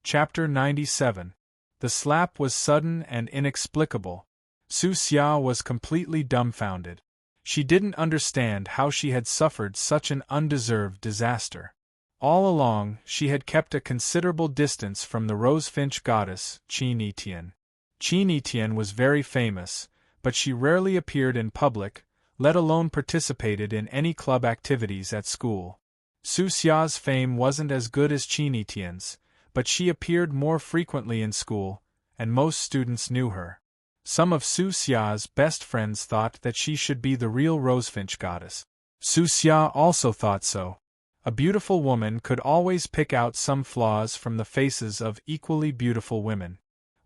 Chapter 97. The slap was sudden and inexplicable. Su Xia was completely dumbfounded. She didn't understand how she had suffered such an undeserved disaster. All along, she had kept a considerable distance from the rosefinch goddess, Qin Tian. Qin Tian was very famous, but she rarely appeared in public, let alone participated in any club activities at school. Su Xia's fame wasn't as good as Qin Tian's, but she appeared more frequently in school, and most students knew her. Some of Su Xia's best friends thought that she should be the real rosefinch goddess. Su Xia also thought so. A beautiful woman could always pick out some flaws from the faces of equally beautiful women.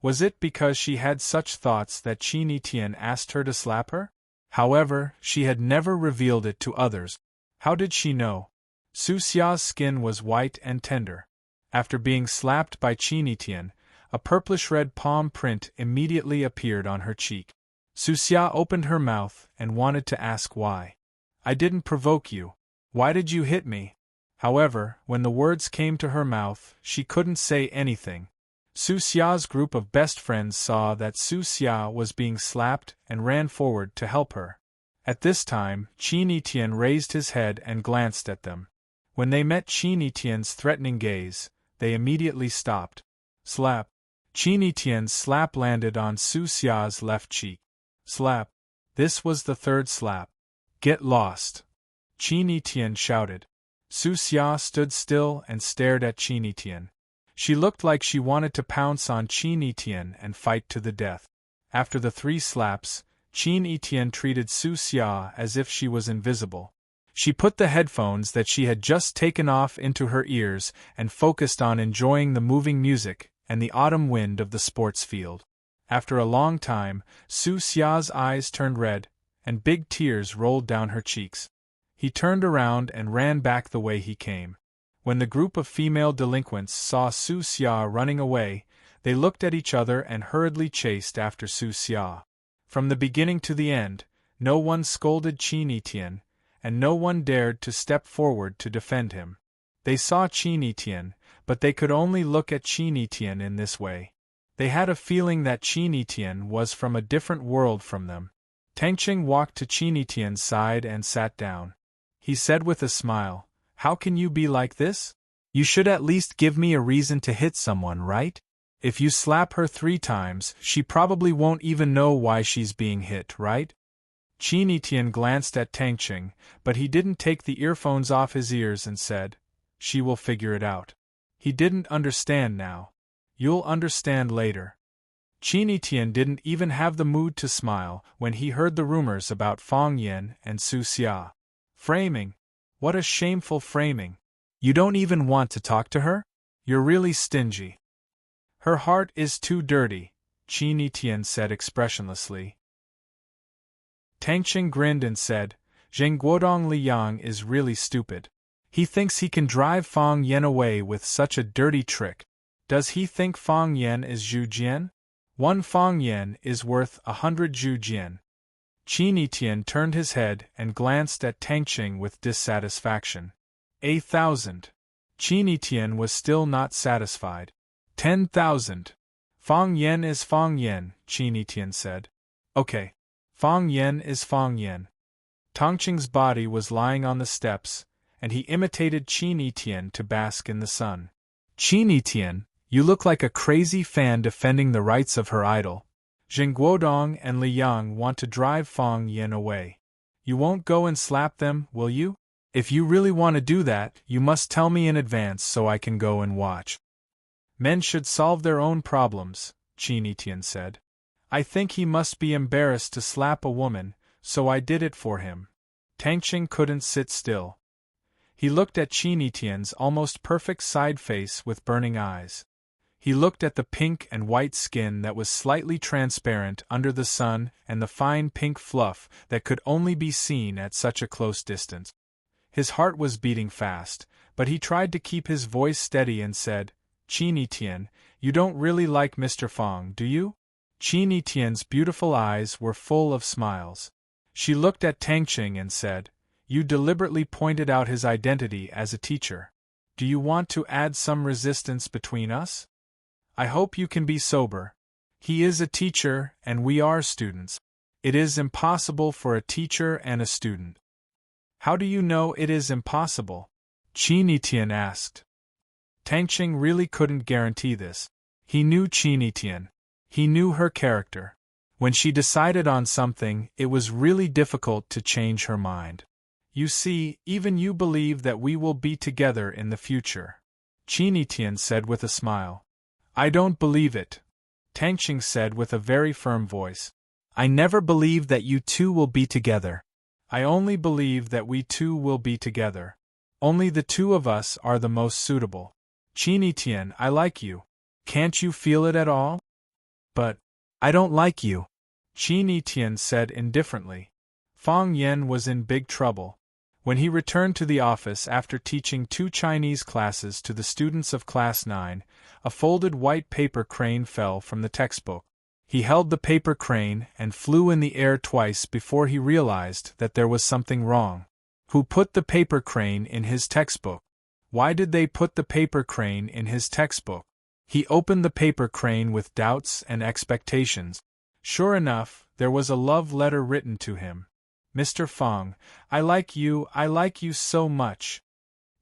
Was it because she had such thoughts that Qin Tian asked her to slap her? However, she had never revealed it to others. How did she know? Su Xia's skin was white and tender. After being slapped by Qin Tian, a purplish-red palm print immediately appeared on her cheek. Su Xia opened her mouth and wanted to ask why. "I didn't provoke you. Why did you hit me?" However, when the words came to her mouth, she couldn't say anything. Su Xia's group of best friends saw that Su Xia was being slapped and ran forward to help her. At this time, Qin Tian raised his head and glanced at them. When they met Qin Tian's threatening gaze, they immediately stopped. Slap. Qin Tian's slap landed on Su Xia's left cheek. Slap. This was the third slap. "Get lost!" Qin Tian shouted. Su Xia stood still and stared at Qin Tian. She looked like she wanted to pounce on Qin Tian and fight to the death. After the 3 slaps, Qin Tian treated Su Xia as if she was invisible. She put the headphones that she had just taken off into her ears and focused on enjoying the moving music and the autumn wind of the sports field. After a long time, Su Xia's eyes turned red, and big tears rolled down her cheeks. He turned around and ran back the way he came. When the group of female delinquents saw Su Xia running away, they looked at each other and hurriedly chased after Su Xia. From the beginning to the end, no one scolded Qin Tian, and no one dared to step forward to defend him. They saw Qin Tian, but they could only look at Qin Tian in this way. They had a feeling that Qin Tian was from a different world from them. Tangqing walked to Qin Tian's side and sat down. He said with a smile, "How can you be like this? You should at least give me a reason to hit someone, right? If you slap her 3 times, she probably won't even know why she's being hit, right?" Qin Tian glanced at Tangqing, but he didn't take the earphones off his ears and said, "She will figure it out." He didn't understand now. "You'll understand later." Qin Tian didn't even have the mood to smile when he heard the rumors about Fang Yan and Su Xia. Framing. What a shameful framing. You don't even want to talk to her? You're really stingy. Her heart is too dirty, Qin Tian said expressionlessly. Tangqing grinned and said, "Zheng Guodong Liang is really stupid. He thinks he can drive Fang Yan away with such a dirty trick. Does he think Fang Yan is Zhu Jian? 1 Fang Yan is worth 100 Zhu Jian." Qin Tian turned his head and glanced at Tangqing with dissatisfaction. 1,000. Qin Tian was still not satisfied. 10,000. Fang Yan is Fang Yan, Qin Tian said. Okay. Fang Yan is Fang Yan. Tangqing's body was lying on the steps, and he imitated Qin Tian to bask in the sun. "Qin Tian, you look like a crazy fan defending the rights of her idol. Zheng Guodong and Liang want to drive Fang Yan away. You won't go and slap them, will you? If you really want to do that, you must tell me in advance so I can go and watch." "Men should solve their own problems," Qin Tian said. "I think he must be embarrassed to slap a woman, so I did it for him." Tangqing couldn't sit still. He looked at Qin Tian's almost perfect side face with burning eyes. He looked at the pink and white skin that was slightly transparent under the sun and the fine pink fluff that could only be seen at such a close distance. His heart was beating fast, but he tried to keep his voice steady and said, "Qin Tian, you don't really like Mr. Fang, do you?" Qin Tian's beautiful eyes were full of smiles. She looked at Tangqing and said, "You deliberately pointed out his identity as a teacher. Do you want to add some resistance between us?" I hope you can be sober. He is a teacher, and we are students. It is impossible for a teacher and a student. How do you know it is impossible? Qin Etian asked. Tangqing really couldn't guarantee this. He knew Qin Etian. He knew her character. When she decided on something, it was really difficult to change her mind. You see, even you believe that we will be together in the future. Qin Etian said with a smile. I don't believe it. Tangqing said with a very firm voice. I never believe that you two will be together. I only believe that we two will be together. Only the two of us are the most suitable. Qin Etian, I like you. Can't you feel it at all? But I don't like you, Qin Etian said indifferently. Fang Yan was in big trouble. When he returned to the office after teaching 2 Chinese classes to the students of Class 9, a folded white paper crane fell from the textbook. He held the paper crane and flew in the air twice before he realized that there was something wrong. Who put the paper crane in his textbook? Why did they put the paper crane in his textbook? He opened the paper crane with doubts and expectations. Sure enough, there was a love letter written to him. Mr. Fang, I like you so much.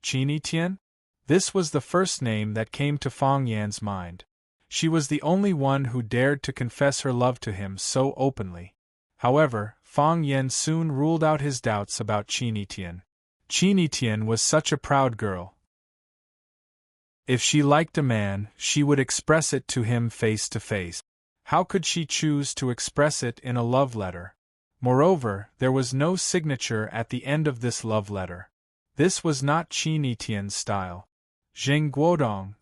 Qin Etian? This was the first name that came to Fang Yan's mind. She was the only one who dared to confess her love to him so openly. However, Fang Yan soon ruled out his doubts about Qin Etian. Qin Etian was such a proud girl. If she liked a man, she would express it to him face to face. How could she choose to express it in a love letter? Moreover, there was no signature at the end of this love letter. This was not Qin Etian's style. Zheng Guodong.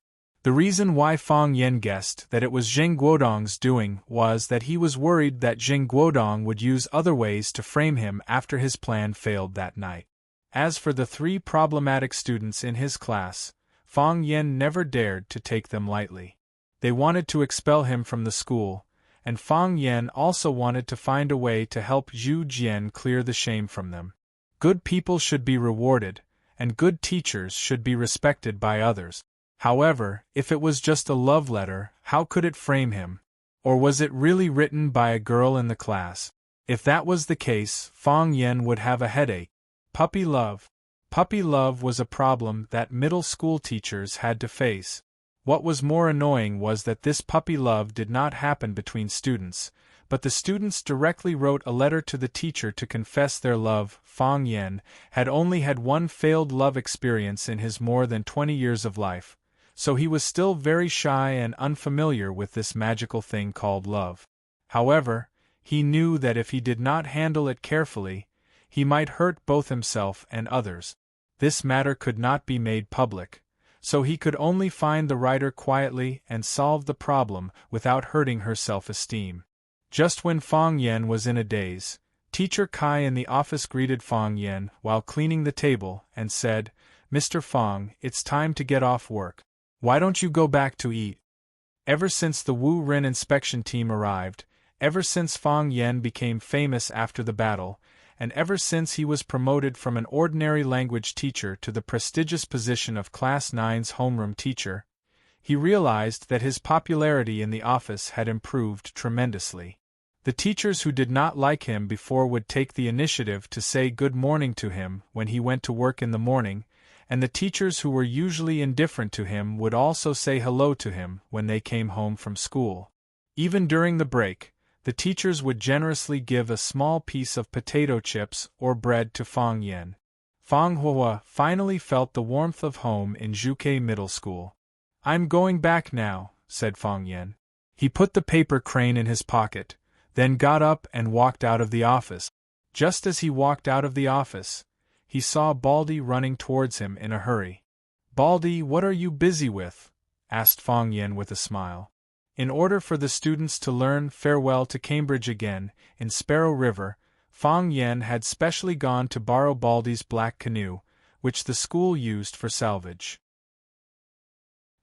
The reason why Fang Yan guessed that it was Zheng Guodong's doing was that he was worried that Zheng Guodong would use other ways to frame him after his plan failed that night. As for the 3 problematic students in his class, Fang Yan never dared to take them lightly. They wanted to expel him from the school, and Fang Yan also wanted to find a way to help Zhu Jian clear the shame from them. Good people should be rewarded, and good teachers should be respected by others. However, if it was just a love letter, how could it frame him? Or was it really written by a girl in the class? If that was the case, Fang Yan would have a headache. Puppy love. Puppy love was a problem that middle school teachers had to face. What was more annoying was that this puppy love did not happen between students, but the students directly wrote a letter to the teacher to confess their love. Fang Yan had only had one failed love experience in his more than 20 years of life, so he was still very shy and unfamiliar with this magical thing called love. However, he knew that if he did not handle it carefully, he might hurt both himself and others. This matter could not be made public, so he could only find the writer quietly and solve the problem without hurting her self-esteem. Just when Fang Yan was in a daze, Teacher Kai in the office greeted Fang Yan while cleaning the table and said, "Mr. Fang, it's time to get off work. Why don't you go back to eat?" Ever since the Wu Ren inspection team arrived, ever since Fang Yan became famous after the battle, and ever since he was promoted from an ordinary language teacher to the prestigious position of Class 9's homeroom teacher, he realized that his popularity in the office had improved tremendously. The teachers who did not like him before would take the initiative to say good morning to him when he went to work in the morning, and the teachers who were usually indifferent to him would also say hello to him when they came home from school. Even during the break, the teachers would generously give a small piece of potato chips or bread to Fang Yan. Fang Hua finally felt the warmth of home in Zhuke Middle School. "I'm going back now," said Fang Yan. He put the paper crane in his pocket, then got up and walked out of the office. Just as he walked out of the office, he saw Baldy running towards him in a hurry. "Baldy, what are you busy with?" asked Fang Yan with a smile. In order for the students to learn Farewell to Cambridge again, in Sparrow River, Fang Yan had specially gone to borrow Baldy's black canoe, which the school used for salvage.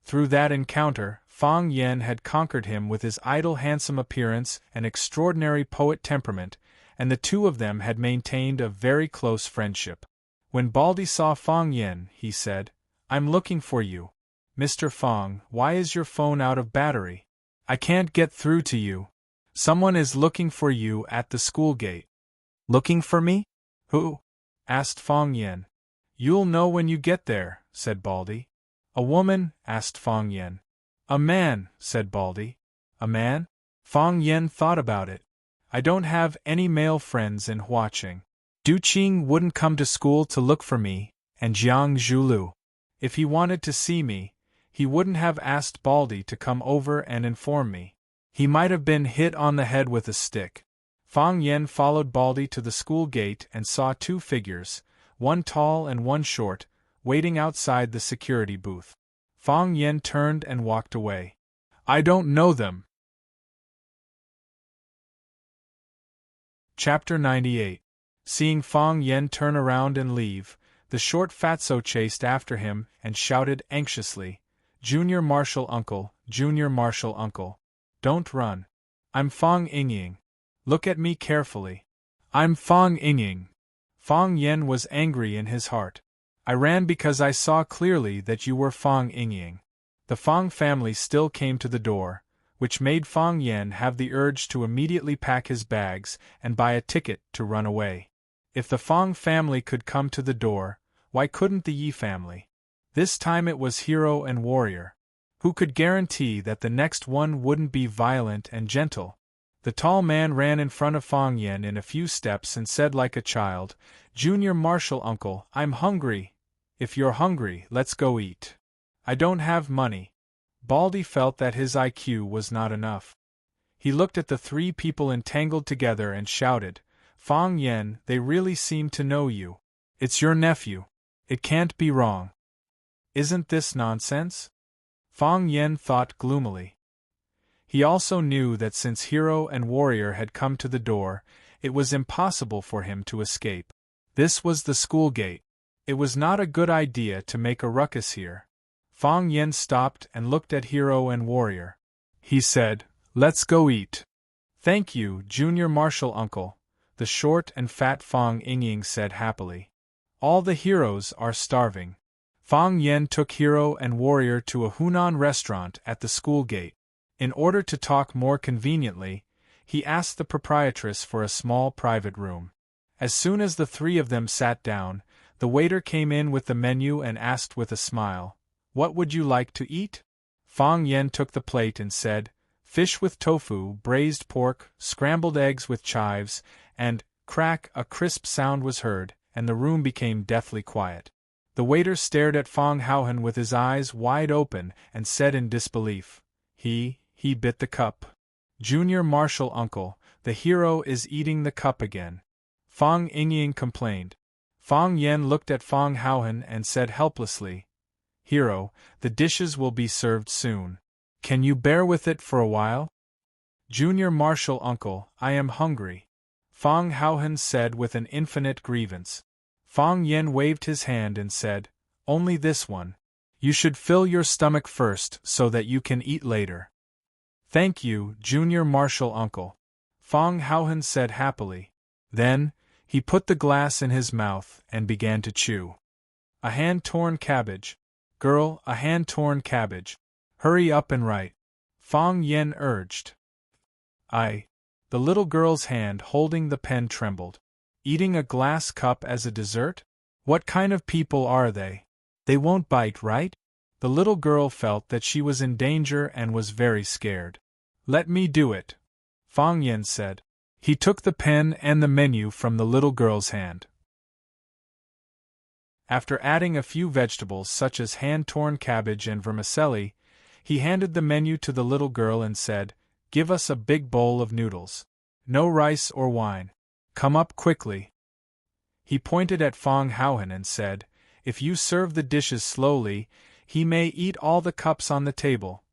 Through that encounter, Fang Yan had conquered him with his idle handsome appearance and extraordinary poet temperament, and the two of them had maintained a very close friendship. When Baldy saw Fang Yan, he said, "I'm looking for you." Mr. Fong, why is your phone out of battery? I can't get through to you. Someone is looking for you at the school gate. Looking for me? Who? Asked Fong Yen. You'll know when you get there, said Baldy. A woman? Asked Fong Yen. A man, said Baldy. A man? Fong Yen thought about it. I don't have any male friends in Huaqing. Du Qing wouldn't come to school to look for me, and Jiang Zhulu. If he wanted to see me, he wouldn't have asked Baldy to come over and inform me. He might have been hit on the head with a stick. Fong Yen followed Baldy to the school gate and saw two figures, one tall and one short, waiting outside the security booth. Fong Yen turned and walked away. I don't know them. Chapter 98. Seeing Fong Yen turn around and leave, the short fatso chased after him and shouted anxiously, Junior Marshal Uncle, Junior Marshal Uncle. Don't run. I'm Fong Yingying. Look at me carefully. I'm Fong Yingying. Fong Yen was angry in his heart. I ran because I saw clearly that you were Fong Yingying. The Fong family still came to the door, which made Fong Yen have the urge to immediately pack his bags and buy a ticket to run away. If the Fong family could come to the door, why couldn't the Yi family? This time it was hero and warrior. Who could guarantee that the next one wouldn't be violent and gentle? The tall man ran in front of Fong Yen in a few steps and said like a child, Junior Marshal Uncle, I'm hungry. If you're hungry, let's go eat. I don't have money. Baldy felt that his IQ was not enough. He looked at the three people entangled together and shouted, Fong Yen, they really seem to know you. It's your nephew. It can't be wrong. Isn't this nonsense? Fong Yen thought gloomily. He also knew that since hero and warrior had come to the door, it was impossible for him to escape. This was the school gate. It was not a good idea to make a ruckus here. Fong Yen stopped and looked at hero and warrior. He said, Let's go eat. Thank you, Junior Marshal Uncle, the short and fat Fong Yingying said happily. All the heroes are starving. Fong Yen took hero and warrior to a Hunan restaurant at the school gate. In order to talk more conveniently, he asked the proprietress for a small private room. As soon as the three of them sat down, the waiter came in with the menu and asked with a smile, What would you like to eat? Fong Yen took the plate and said, Fish with tofu, braised pork, scrambled eggs with chives, and, crack, a crisp sound was heard, and the room became deathly quiet. The waiter stared at Fong Haohan with his eyes wide open and said in disbelief, He bit the cup. Junior Marshal Uncle, the hero is eating the cup again. Fong Yingying complained. Fong Yen looked at Fong Haohan and said helplessly, Hero, the dishes will be served soon. Can you bear with it for a while? Junior Marshal Uncle, I am hungry. Fong Haohan said with an infinite grievance. Fong Yen waved his hand and said, Only this one. You should fill your stomach first so that you can eat later. Thank you, Junior Marshal Uncle. Fong Haohan said happily. Then, he put the glass in his mouth and began to chew. A hand-torn cabbage. Girl, a hand-torn cabbage. Hurry up and write. Fong Yen urged. The little girl's hand holding the pen trembled. Eating a glass cup as a dessert? What kind of people are they? They won't bite, right? The little girl felt that she was in danger and was very scared. Let me do it, Fong Yen said. He took the pen and the menu from the little girl's hand. After adding a few vegetables such as hand-torn cabbage and vermicelli, he handed the menu to the little girl and said, Give us a big bowl of noodles. No rice or wine. Come up quickly. He pointed at Fong Haohan and said, If you serve the dishes slowly, he may eat all the cups on the table.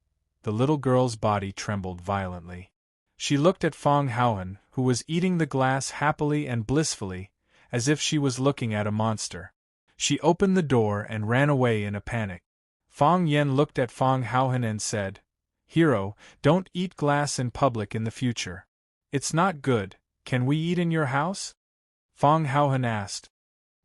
The little girl's body trembled violently. She looked at Fong Haohan, who was eating the glass happily and blissfully, as if she was looking at a monster. She opened the door and ran away in a panic. Fong Yen looked at Fong Haohan and said, Hero, don't eat glass in public in the future. It's not good. Can we eat in your house? Fong Haohan asked.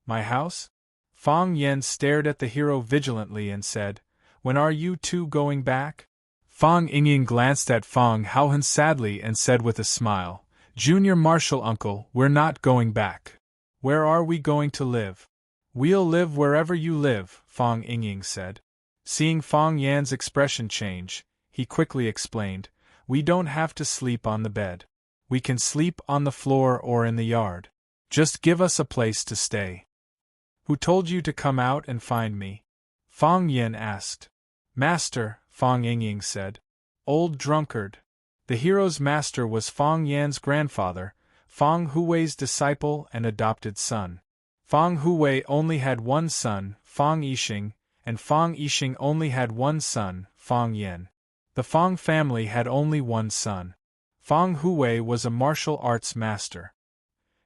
My house? Fong Yen stared at the hero vigilantly and said, When are you two going back? Fang Yingying glanced at Fang Haohan sadly and said with a smile, Junior Marshal Uncle, we're not going back. Where are we going to live? We'll live wherever you live, Fang Yingying said. Seeing Fang Yan's expression change, he quickly explained, we don't have to sleep on the bed. We can sleep on the floor or in the yard. Just give us a place to stay. Who told you to come out and find me? Fang Yan asked. Master, Fang Yingying said. Old drunkard. The hero's master was Fang Yan's grandfather, Fang Hui's disciple and adopted son. Fang Hui only had one son, Fang Yixing, and Fang Yixing only had one son, Fang Yan. The Fang family had only one son. Fang Hui was a martial arts master.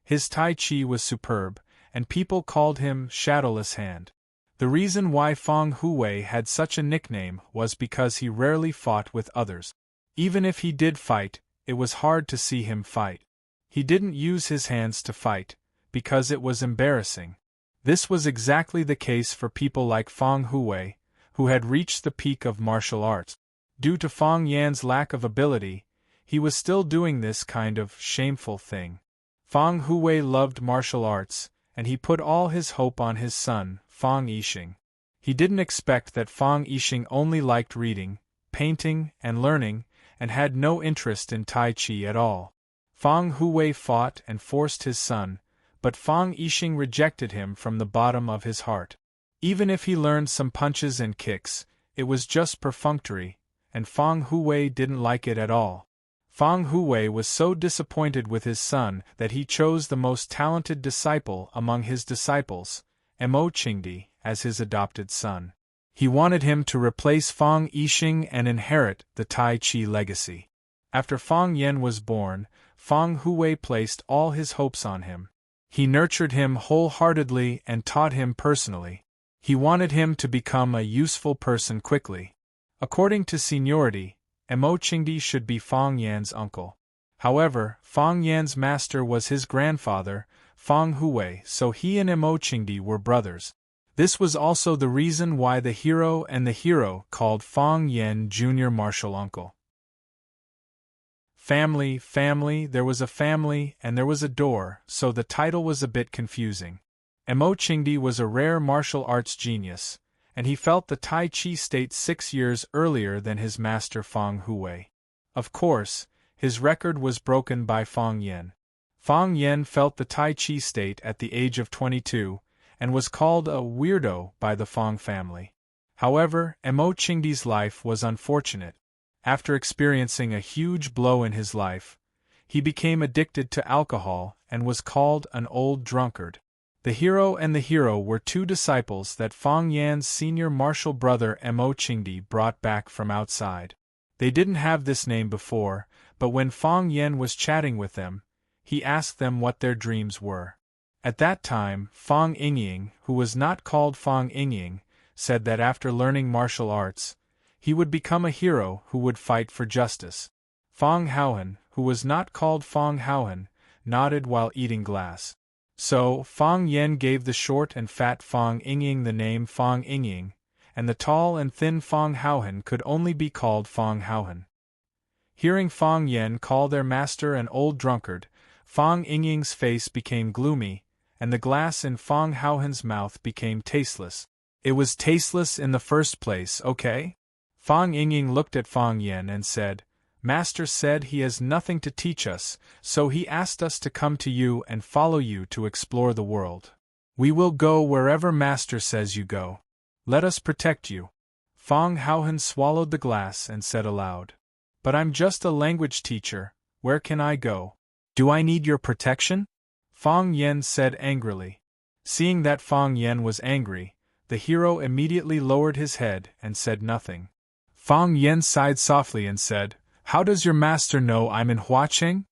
His Tai Chi was superb, and people called him Shadowless Hand. The reason why Fang Hui had such a nickname was because he rarely fought with others. Even if he did fight, it was hard to see him fight. He didn't use his hands to fight, because it was embarrassing. This was exactly the case for people like Fang Hui, who had reached the peak of martial arts. Due to Fang Yan's lack of ability, he was still doing this kind of shameful thing. Fang Hui loved martial arts, and he put all his hope on his son, Fang Yixing. He didn't expect that Fang Yixing only liked reading, painting, and learning, and had no interest in Tai Chi at all. Fang Hui fought and forced his son, but Fang Yixing rejected him from the bottom of his heart. Even if he learned some punches and kicks, it was just perfunctory, and Fang Hui didn't like it at all. Fang Hui was so disappointed with his son that he chose the most talented disciple among his disciples, Mo Qingdi, as his adopted son. He wanted him to replace Fang Yixing and inherit the Tai Chi legacy. After Fang Yan was born, Fang Hui placed all his hopes on him. He nurtured him wholeheartedly and taught him personally. He wanted him to become a useful person quickly. According to seniority, Mo Qingdi should be Fang Yan's uncle. However, Fang Yan's master was his grandfather, Fang Hui, so he and Mo Qingdi were brothers. This was also the reason why the hero and the hero called Fang Yan Junior Martial Uncle. Family, there was a family and there was a door, so the title was a bit confusing. Mo Qingdi was a rare martial arts genius, and he felt the Tai Chi state 6 years earlier than his master Fang Hui. Of course, his record was broken by Fang Yan. Fang Yan felt the Tai Chi state at the age of 22, and was called a weirdo by the Fang family. However, Mo Qingdi's life was unfortunate. After experiencing a huge blow in his life, he became addicted to alcohol and was called an old drunkard. The hero and the hero were two disciples that Fang Yan's senior martial brother Mo Qingdi brought back from outside. They didn't have this name before, but when Fang Yan was chatting with them, he asked them what their dreams were. At that time, Fang Yingying, who was not called Fang Yingying, said that after learning martial arts, he would become a hero who would fight for justice. Fang Haohan, who was not called Fang Haohan, nodded while eating glass. So, Fang Yan gave the short and fat Fang Yingying the name Fang Yingying, and the tall and thin Fang Haohan could only be called Fang Haohan. Hearing Fang Yan call their master an old drunkard, Fang Yingying's face became gloomy, and the glass in Fang Haohan's mouth became tasteless. It was tasteless in the first place, okay? Fang Yingying looked at Fang Yan and said, Master said he has nothing to teach us, so he asked us to come to you and follow you to explore the world. We will go wherever Master says you go. Let us protect you. Fang Haohan swallowed the glass and said aloud, But I'm just a language teacher, where can I go? Do I need your protection? Fang Yan said angrily. Seeing that Fang Yan was angry, the hero immediately lowered his head and said nothing. Fang Yan sighed softly and said, How does your master know I'm in Huaqing?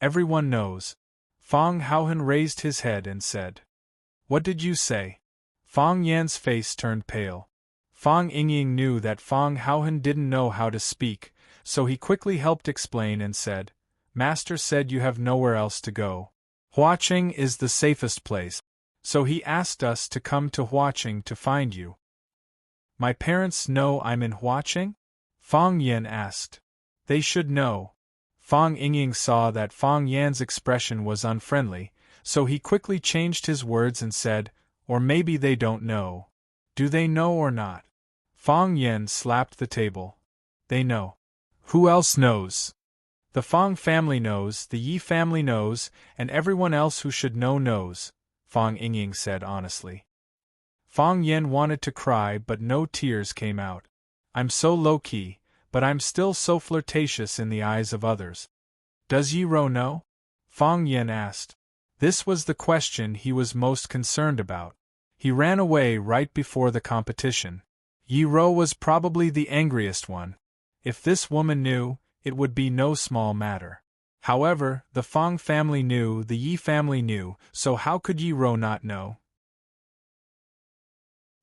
Everyone knows. Fang Haohan raised his head and said, What did you say? Fang Yan's face turned pale. Fang Yingying knew that Fang Haohan didn't know how to speak, so he quickly helped explain and said, Master said you have nowhere else to go. Huaqing is the safest place, so he asked us to come to Huaqing to find you. My parents know I'm in watching? Fang Yan asked. They should know. Fang Yingying saw that Fang Yan's expression was unfriendly, so he quickly changed his words and said, or maybe they don't know. Do they know or not? Fang Yan slapped the table. They know. Who else knows? The Fang family knows, the Yi family knows, and everyone else who should know knows, Fang Yingying said honestly. Fang Yan wanted to cry but no tears came out. I'm so low-key, but I'm still so flirtatious in the eyes of others. Does Yi Ro know? Fang Yan asked. This was the question he was most concerned about. He ran away right before the competition. Yi Ro was probably the angriest one. If this woman knew, it would be no small matter. However, the Fang family knew, the Yi family knew, so how could Yi Ro not know?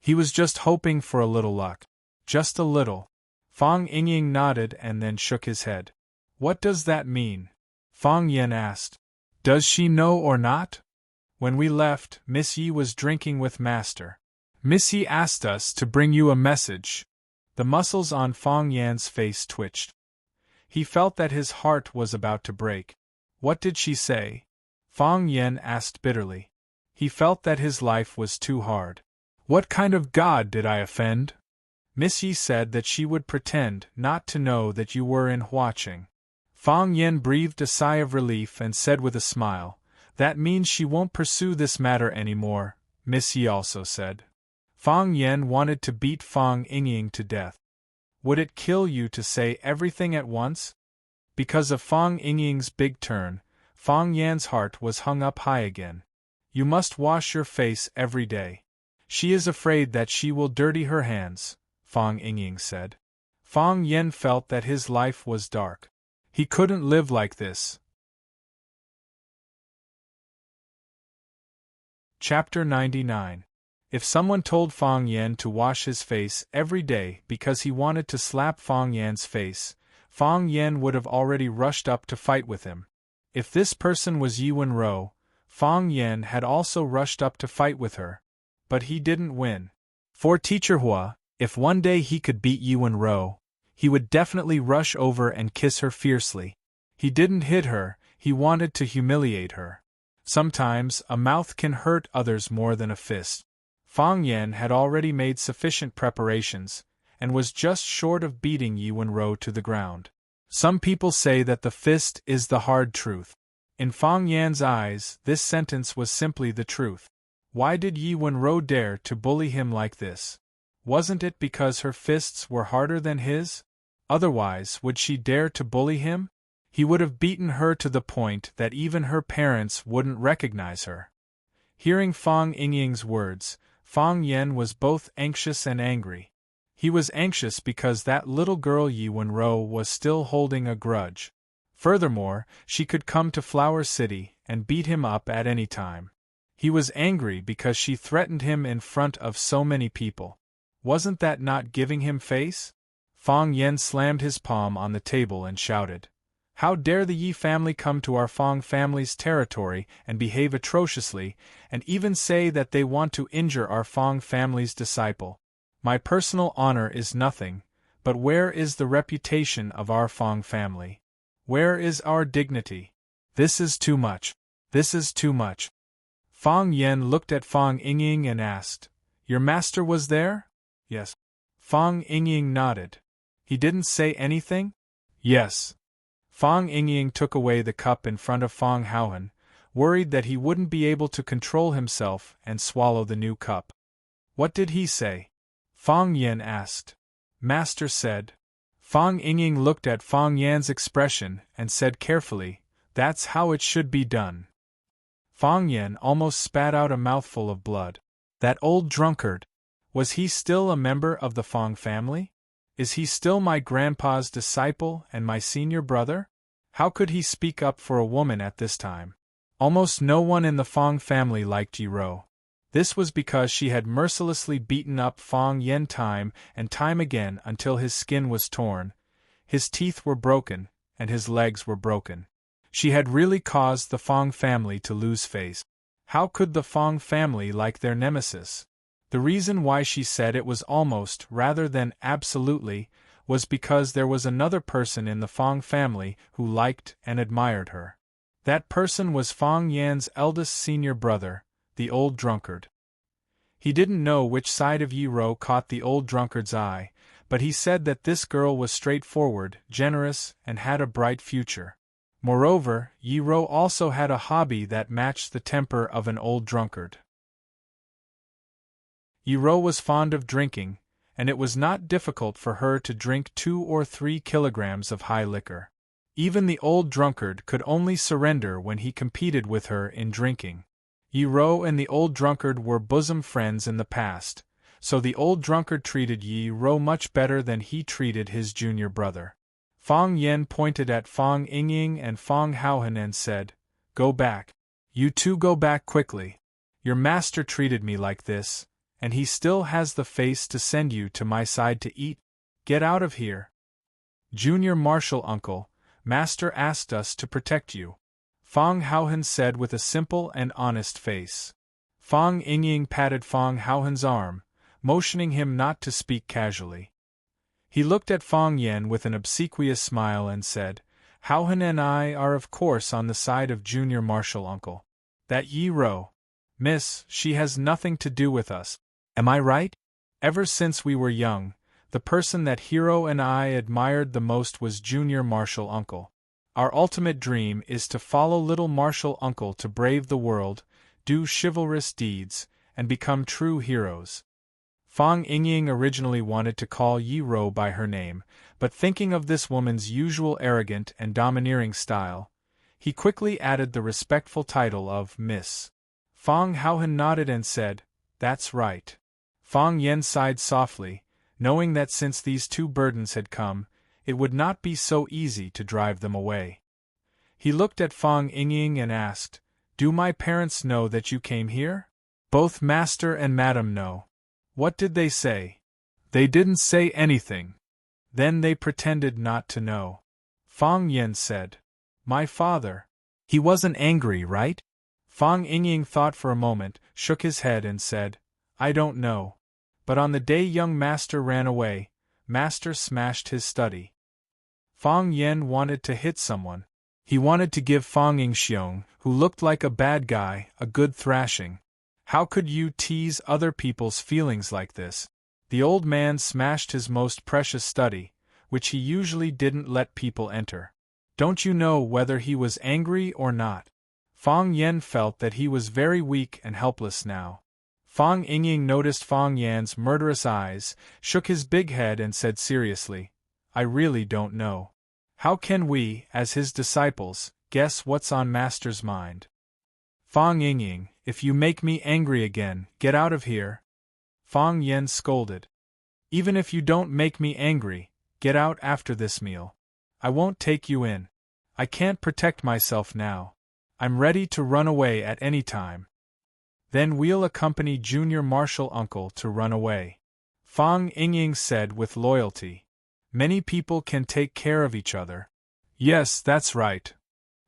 He was just hoping for a little luck. Just a little. Fang Yingying nodded and then shook his head. What does that mean? Fang Yan asked. Does she know or not? When we left, Miss Yi was drinking with Master. Miss Yi asked us to bring you a message. The muscles on Fang Yan's face twitched. He felt that his heart was about to break. What did she say? Fang Yan asked bitterly. He felt that his life was too hard. What kind of god did I offend? Miss Yi said that she would pretend not to know that you were in watching. Fang Yan breathed a sigh of relief and said with a smile, that means she won't pursue this matter anymore, Miss Yi also said. Fang Yan wanted to beat Fang Yingying to death. Would it kill you to say everything at once? Because of Fang Yingying's big turn, Fang Yan's heart was hung up high again. You must wash your face every day. She is afraid that she will dirty her hands, Fang Yingying said. Fang Yan felt that his life was dark. He couldn't live like this. Chapter 99. If someone told Fang Yan to wash his face every day because he wanted to slap Fang Yan's face, Fang Yan would have already rushed up to fight with him. If this person was Yi Wen-ro, Fang Yan had also rushed up to fight with her. But he didn't win. For Teacher Hua, if one day he could beat Yi Wen-ro, he would definitely rush over and kiss her fiercely. He didn't hit her, he wanted to humiliate her. Sometimes, a mouth can hurt others more than a fist. Fang Yan had already made sufficient preparations, and was just short of beating Yi Wen-ro to the ground. Some people say that the fist is the hard truth. In Fang Yan's eyes, this sentence was simply the truth. Why did Yi Wen-ro dare to bully him like this? Wasn't it because her fists were harder than his? Otherwise, would she dare to bully him? He would have beaten her to the point that even her parents wouldn't recognize her. Hearing Fang Yingying's words, Fang Yan was both anxious and angry. He was anxious because that little girl Yi Wen-ro was still holding a grudge. Furthermore, she could come to Flower City and beat him up at any time. He was angry because she threatened him in front of so many people. Wasn't that not giving him face? Fang Yan slammed his palm on the table and shouted, How dare the Yi family come to our Fang family's territory and behave atrociously, and even say that they want to injure our Fang family's disciple? My personal honor is nothing, but where is the reputation of our Fang family? Where is our dignity? This is too much. This is too much. Fang Yan looked at Fang Yingying and asked, Your master was there? Yes. Fang Yingying nodded. He didn't say anything? Yes. Fang Yingying took away the cup in front of Fang Haohan, worried that he wouldn't be able to control himself and swallow the new cup. What did he say? Fang Yan asked. Master said. Fang Yingying looked at Fang Yan's expression and said carefully, That's how it should be done. Fang Yan almost spat out a mouthful of blood. That old drunkard! Was he still a member of the Fang family? Is he still my grandpa's disciple and my senior brother? How could he speak up for a woman at this time? Almost no one in the Fang family liked Yi Ro. This was because she had mercilessly beaten up Fang Yan time and time again until his skin was torn, his teeth were broken, and his legs were broken. She had really caused the Fang family to lose face. How could the Fang family like their nemesis? The reason why she said it was almost, rather than absolutely, was because there was another person in the Fang family who liked and admired her. That person was Fang Yan's eldest senior brother, the old drunkard. He didn't know which side of Yi Ro caught the old drunkard's eye, but he said that this girl was straightforward, generous, and had a bright future. Moreover, Yi Ro also had a hobby that matched the temper of an old drunkard. Yi Ro was fond of drinking, and it was not difficult for her to drink 2 or 3 kilograms of high liquor. Even the old drunkard could only surrender when he competed with her in drinking. Yi Ro and the old drunkard were bosom friends in the past, so the old drunkard treated Yi Ro much better than he treated his junior brother. Fang Yan pointed at Fang Yingying and Fang Haohan and said, "Go back. You two go back quickly. Your master treated me like this, and he still has the face to send you to my side to eat. Get out of here." "Junior Marshal Uncle, Master asked us to protect you," Fang Haohan said with a simple and honest face. Fang Yingying patted Fang Haohan's arm, motioning him not to speak casually. He looked at Fang Yan with an obsequious smile and said, "Haohan and I are of course on the side of Junior Marshal Uncle. That Yi Ro, miss, she has nothing to do with us. Am I right? Ever since we were young, the person that Hero and I admired the most was Junior Marshal Uncle. Our ultimate dream is to follow little Marshal Uncle to brave the world, do chivalrous deeds, and become true heroes." Fang Yingying originally wanted to call Yi Ro by her name, but thinking of this woman's usual arrogant and domineering style, he quickly added the respectful title of Miss. Fang Haohan nodded and said, "That's right." Fang Yan sighed softly, knowing that since these two burdens had come, it would not be so easy to drive them away. He looked at Fang Yingying and asked, "Do my parents know that you came here?" "Both master and madam know." "What did they say?" "They didn't say anything." "Then they pretended not to know." Fang Yan said, "My father. He wasn't angry, right?" Fang Yingying thought for a moment, shook his head and said, "I don't know. But on the day young master ran away, master smashed his study." Fang Yan wanted to hit someone. He wanted to give Fang Yingxiong, who looked like a bad guy, a good thrashing. How could you tease other people's feelings like this? The old man smashed his most precious study, which he usually didn't let people enter. Don't you know whether he was angry or not? Fang Yan felt that he was very weak and helpless now. Fang Yingying noticed Fang Yan's murderous eyes, shook his big head and said seriously, "I really don't know. How can we, as his disciples, guess what's on master's mind?" "Fang Yingying, if you make me angry again, get out of here," Fang Yan scolded. "Even if you don't make me angry, get out after this meal. I won't take you in. I can't protect myself now. I'm ready to run away at any time." "Then we'll accompany Junior Marshal Uncle to run away," Fang Yingying said with loyalty. "Many people can take care of each other." "Yes, that's right."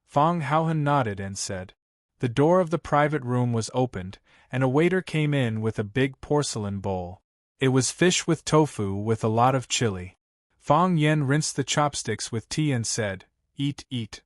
Fang Haohan nodded and said. The door of the private room was opened, and a waiter came in with a big porcelain bowl. It was fish with tofu with a lot of chili. Fang Yan rinsed the chopsticks with tea and said, "Eat, eat.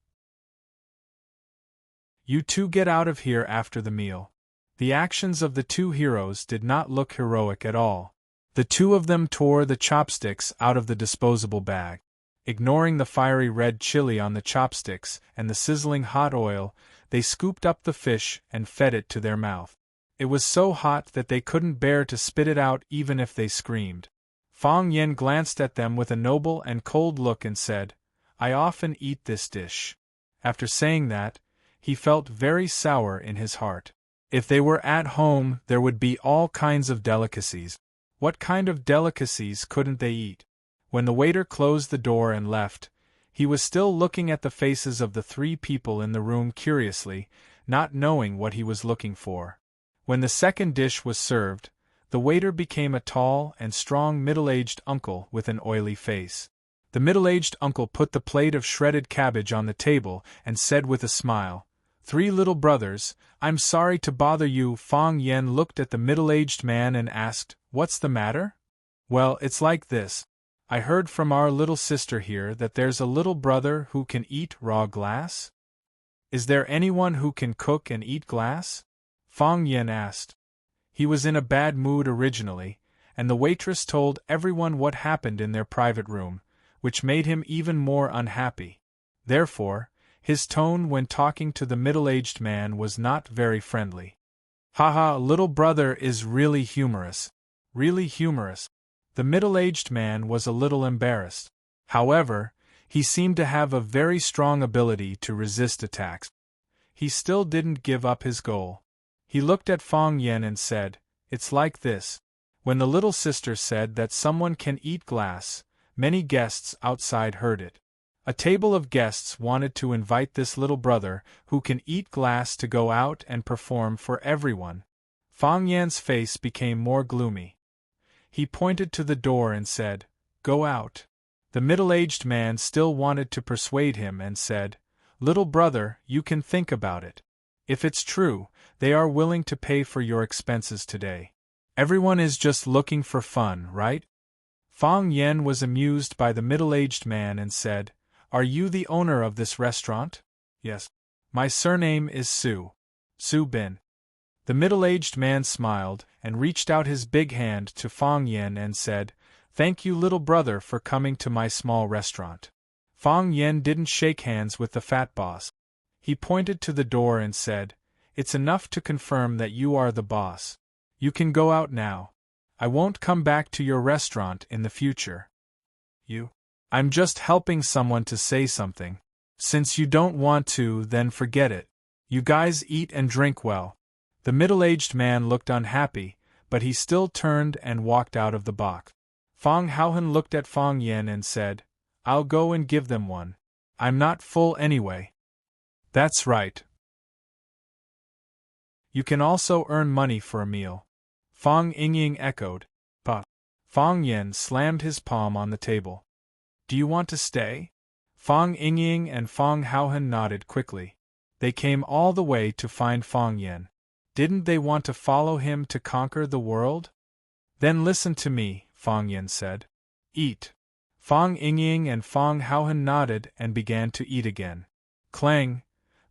You two get out of here after the meal." The actions of the two heroes did not look heroic at all. The two of them tore the chopsticks out of the disposable bag. Ignoring the fiery red chili on the chopsticks and the sizzling hot oil, they scooped up the fish and fed it to their mouth. It was so hot that they couldn't bear to spit it out even if they screamed. Fang Yan glanced at them with a noble and cold look and said, "I often eat this dish." After saying that, he felt very sour in his heart. If they were at home, there would be all kinds of delicacies. What kind of delicacies couldn't they eat? When the waiter closed the door and left, he was still looking at the faces of the three people in the room curiously, not knowing what he was looking for. When the second dish was served, the waiter became a tall and strong middle-aged uncle with an oily face. The middle-aged uncle put the plate of shredded cabbage on the table and said with a smile, 3 little brothers, I'm sorry to bother you. Fang Yen looked at the middle-aged man and asked, What's the matter? Well, it's like this. I heard from our little sister here that there's a little brother who can eat raw glass? Is there anyone who can cook and eat glass? Fang Yen asked. He was in a bad mood originally, and the waitress told everyone what happened in their private room, which made him even more unhappy. Therefore, his tone when talking to the middle-aged man was not very friendly. Haha, little brother is really humorous. Really humorous. The middle-aged man was a little embarrassed. However, he seemed to have a very strong ability to resist attacks. He still didn't give up his goal. He looked at Fang Yen and said, It's like this. When the little sister said that someone can eat glass, many guests outside heard it. A table of guests wanted to invite this little brother who can eat glass to go out and perform for everyone. Fang Yan's face became more gloomy. He pointed to the door and said, Go out. The middle-aged man still wanted to persuade him and said, Little brother, you can think about it. If it's true, they are willing to pay for your expenses today. Everyone is just looking for fun, right? Fang Yen was amused by the middle-aged man and said, Are you the owner of this restaurant? Yes. My surname is Su. Su Bin. The middle-aged man smiled and reached out his big hand to Fang Yen and said, Thank you, little brother, for coming to my small restaurant. Fang Yen didn't shake hands with the fat boss. He pointed to the door and said, It's enough to confirm that you are the boss. You can go out now. I won't come back to your restaurant in the future. I'm just helping someone to say something. Since you don't want to, then forget it. You guys eat and drink well. The middle-aged man looked unhappy, but he still turned and walked out of the box. Fang Haohan looked at Fang Yen and said, I'll go and give them one. I'm not full anyway. That's right. You can also earn money for a meal. Fang Yingying echoed. But Fang Yen slammed his palm on the table. Do you want to stay? Fang Yingying and Fang Haohan nodded quickly. They came all the way to find Fang Yen. Didn't they want to follow him to conquer the world? Then listen to me, Fang Yen said. Eat. Fang Yingying and Fang Haohan nodded and began to eat again. Clang!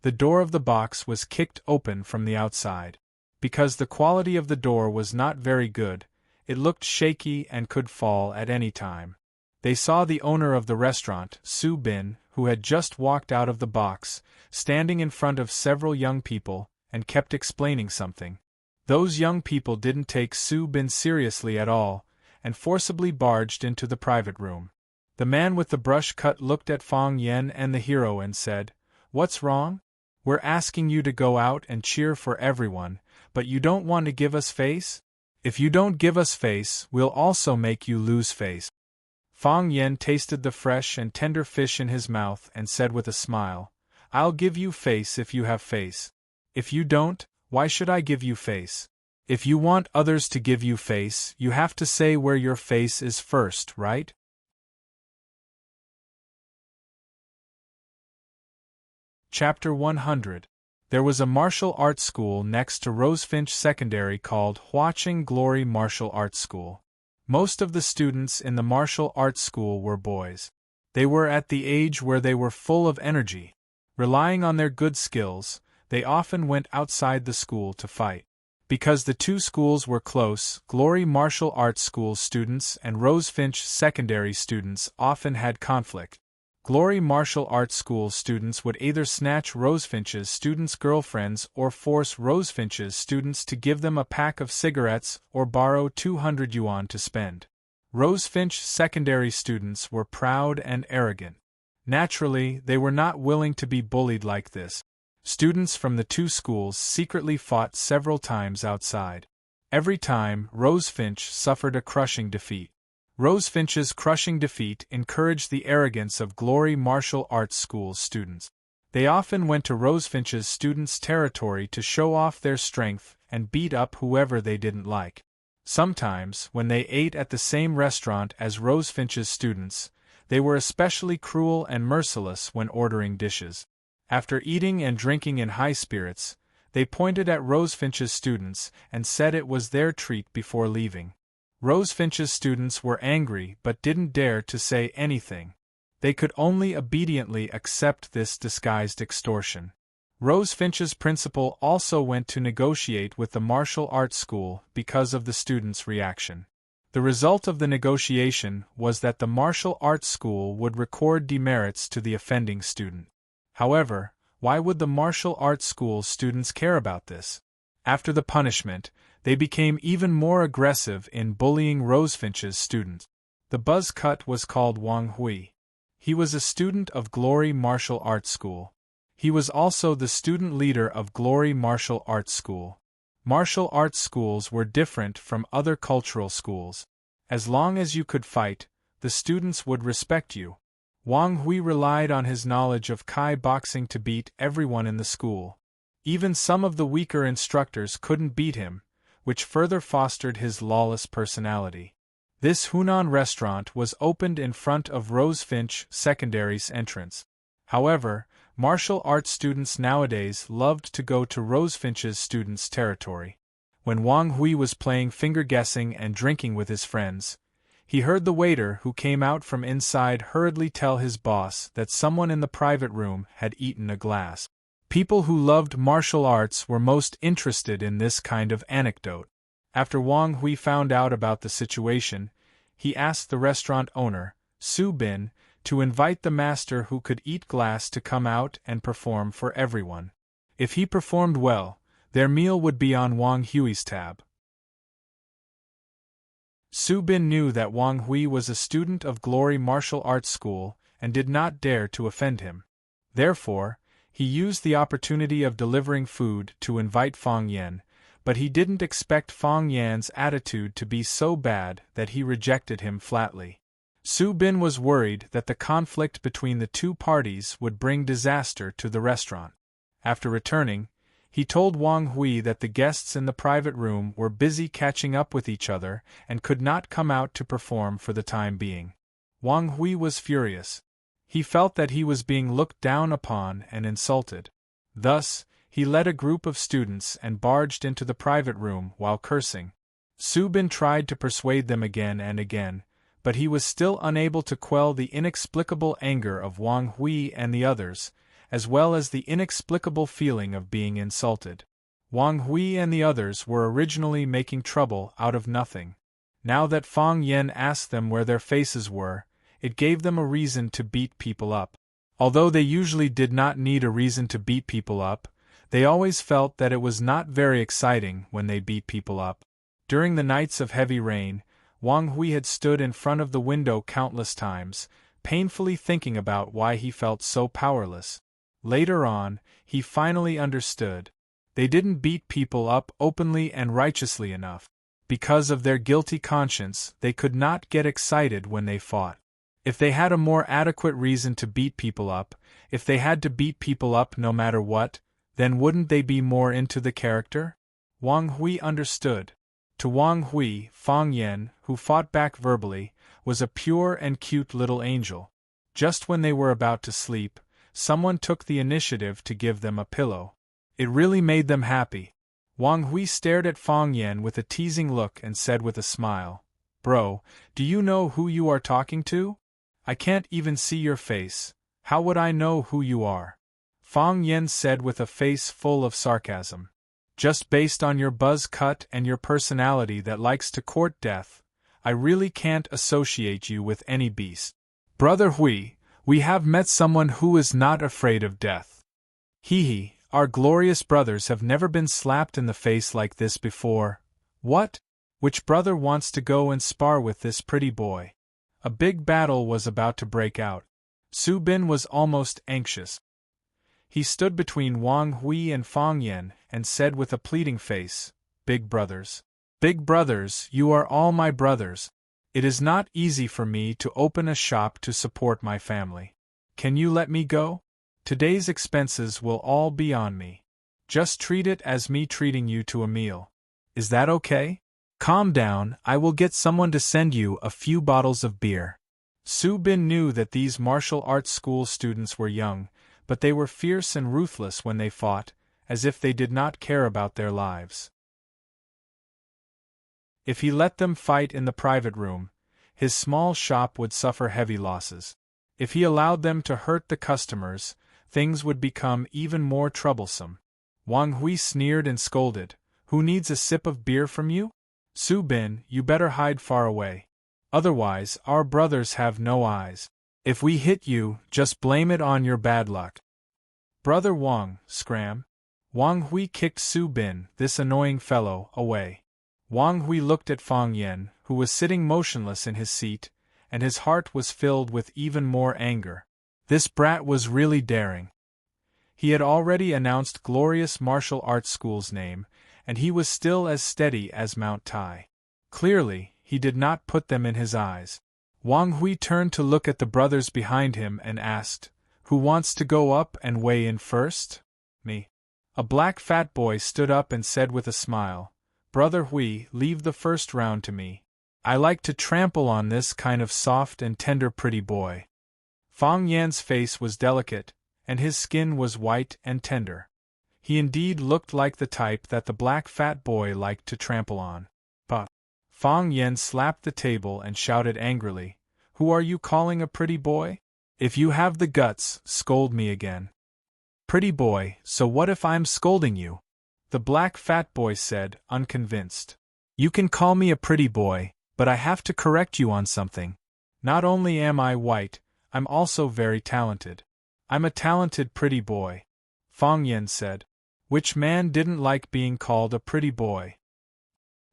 The door of the box was kicked open from the outside. Because the quality of the door was not very good, it looked shaky and could fall at any time. They saw the owner of the restaurant, Su Bin, who had just walked out of the box, standing in front of several young people, and kept explaining something. Those young people didn't take Su Bin seriously at all, and forcibly barged into the private room. The man with the brush cut looked at Fang Yen and the hero and said, What's wrong? We're asking you to go out and cheer for everyone, but you don't want to give us face? If you don't give us face, we'll also make you lose face. Fang Yen tasted the fresh and tender fish in his mouth and said with a smile, I'll give you face if you have face. If you don't, why should I give you face? If you want others to give you face, you have to say where your face is first, right? Chapter 100. There was a martial arts school next to Rosefinch Secondary called Huaching Glory Martial Arts School. Most of the students in the martial arts school were boys. They were at the age where they were full of energy. Relying on their good skills, they often went outside the school to fight. Because the two schools were close, Glory Martial Arts School students and Rosefinch Secondary students often had conflict. Glory Martial Arts School students would either snatch Rosefinch's students' girlfriends or force Rosefinch's students to give them a pack of cigarettes or borrow 200 yuan to spend. Rosefinch Secondary students were proud and arrogant. Naturally, they were not willing to be bullied like this. Students from the two schools secretly fought several times outside. Every time, Rosefinch suffered a crushing defeat. Rosefinch's crushing defeat encouraged the arrogance of Glory Martial Arts School students. They often went to Rosefinch's students' territory to show off their strength and beat up whoever they didn't like. Sometimes, when they ate at the same restaurant as Rosefinch's students, they were especially cruel and merciless when ordering dishes. After eating and drinking in high spirits, they pointed at Rosefinch's students and said it was their treat before leaving. Rosefinch's students were angry but didn't dare to say anything. They could only obediently accept this disguised extortion. Rosefinch's principal also went to negotiate with the martial arts school because of the students' reaction. The result of the negotiation was that the martial arts school would record demerits to the offending student. However, why would the martial arts school students care about this? After the punishment, they became even more aggressive in bullying Rosefinch's students. The buzz cut was called Wang Hui. He was a student of Glory Martial Arts School. He was also the student leader of Glory Martial Arts School. Martial arts schools were different from other cultural schools. As long as you could fight, the students would respect you. Wang Hui relied on his knowledge of Kai boxing to beat everyone in the school. Even some of the weaker instructors couldn't beat him, which further fostered his lawless personality. This Hunan restaurant was opened in front of Rosefinch Secondary's entrance. However, martial arts students nowadays loved to go to Rosefinch's students' territory. When Wang Hui was playing finger-guessing and drinking with his friends, he heard the waiter who came out from inside hurriedly tell his boss that someone in the private room had eaten a glass. People who loved martial arts were most interested in this kind of anecdote. After Wang Hui found out about the situation, he asked the restaurant owner, Su Bin, to invite the master who could eat glass to come out and perform for everyone. If he performed well, their meal would be on Wang Hui's tab. Su Bin knew that Wang Hui was a student of Glory Martial Arts School and did not dare to offend him. Therefore, he used the opportunity of delivering food to invite Fang Yan, but he didn't expect Fang Yan's attitude to be so bad that he rejected him flatly. Su Bin was worried that the conflict between the two parties would bring disaster to the restaurant. After returning, he told Wang Hui that the guests in the private room were busy catching up with each other and could not come out to perform for the time being. Wang Hui was furious. He felt that he was being looked down upon and insulted. Thus, he led a group of students and barged into the private room while cursing. Su Bin tried to persuade them again and again, but he was still unable to quell the inexplicable anger of Wang Hui and the others, as well as the inexplicable feeling of being insulted. Wang Hui and the others were originally making trouble out of nothing. Now that Fang Yan asked them where their faces were, it gave them a reason to beat people up. Although they usually did not need a reason to beat people up, they always felt that it was not very exciting when they beat people up. During the nights of heavy rain, Wang Hui had stood in front of the window countless times, painfully thinking about why he felt so powerless. Later on, he finally understood. They didn't beat people up openly and righteously enough. Because of their guilty conscience, they could not get excited when they fought. If they had a more adequate reason to beat people up, if they had to beat people up no matter what, then wouldn't they be more into the character? Wang Hui understood. To Wang Hui, Fang Yan, who fought back verbally, was a pure and cute little angel. Just when they were about to sleep, someone took the initiative to give them a pillow. It really made them happy. Wang Hui stared at Fang Yan with a teasing look and said with a smile, "Bro, do you know who you are talking to? I can't even see your face. How would I know who you are?" Fang Yan said with a face full of sarcasm. "Just based on your buzz cut and your personality that likes to court death, I really can't associate you with any beast. Brother Hui, we have met someone who is not afraid of death. Hee, our glorious brothers have never been slapped in the face like this before. What? Which brother wants to go and spar with this pretty boy?" A big battle was about to break out. Su Bin was almost anxious. He stood between Wang Hui and Fang Yan and said with a pleading face, "Big brothers. Big brothers, you are all my brothers. It is not easy for me to open a shop to support my family. Can you let me go? Today's expenses will all be on me. Just treat it as me treating you to a meal. Is that okay? Calm down, I will get someone to send you a few bottles of beer." Su Bin knew that these martial arts school students were young, but they were fierce and ruthless when they fought, as if they did not care about their lives. If he let them fight in the private room, his small shop would suffer heavy losses. If he allowed them to hurt the customers, things would become even more troublesome. Wang Hui sneered and scolded, "Who needs a sip of beer from you? Su Bin, you better hide far away. Otherwise, our brothers have no eyes. If we hit you, just blame it on your bad luck." "Brother Wang, scram!" Wang Hui kicked Su Bin, this annoying fellow, away. Wang Hui looked at Fang Yen, who was sitting motionless in his seat, and his heart was filled with even more anger. This brat was really daring. He had already announced Glorious Martial Arts School's name, and he was still as steady as Mount Tai. Clearly, he did not put them in his eyes. Wang Hui turned to look at the brothers behind him and asked, "Who wants to go up and weigh in first?" "Me." A black fat boy stood up and said with a smile, "Brother Hui, leave the first round to me. I like to trample on this kind of soft and tender pretty boy." Fang Yan's face was delicate, and his skin was white and tender. He indeed looked like the type that the black fat boy liked to trample on. But Fang Yan slapped the table and shouted angrily, "Who are you calling a pretty boy? If you have the guts, scold me again." "Pretty boy, so what if I'm scolding you?" the black fat boy said, unconvinced. "You can call me a pretty boy, but I have to correct you on something. Not only am I white, I'm also very talented. I'm a talented pretty boy," Fang Yan said. Which man didn't like being called a pretty boy?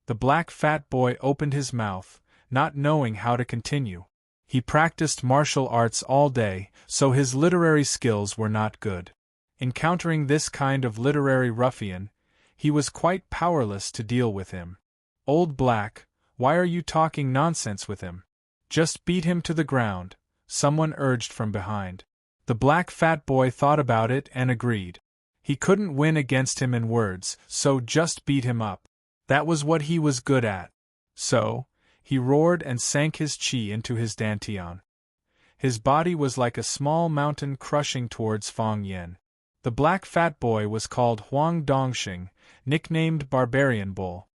The black fat boy opened his mouth, not knowing how to continue. He practiced martial arts all day, so his literary skills were not good. Encountering this kind of literary ruffian, he was quite powerless to deal with him. "Old Black, why are you talking nonsense with him? Just beat him to the ground," someone urged from behind. The black fat boy thought about it and agreed. He couldn't win against him in words, so just beat him up. That was what he was good at. So, he roared and sank his chi into his dantian. His body was like a small mountain crushing towards Fang Yen. The black fat boy was called Huang Dongxing, nicknamed Barbarian Bull.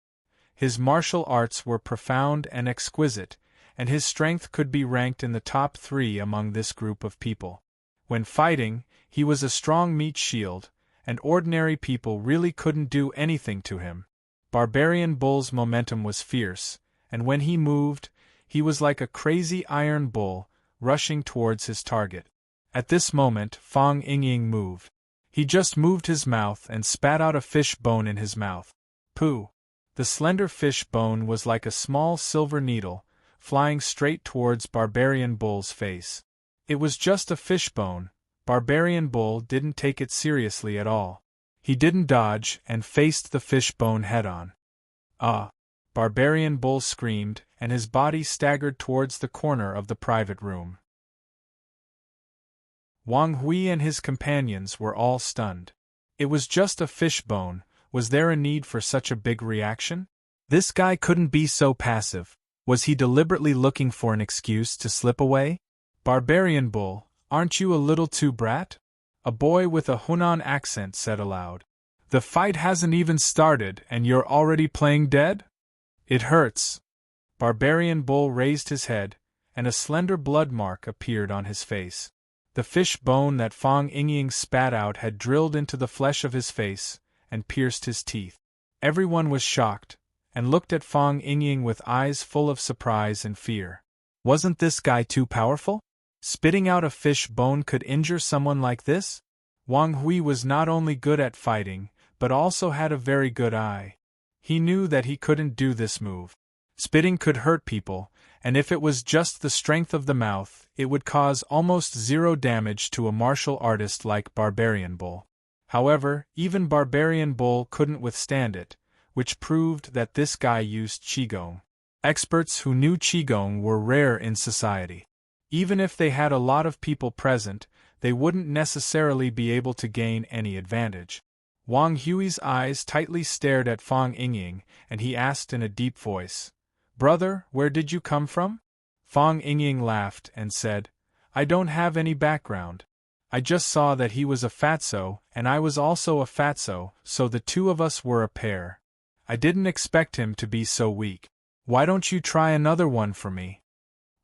His martial arts were profound and exquisite, and his strength could be ranked in the top 3 among this group of people. When fighting, he was a strong meat shield, and ordinary people really couldn't do anything to him. Barbarian Bull's momentum was fierce, and when he moved, he was like a crazy iron bull, rushing towards his target. At this moment, Fang Yingying moved. He just moved his mouth and spat out a fish bone in his mouth. Pooh! The slender fish bone was like a small silver needle, flying straight towards Barbarian Bull's face. It was just a fish bone. Barbarian Bull didn't take it seriously at all. He didn't dodge and faced the fish bone head-on. "Ah!" Barbarian Bull screamed, and his body staggered towards the corner of the private room. Wang Hui and his companions were all stunned. It was just a fish bone. Was there a need for such a big reaction? This guy couldn't be so passive. Was he deliberately looking for an excuse to slip away? "Barbarian Bull, aren't you a little too brat?" a boy with a Hunan accent said aloud. "The fight hasn't even started and you're already playing dead? It hurts." Barbarian Bull raised his head, and a slender blood mark appeared on his face. The fish bone that Fang Yingying spat out had drilled into the flesh of his face and pierced his teeth. Everyone was shocked, and looked at Fang Yingying with eyes full of surprise and fear. Wasn't this guy too powerful? Spitting out a fish bone could injure someone like this? Wang Hui was not only good at fighting, but also had a very good eye. He knew that he couldn't do this move. Spitting could hurt people, and if it was just the strength of the mouth, it would cause almost zero damage to a martial artist like Barbarian Bull. However, even Barbarian Bull couldn't withstand it, which proved that this guy used Qigong. Experts who knew Qigong were rare in society. Even if they had a lot of people present, they wouldn't necessarily be able to gain any advantage. Wang Hui's eyes tightly stared at Fang Yingying, and he asked in a deep voice, "Brother, where did you come from?" Fang Yingying laughed and said, "I don't have any background. I just saw that he was a fatso, and I was also a fatso, so the two of us were a pair. I didn't expect him to be so weak. Why don't you try another one for me?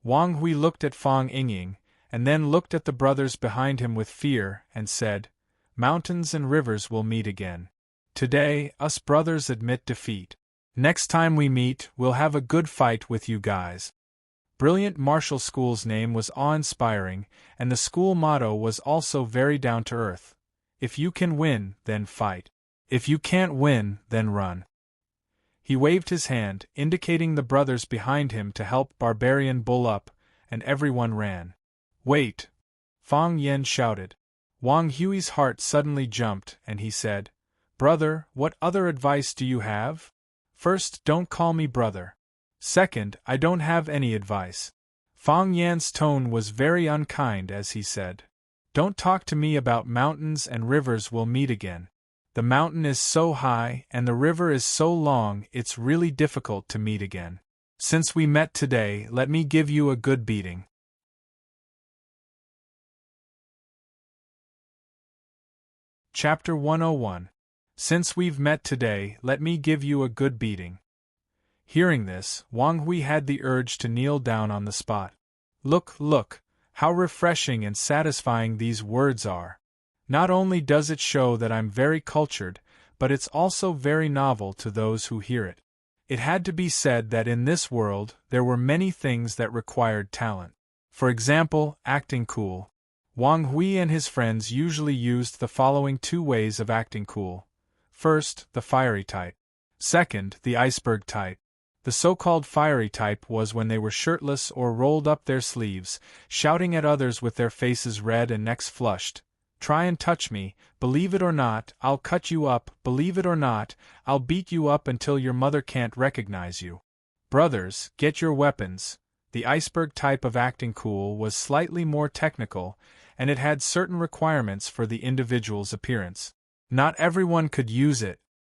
Wang Hui looked at Fang Yingying, and then looked at the brothers behind him with fear, and said, Mountains and rivers will meet again. Today, us brothers admit defeat. Next time we meet, we'll have a good fight with you guys. Brilliant Martial School's name was awe-inspiring, and the school motto was also very down-to-earth. If you can win, then fight. If you can't win, then run. He waved his hand, indicating the brothers behind him to help Barbarian Bull up, and everyone ran. Wait! Fang Yen shouted. Wang Hui's heart suddenly jumped, and he said, Brother, what other advice do you have? First, don't call me brother. Second, I don't have any advice. Fang Yan's tone was very unkind as he said, Don't talk to me about mountains and rivers will meet again. The mountain is so high and the river is so long it's really difficult to meet again. Since we met today, let me give you a good beating. Chapter 101. Since we've met today, let me give you a good beating. Hearing this, Wang Hui had the urge to kneel down on the spot. Look, how refreshing and satisfying these words are. Not only does it show that I'm very cultured, but it's also very novel to those who hear it. It had to be said that in this world, there were many things that required talent. For example, acting cool. Wang Hui and his friends usually used the following two ways of acting cool. First, the fiery type. Second, the iceberg type. The so-called fiery type was when they were shirtless or rolled up their sleeves, shouting at others with their faces red and necks flushed. Try and touch me, believe it or not, I'll cut you up, believe it or not, I'll beat you up until your mother can't recognize you. Brothers, get your weapons. The iceberg type of acting cool was slightly more technical, and it had certain requirements for the individual's appearance. Not everyone could use it.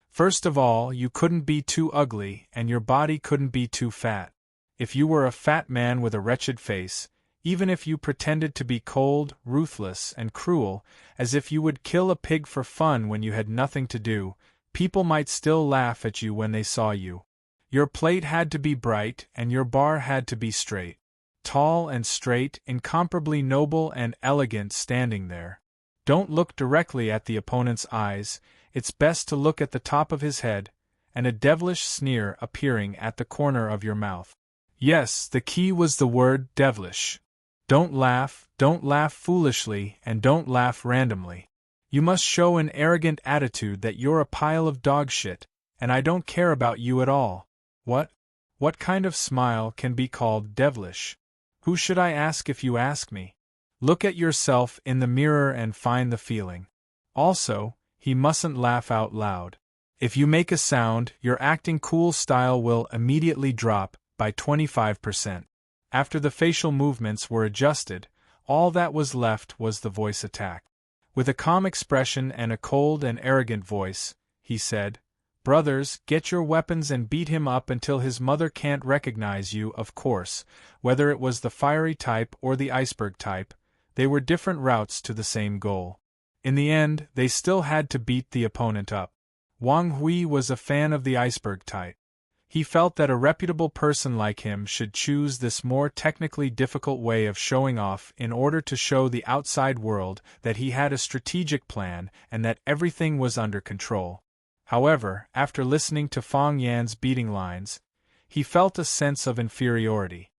First of all, you couldn't be too ugly, and your body couldn't be too fat. If you were a fat man with a wretched face, even if you pretended to be cold, ruthless, and cruel, as if you would kill a pig for fun when you had nothing to do, people might still laugh at you when they saw you. Your plate had to be bright, and your bar had to be straight. Tall and straight, incomparably noble and elegant standing there. Don't look directly at the opponent's eyes, it's best to look at the top of his head, and a devilish sneer appearing at the corner of your mouth. Yes, the key was the word devilish. Don't laugh foolishly, and don't laugh randomly. You must show an arrogant attitude that you're a pile of dog shit, and I don't care about you at all. What kind of smile can be called devilish? Who should I ask if you ask me? Look at yourself in the mirror and find the feeling. Also, he mustn't laugh out loud. If you make a sound, your acting cool style will immediately drop by 25%. After the facial movements were adjusted, all that was left was the voice attack. With a calm expression and a cold and arrogant voice, he said, Brothers, get your weapons and beat him up until his mother can't recognize you. Of course, whether it was the fiery type or the iceberg type, they were different routes to the same goal. In the end, they still had to beat the opponent up. Wang Hui was a fan of the iceberg type. He felt that a reputable person like him should choose this more technically difficult way of showing off in order to show the outside world that he had a strategic plan and that everything was under control. However, after listening to Fang Yan's beating lines, he felt a sense of inferiority.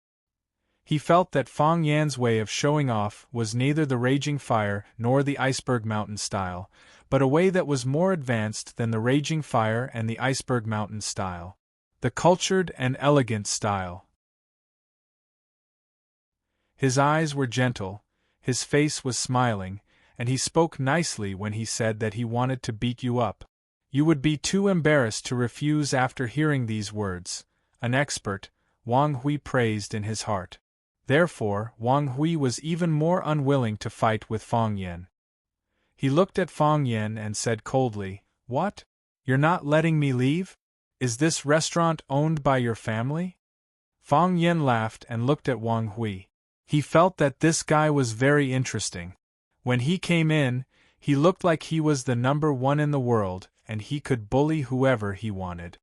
He felt that Fang Yan's way of showing off was neither the raging fire nor the iceberg mountain style, but a way that was more advanced than the raging fire and the iceberg mountain style. The cultured and elegant style. His eyes were gentle, his face was smiling, and he spoke nicely when he said that he wanted to beat you up. You would be too embarrassed to refuse after hearing these words. An expert, Wang Hui praised in his heart. Therefore, Wang Hui was even more unwilling to fight with Fang Yan. He looked at Fang Yan and said coldly, What? You're not letting me leave? Is this restaurant owned by your family? Fang Yan laughed and looked at Wang Hui. He felt that this guy was very interesting. When he came in, he looked like he was the number one in the world, and he could bully whoever he wanted.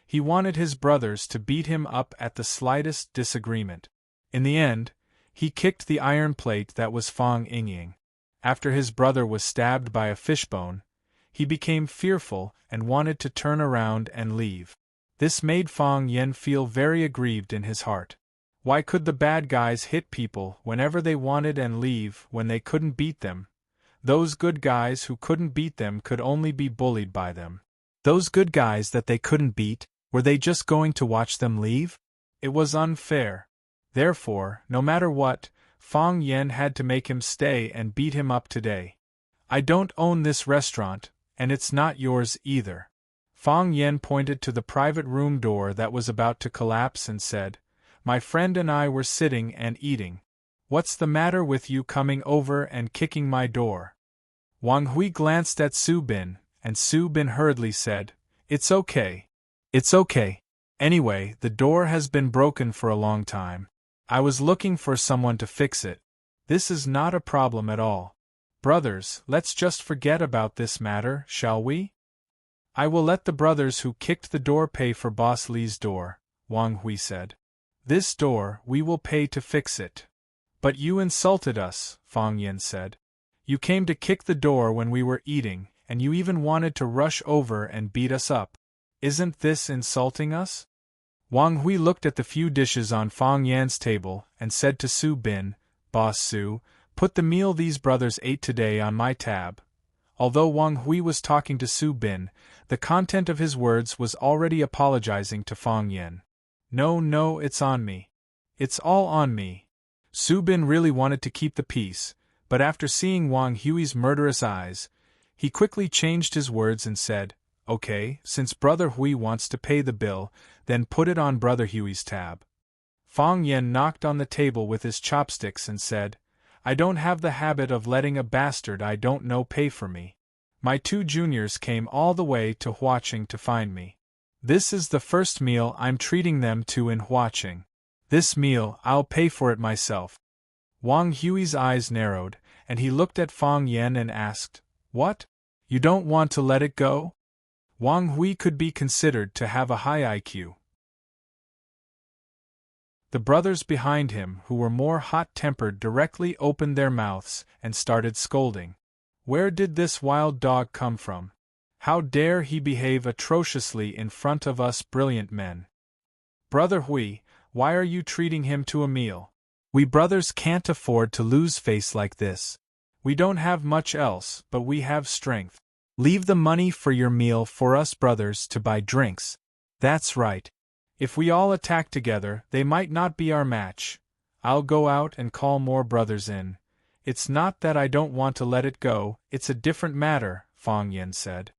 He wanted his brothers to beat him up at the slightest disagreement. In the end, he kicked the iron plate that was Fong Yingying. After his brother was stabbed by a fishbone, he became fearful and wanted to turn around and leave. This made Fong Yen feel very aggrieved in his heart. Why could the bad guys hit people whenever they wanted and leave when they couldn't beat them? Those good guys who couldn't beat them could only be bullied by them. Those good guys that they couldn't beat, were they just going to watch them leave? It was unfair. Therefore, no matter what, Fong Yen had to make him stay and beat him up today. I don't own this restaurant, and it's not yours either. Fong Yen pointed to the private room door that was about to collapse and said, My friend and I were sitting and eating. What's the matter with you coming over and kicking my door? Wang Hui glanced at Su Bin, and Su Bin hurriedly said, It's okay. It's okay. Anyway, the door has been broken for a long time. I was looking for someone to fix it. This is not a problem at all. Brothers, let's just forget about this matter, shall we? I will let the brothers who kicked the door pay for Boss Li's door, Wang Hui said. This door, we will pay to fix it. But you insulted us, Fong Yen said. You came to kick the door when we were eating, and you even wanted to rush over and beat us up. Isn't this insulting us? Wang Hui looked at the few dishes on Fong Yan's table and said to Su Bin, Boss Su, put the meal these brothers ate today on my tab. Although Wang Hui was talking to Su Bin, the content of his words was already apologizing to Fong Yan. No, it's on me. It's all on me. Su Bin really wanted to keep the peace, but after seeing Wang Hui's murderous eyes, he quickly changed his words and said, Okay, since Brother Hui wants to pay the bill, then put it on Brother Hui's tab. Fong Yen knocked on the table with his chopsticks and said, I don't have the habit of letting a bastard I don't know pay for me. My 2 juniors came all the way to Huaqing to find me. This is the first meal I'm treating them to in Huaqing. This meal, I'll pay for it myself. Wang Hui's eyes narrowed, and he looked at Fong Yen and asked, What? You don't want to let it go? Wang Hui could be considered to have a high IQ. The brothers behind him, who were more hot-tempered, directly opened their mouths and started scolding. Where did this wild dog come from? How dare he behave atrociously in front of us brilliant men? Brother Hui, why are you treating him to a meal? We brothers can't afford to lose face like this. We don't have much else, but we have strength. Leave the money for your meal for us brothers to buy drinks. That's right. If we all attack together, they might not be our match. I'll go out and call more brothers in. It's not that I don't want to let it go, it's a different matter, Fong Yen said.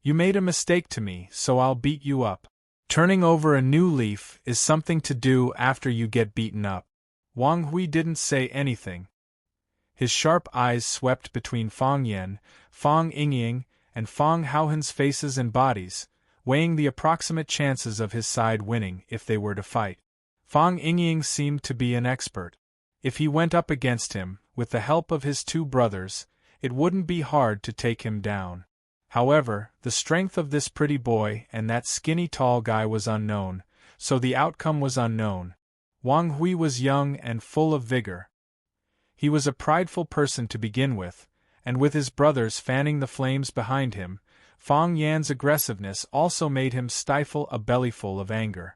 You made a mistake to me, so I'll beat you up. Turning over a new leaf is something to do after you get beaten up. Wang Hui didn't say anything. His sharp eyes swept between Fong Yen, Fong Yingying, and Fong Haohen's faces and bodies, weighing the approximate chances of his side winning if they were to fight. Fong Yingying seemed to be an expert. If he went up against him, with the help of his 2 brothers, it wouldn't be hard to take him down. However, the strength of this pretty boy and that skinny tall guy was unknown, so the outcome was unknown. Wang Hui was young and full of vigor. He was a prideful person to begin with, and with his brothers fanning the flames behind him, Fong Yan's aggressiveness also made him stifle a bellyful of anger.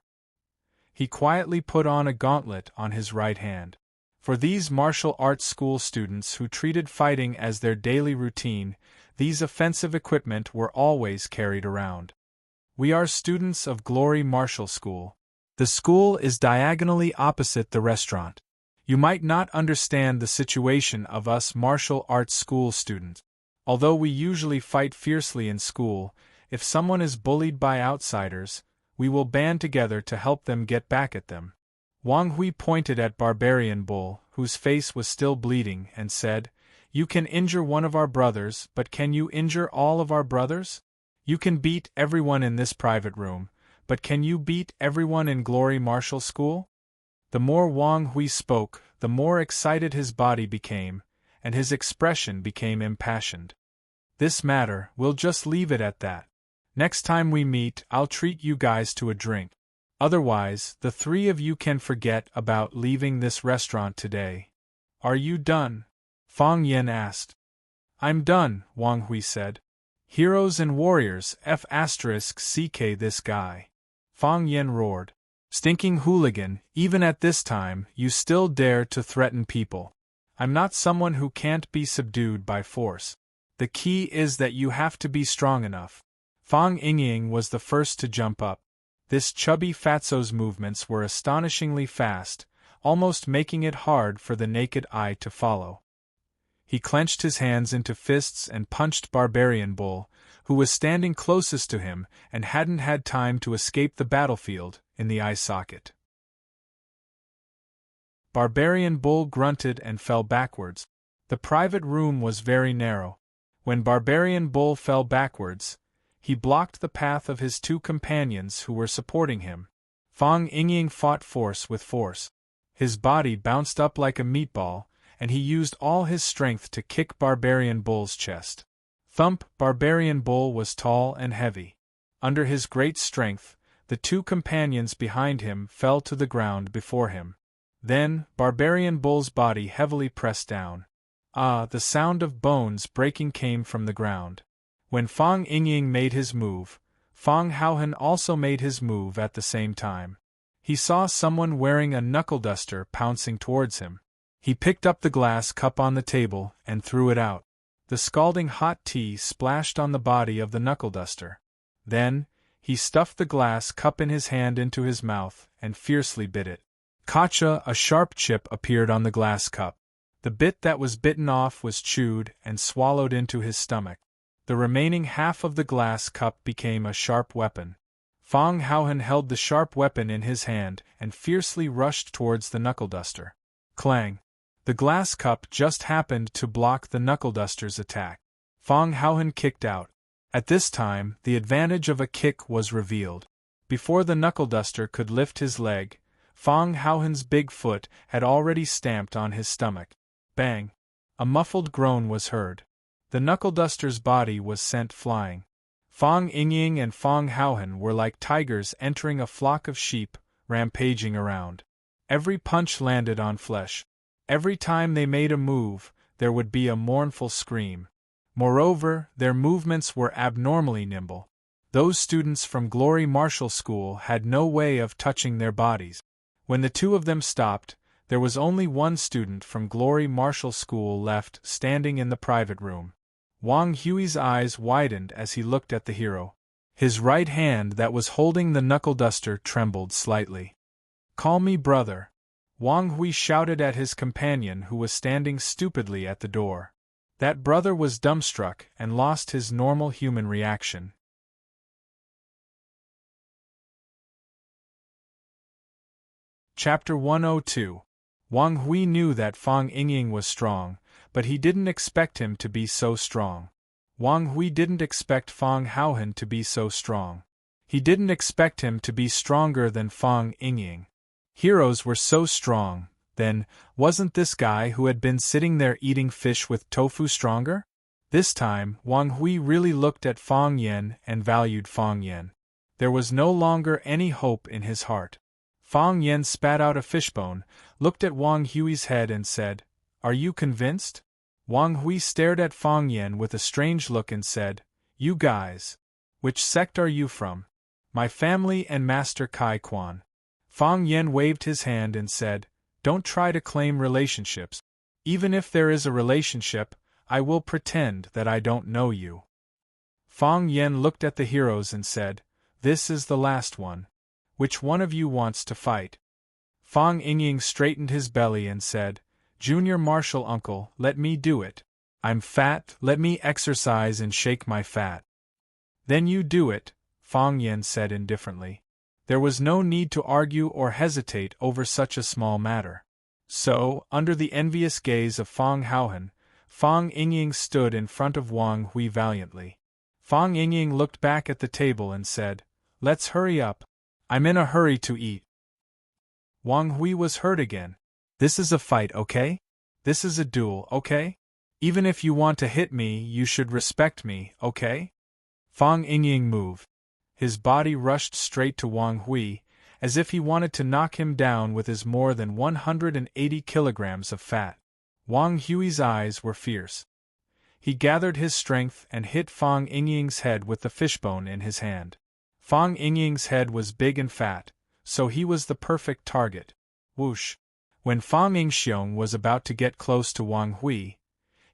He quietly put on a gauntlet on his right hand. For these martial arts school students who treated fighting as their daily routine, these offensive equipment were always carried around. We are students of Glory Martial School. The school is diagonally opposite the restaurant. You might not understand the situation of us martial arts school students. Although we usually fight fiercely in school, if someone is bullied by outsiders, we will band together to help them get back at them. Wang Hui pointed at Barbarian Bull, whose face was still bleeding, and said, You can injure one of our brothers, but can you injure all of our brothers? You can beat everyone in this private room, but can you beat everyone in Glory Martial School? The more Wang Hui spoke, the more excited his body became, and his expression became impassioned. "This matter, we'll just leave it at that. Next time we meet, I'll treat you guys to a drink. Otherwise, the three of you can forget about leaving this restaurant today." "Are you done?" Fang Yen asked. "I'm done," Wang Hui said. "Heroes and warriors, F***ck this guy." Fang Yen roared. "Stinking hooligan, even at this time, you still dare to threaten people. I'm not someone who can't be subdued by force. The key is that you have to be strong enough." Fang Yingying was the first to jump up. This chubby fatso's movements were astonishingly fast, almost making it hard for the naked eye to follow. He clenched his hands into fists and punched Barbarian Bull, who was standing closest to him and hadn't had time to escape the battlefield, in the eye socket. Barbarian Bull grunted and fell backwards. The private room was very narrow. When Barbarian Bull fell backwards, he blocked the path of his two companions who were supporting him. Fang Yingying fought force with force. His body bounced up like a meatball, and he used all his strength to kick Barbarian Bull's chest. Thump! Barbarian Bull was tall and heavy. Under his great strength, the two companions behind him fell to the ground before him. Then, Barbarian Bull's body heavily pressed down. Ah, the sound of bones breaking came from the ground. When Fang Yingying made his move, Fang Haohan also made his move at the same time. He saw someone wearing a knuckle duster pouncing towards him. He picked up the glass cup on the table and threw it out. The scalding hot tea splashed on the body of the knuckle duster. Then, he stuffed the glass cup in his hand into his mouth and fiercely bit it. Gotcha! A sharp chip appeared on the glass cup. The bit that was bitten off was chewed and swallowed into his stomach. The remaining half of the glass cup became a sharp weapon. Fang Haohan held the sharp weapon in his hand and fiercely rushed towards the knuckle duster. Clang! The glass cup just happened to block the knuckle duster's attack. Fang Haohan kicked out. At this time, the advantage of a kick was revealed. Before the knuckle duster could lift his leg, Fang Haohan's big foot had already stamped on his stomach. Bang! A muffled groan was heard. The knuckle duster's body was sent flying. Fang Yingying and Fang Haohan were like tigers entering a flock of sheep, rampaging around. Every punch landed on flesh. Every time they made a move, there would be a mournful scream. Moreover, their movements were abnormally nimble. Those students from Glory Martial School had no way of touching their bodies. When the two of them stopped, there was only one student from Glory Martial School left standing in the private room. Wang Hui's eyes widened as he looked at the hero. His right hand that was holding the knuckle duster trembled slightly. "Call me brother," Wang Hui shouted at his companion who was standing stupidly at the door. That brother was dumbstruck and lost his normal human reaction. Chapter 102. Wang Hui knew that Fang Yingying was strong, but he didn't expect him to be so strong. Wang Hui didn't expect Fang Haohan to be so strong. He didn't expect him to be stronger than Fang Yingying. Heroes were so strong, then, wasn't this guy who had been sitting there eating fish with tofu stronger? This time, Wang Hui really looked at Fang Yen and valued Fang Yen. There was no longer any hope in his heart. Fang Yen spat out a fishbone, looked at Wang Hui's head and said, "Are you convinced?" Wang Hui stared at Fang Yen with a strange look and said, "You guys. Which sect are you from?" "My family and Master Kai Quan." Fang Yen waved his hand and said, "Don't try to claim relationships. Even if there is a relationship, I will pretend that I don't know you." Fang Yen looked at the heroes and said, "This is the last one. Which one of you wants to fight?" Fang Yingying straightened his belly and said, "Junior Martial Uncle, let me do it. I'm fat, let me exercise and shake my fat." "Then you do it," Fang Yen said indifferently. There was no need to argue or hesitate over such a small matter. So, under the envious gaze of Fang Haohan, Fang Yingying stood in front of Wang Hui valiantly. Fang Yingying looked back at the table and said, "Let's hurry up. I'm in a hurry to eat." Wang Hui was hurt again. "This is a fight, okay? This is a duel, okay? Even if you want to hit me, you should respect me, okay? Fang Yingying moved. His body rushed straight to Wang Hui, as if he wanted to knock him down with his more than 180 kilograms of fat. Wang Hui's eyes were fierce. He gathered his strength and hit Fang Yingying's head with the fishbone in his hand. Fang Yingying's head was big and fat, so he was the perfect target. Whoosh! When Fang Yingxiong was about to get close to Wang Hui,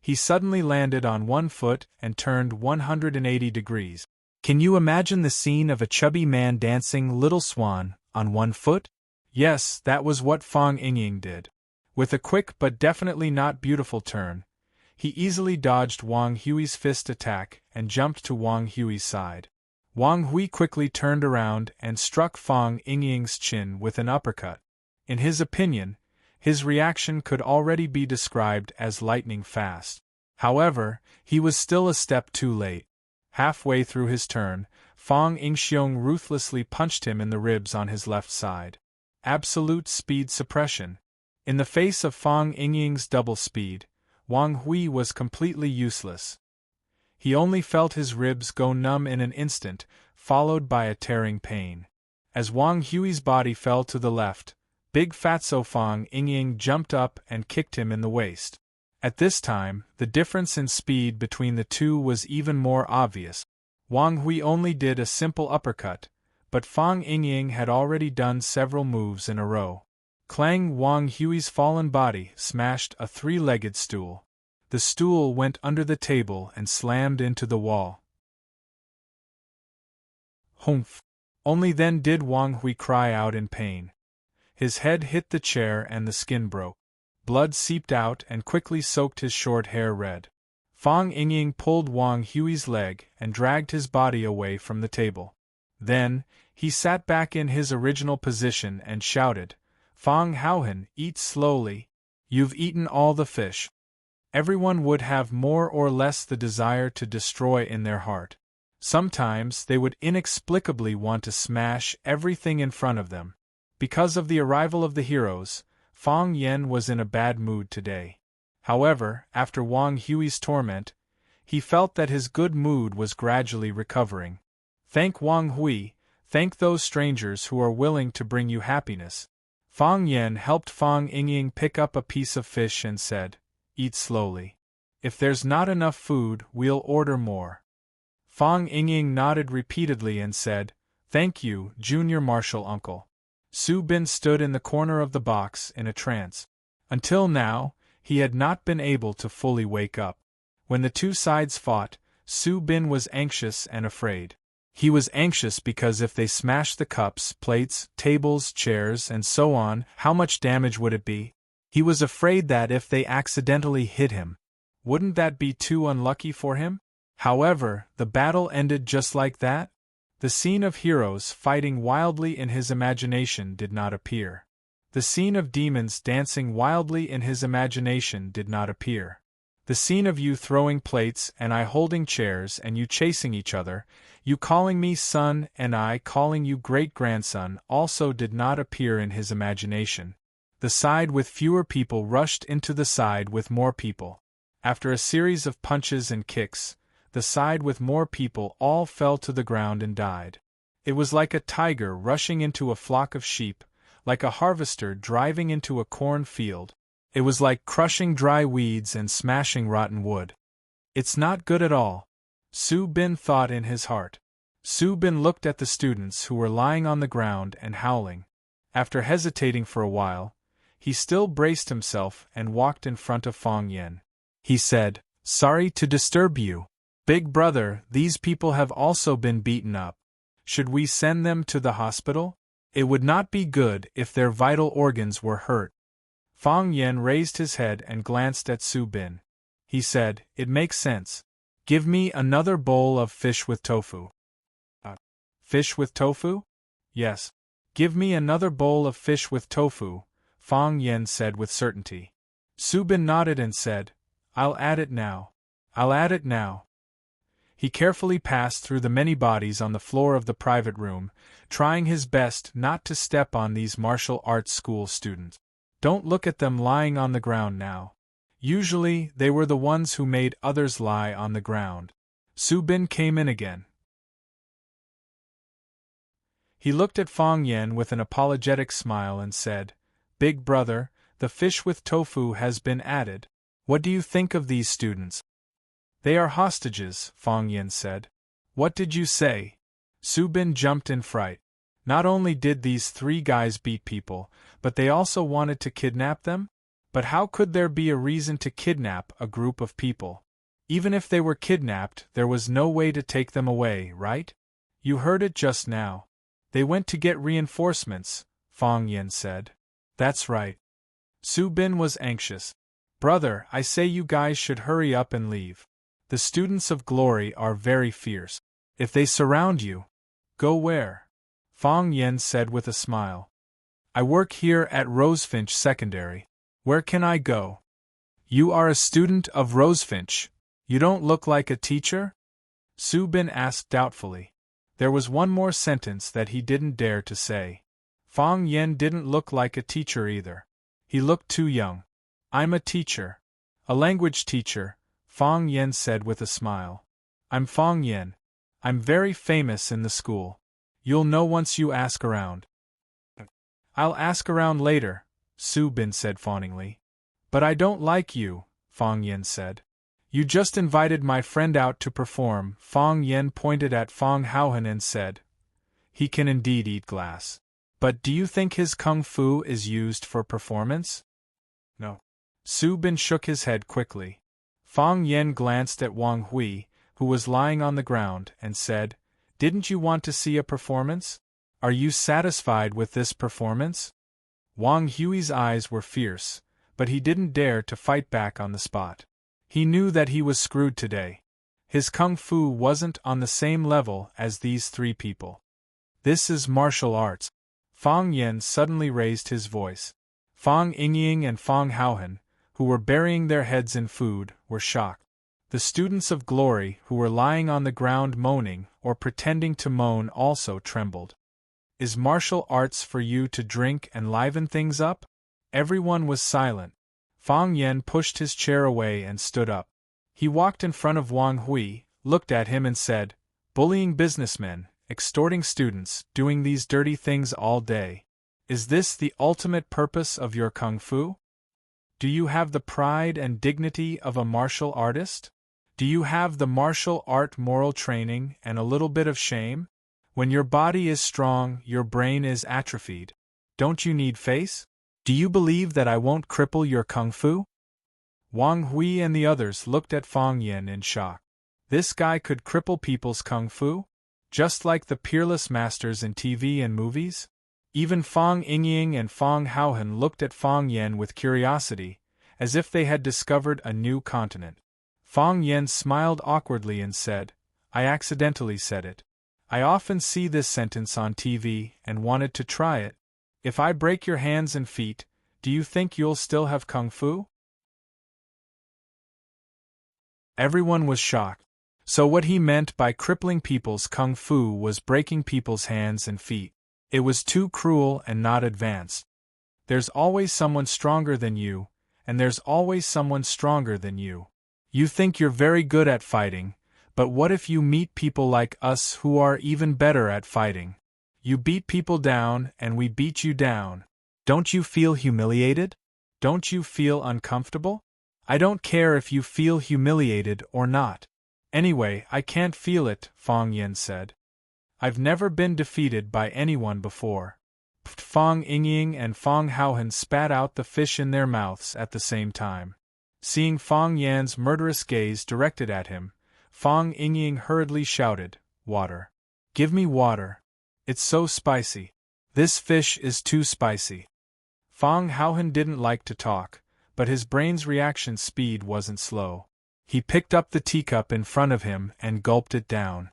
he suddenly landed on one foot and turned 180 degrees. Can you imagine the scene of a chubby man dancing Little Swan on one foot? Yes, that was what Fang Yingying did. With a quick but definitely not beautiful turn, he easily dodged Wang Hui's fist attack and jumped to Wang Hui's side. Wang Hui quickly turned around and struck Fang Yingying's chin with an uppercut. In his opinion, his reaction could already be described as lightning fast. However, he was still a step too late. Halfway through his turn, Fang Yingxiong ruthlessly punched him in the ribs on his left side. Absolute speed suppression. In the face of Fang Yingying's double speed, Wang Hui was completely useless. He only felt his ribs go numb in an instant, followed by a tearing pain. As Wang Hui's body fell to the left, Big Fatso Fang Yingying jumped up and kicked him in the waist. At this time, the difference in speed between the two was even more obvious. Wang Hui only did a simple uppercut, but Fang Yingying had already done several moves in a row. Clang! Wang Hui's fallen body smashed a three-legged stool. The stool went under the table and slammed into the wall. Humph! Only then did Wang Hui cry out in pain. His head hit the chair and the skin broke. Blood seeped out and quickly soaked his short hair red. Fang Yingying pulled Wang Hui's leg and dragged his body away from the table. Then, he sat back in his original position and shouted, "Fang Haohan, eat slowly. You've eaten all the fish." Everyone would have more or less the desire to destroy in their heart. Sometimes they would inexplicably want to smash everything in front of them. Because of the arrival of the heroes, Fang Yen was in a bad mood today. However, after Wang Hui's torment, he felt that his good mood was gradually recovering. Thank Wang Hui, thank those strangers who are willing to bring you happiness. Fang Yen helped Fang Yingying pick up a piece of fish and said, "Eat slowly. If there's not enough food, we'll order more." Fang Yingying nodded repeatedly and said, "Thank you, Junior Marshal Uncle." Su Bin stood in the corner of the box in a trance. Until now, he had not been able to fully wake up. When the two sides fought, Su Bin was anxious and afraid. He was anxious because if they smashed the cups, plates, tables, chairs, and so on, how much damage would it be? He was afraid that if they accidentally hit him, wouldn't that be too unlucky for him? However, the battle ended just like that. The scene of heroes fighting wildly in his imagination did not appear. The scene of demons dancing wildly in his imagination did not appear. The scene of you throwing plates and I holding chairs and you chasing each other, you calling me son and I calling you great-grandson also did not appear in his imagination. The side with fewer people rushed into the side with more people. After a series of punches and kicks, the side with more people all fell to the ground and died. It was like a tiger rushing into a flock of sheep, like a harvester driving into a corn field. It was like crushing dry weeds and smashing rotten wood. It's not good at all, Su Bin thought in his heart. Su Bin looked at the students who were lying on the ground and howling. After hesitating for a while, he still braced himself and walked in front of Fang Yen. He said, "Sorry to disturb you. Big brother, these people have also been beaten up. Should we send them to the hospital? It would not be good if their vital organs were hurt." Fang Yen raised his head and glanced at Su Bin. He said, "It makes sense. Give me another bowl of fish with tofu." Fish with tofu? Yes. Give me another bowl of fish with tofu, Fang Yen said with certainty. Su Bin nodded and said, "I'll add it now. I'll add it now." He carefully passed through the many bodies on the floor of the private room, trying his best not to step on these martial arts school students. "Don't look at them lying on the ground now. Usually, they were the ones who made others lie on the ground. Su Bin came in again. He looked at Fang Yen with an apologetic smile and said, "Big brother, the fish with tofu has been added. What do you think of these students?" "They are hostages," Fang Yen said. "What did you say?" Su Bin jumped in fright. Not only did these 3 guys beat people, but they also wanted to kidnap them? But how could there be a reason to kidnap a group of people? Even if they were kidnapped, there was no way to take them away, right? You heard it just now. They went to get reinforcements, Fang Yen said. That's right. Su Bin was anxious. Brother, I say you guys should hurry up and leave. The students of glory are very fierce. If they surround you, go where? Fang Yen said with a smile. I work here at Rosefinch Secondary. Where can I go? You are a student of Rosefinch. You don't look like a teacher? Su Bin asked doubtfully. There was one more sentence that he didn't dare to say. Fang Yen didn't look like a teacher either. He looked too young. I'm a teacher. A language teacher, Fang Yen said with a smile. I'm Fang Yen. I'm very famous in the school. You'll know once you ask around. I'll ask around later, Su Bin said fawningly. But I don't like you, Fang Yen said. You just invited my friend out to perform. Fang Yen pointed at Fang Haohan and said, he can indeed eat glass. But do you think his kung fu is used for performance? No. Su Bin shook his head quickly. Fang Yen glanced at Wang Hui, who was lying on the ground, and said, Didn't you want to see a performance? Are you satisfied with this performance? Wang Hui's eyes were fierce, but he didn't dare to fight back on the spot. He knew that he was screwed today. His kung fu wasn't on the same level as these 3 people. This is martial arts. Fang Yen suddenly raised his voice. Fang Yingying and Fang Haohan, who were burying their heads in food, were shocked. The students of glory who were lying on the ground moaning or pretending to moan also trembled. Is martial arts for you to drink and liven things up? Everyone was silent. Fang Yen pushed his chair away and stood up. He walked in front of Wang Hui, looked at him and said, Bullying businessmen, extorting students, doing these dirty things all day. Is this the ultimate purpose of your kung fu? Do you have the pride and dignity of a martial artist? Do you have the martial art moral training and a little bit of shame? When your body is strong, your brain is atrophied. Don't you need face? Do you believe that I won't cripple your kung fu? Wang Hui and the others looked at Fang Yen in shock. This guy could cripple people's kung fu? Just like the peerless masters in TV and movies? Even Fang Yingying and Fang Haohan looked at Fang Yen with curiosity, as if they had discovered a new continent. Fang Yen smiled awkwardly and said, I accidentally said it. I often see this sentence on TV and wanted to try it. If I break your hands and feet, do you think you'll still have kung fu? Everyone was shocked. So what he meant by crippling people's kung fu was breaking people's hands and feet. It was too cruel and not advanced. There's always someone stronger than you, and there's always someone stronger than you. You think you're very good at fighting, but what if you meet people like us who are even better at fighting? You beat people down and we beat you down. Don't you feel humiliated? Don't you feel uncomfortable? I don't care if you feel humiliated or not. Anyway, I can't feel it, Fang Yen said. I've never been defeated by anyone before. Fang Yingying and Fang Haohan spat out the fish in their mouths at the same time. Seeing Fang Yan's murderous gaze directed at him, Fang Yingying hurriedly shouted, Water. Give me water. It's so spicy. This fish is too spicy. Fang Haohan didn't like to talk, but his brain's reaction speed wasn't slow. He picked up the teacup in front of him and gulped it down.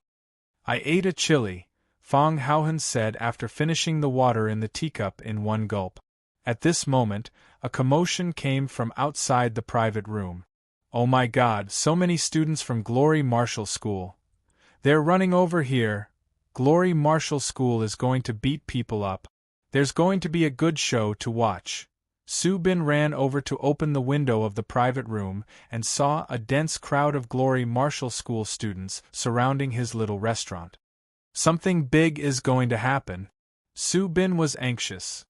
I ate a chili, Fang Haohan said after finishing the water in the teacup in one gulp. At this moment, a commotion came from outside the private room. Oh my God, so many students from Glory Martial School. They're running over here. Glory Martial School is going to beat people up. There's going to be a good show to watch. Su Bin ran over to open the window of the private room and saw a dense crowd of Glory Martial School students surrounding his little restaurant. Something big is going to happen. Su Bin was anxious.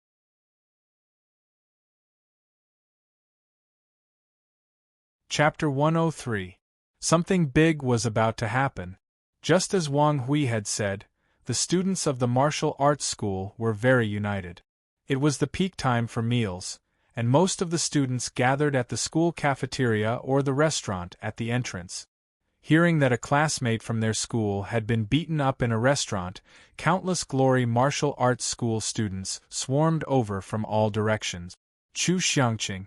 Chapter 103. Something big was about to happen. Just as Wang Hui had said, the students of the martial arts school were very united. It was the peak time for meals, and most of the students gathered at the school cafeteria or the restaurant at the entrance. Hearing that a classmate from their school had been beaten up in a restaurant, countless Glory Martial Arts School students swarmed over from all directions. Chu Xiangqing.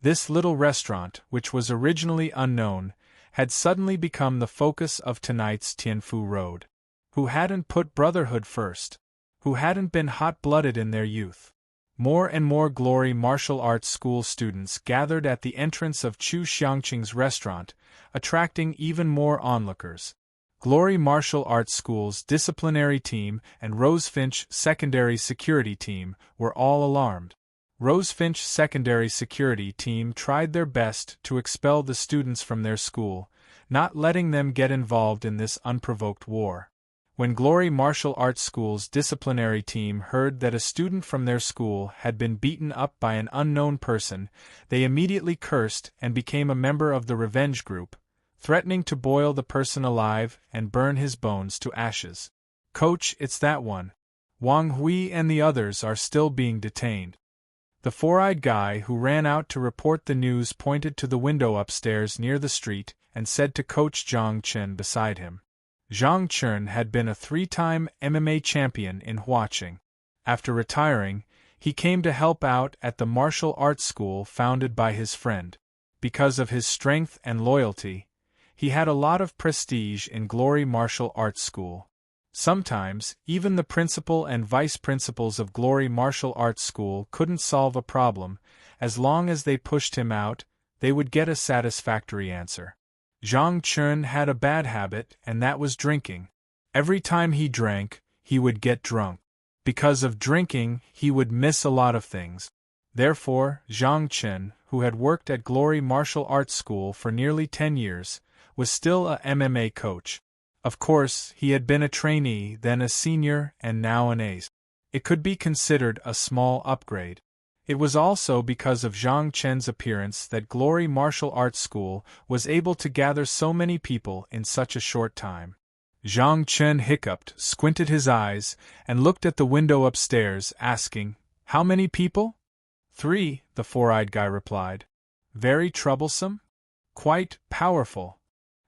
This little restaurant, which was originally unknown, had suddenly become the focus of tonight's Tianfu Road. Who hadn't put brotherhood first? Who hadn't been hot-blooded in their youth? More and more Glory Martial Arts School students gathered at the entrance of Chu Xiangqing's restaurant, attracting even more onlookers. Glory Martial Arts School's disciplinary team and Rosefinch secondary security team were all alarmed. Rosefinch secondary security team tried their best to expel the students from their school, not letting them get involved in this unprovoked war. When Glory Martial Arts School's disciplinary team heard that a student from their school had been beaten up by an unknown person, they immediately cursed and became a member of the revenge group, threatening to boil the person alive and burn his bones to ashes. Coach, it's that one. Wang Hui and the others are still being detained. The four-eyed guy who ran out to report the news pointed to the window upstairs near the street and said to Coach Zhang Chen beside him. Zhang Chen had been a 3-time MMA champion in Huaqing. After retiring, he came to help out at the martial arts school founded by his friend. Because of his strength and loyalty, he had a lot of prestige in Glory Martial Arts School. Sometimes, even the principal and vice principals of Glory Martial Arts School couldn't solve a problem. As long as they pushed him out, they would get a satisfactory answer. Zhang Chen had a bad habit, and that was drinking. Every time he drank, he would get drunk. Because of drinking, he would miss a lot of things. Therefore, Zhang Chen, who had worked at Glory Martial Arts School for nearly 10 years, was still a MMA coach. Of course, he had been a trainee, then a senior, and now an ace. It could be considered a small upgrade. It was also because of Zhang Chen's appearance that Glory Martial Arts School was able to gather so many people in such a short time. Zhang Chen hiccuped, squinted his eyes, and looked at the window upstairs, asking, "How many people?" 3, the four-eyed guy replied. "Very troublesome?" "Quite powerful."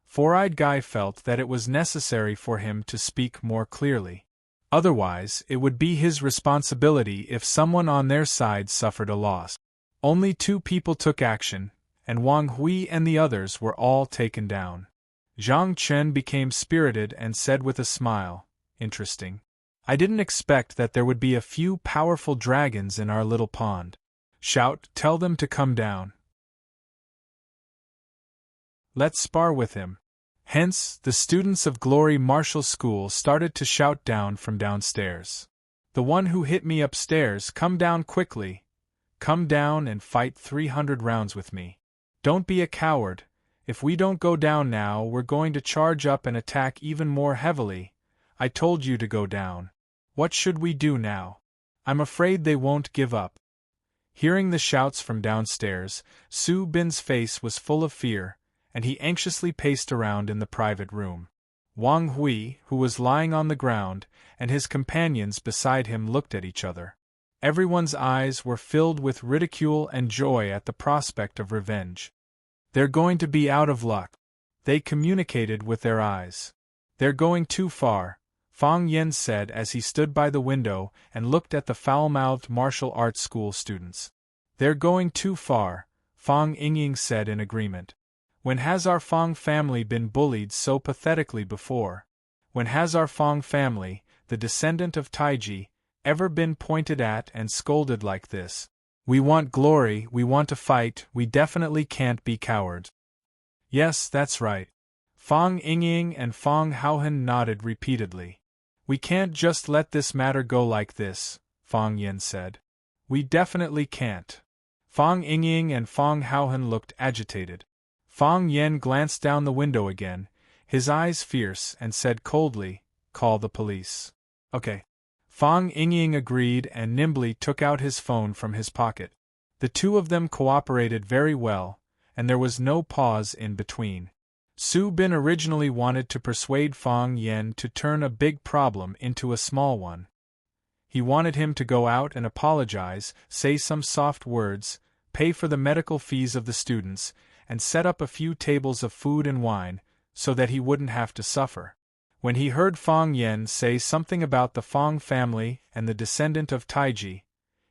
Four-eyed guy felt that it was necessary for him to speak more clearly. Otherwise, it would be his responsibility if someone on their side suffered a loss. Only 2 people took action, and Wang Hui and the others were all taken down. Zhang Chen became spirited and said with a smile, "Interesting. I didn't expect that there would be a few powerful dragons in our little pond. Shout, tell them to come down. Let's spar with him." Hence, the students of Glory Martial School started to shout down from downstairs. "The one who hit me upstairs, come down quickly. Come down and fight 300 rounds with me. Don't be a coward. If we don't go down now, we're going to charge up and attack even more heavily. I told you to go down. What should we do now? I'm afraid they won't give up." Hearing the shouts from downstairs, Su Bin's face was full of fear, and he anxiously paced around in the private room. Wang Hui, who was lying on the ground, and his companions beside him looked at each other. Everyone's eyes were filled with ridicule and joy at the prospect of revenge. "They're going to be out of luck." They communicated with their eyes. "They're going too far," Fang Yen said as he stood by the window and looked at the foul-mouthed martial arts school students. "They're going too far," Fang Yingying said in agreement. "When has our Fang family been bullied so pathetically before? When has our Fang family, the descendant of Taiji, ever been pointed at and scolded like this? We want glory, we want to fight, we definitely can't be cowards." "Yes, that's right." Fang Yingying and Fang Haohan nodded repeatedly. "We can't just let this matter go like this," Fang Yen said. "We definitely can't." Fang Yingying and Fang Haohan looked agitated. Fang Yen glanced down the window again, his eyes fierce, and said coldly, "Call the police." "Okay." Fang Yingying agreed and nimbly took out his phone from his pocket. The two of them cooperated very well, and there was no pause in between. Su Bin originally wanted to persuade Fang Yen to turn a big problem into a small one. He wanted him to go out and apologize, say some soft words, pay for the medical fees of the students, and set up a few tables of food and wine, so that he wouldn't have to suffer. When he heard Fang Yen say something about the Fang family and the descendant of Taiji,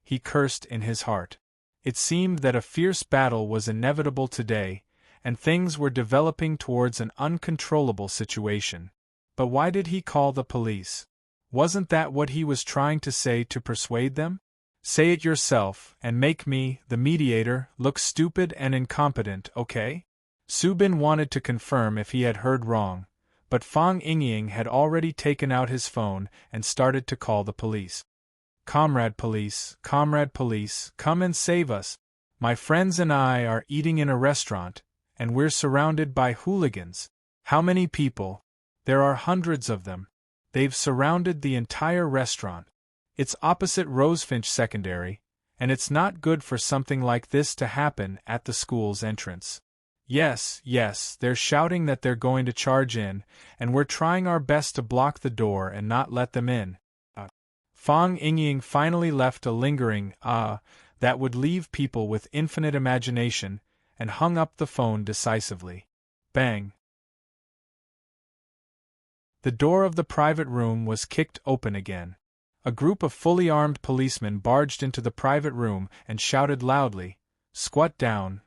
he cursed in his heart. It seemed that a fierce battle was inevitable today, and things were developing towards an uncontrollable situation. But why did he call the police? Wasn't that what he was trying to say to persuade them? Say it yourself, and make me, the mediator, look stupid and incompetent, okay? Su Bin wanted to confirm if he had heard wrong, but Fang Yingying had already taken out his phone and started to call the police. Comrade police, come and save us. My friends and I are eating in a restaurant, and we're surrounded by hooligans. How many people? There are hundreds of them. They've surrounded the entire restaurant. It's opposite Rosefinch Secondary, and it's not good for something like this to happen at the school's entrance. Yes, they're shouting that they're going to charge in, and we're trying our best to block the door and not let them in. Fang Yingying finally left a lingering that would leave people with infinite imagination, and hung up the phone decisively. Bang! The door of the private room was kicked open again. A group of fully armed policemen barged into the private room and shouted loudly, squat down,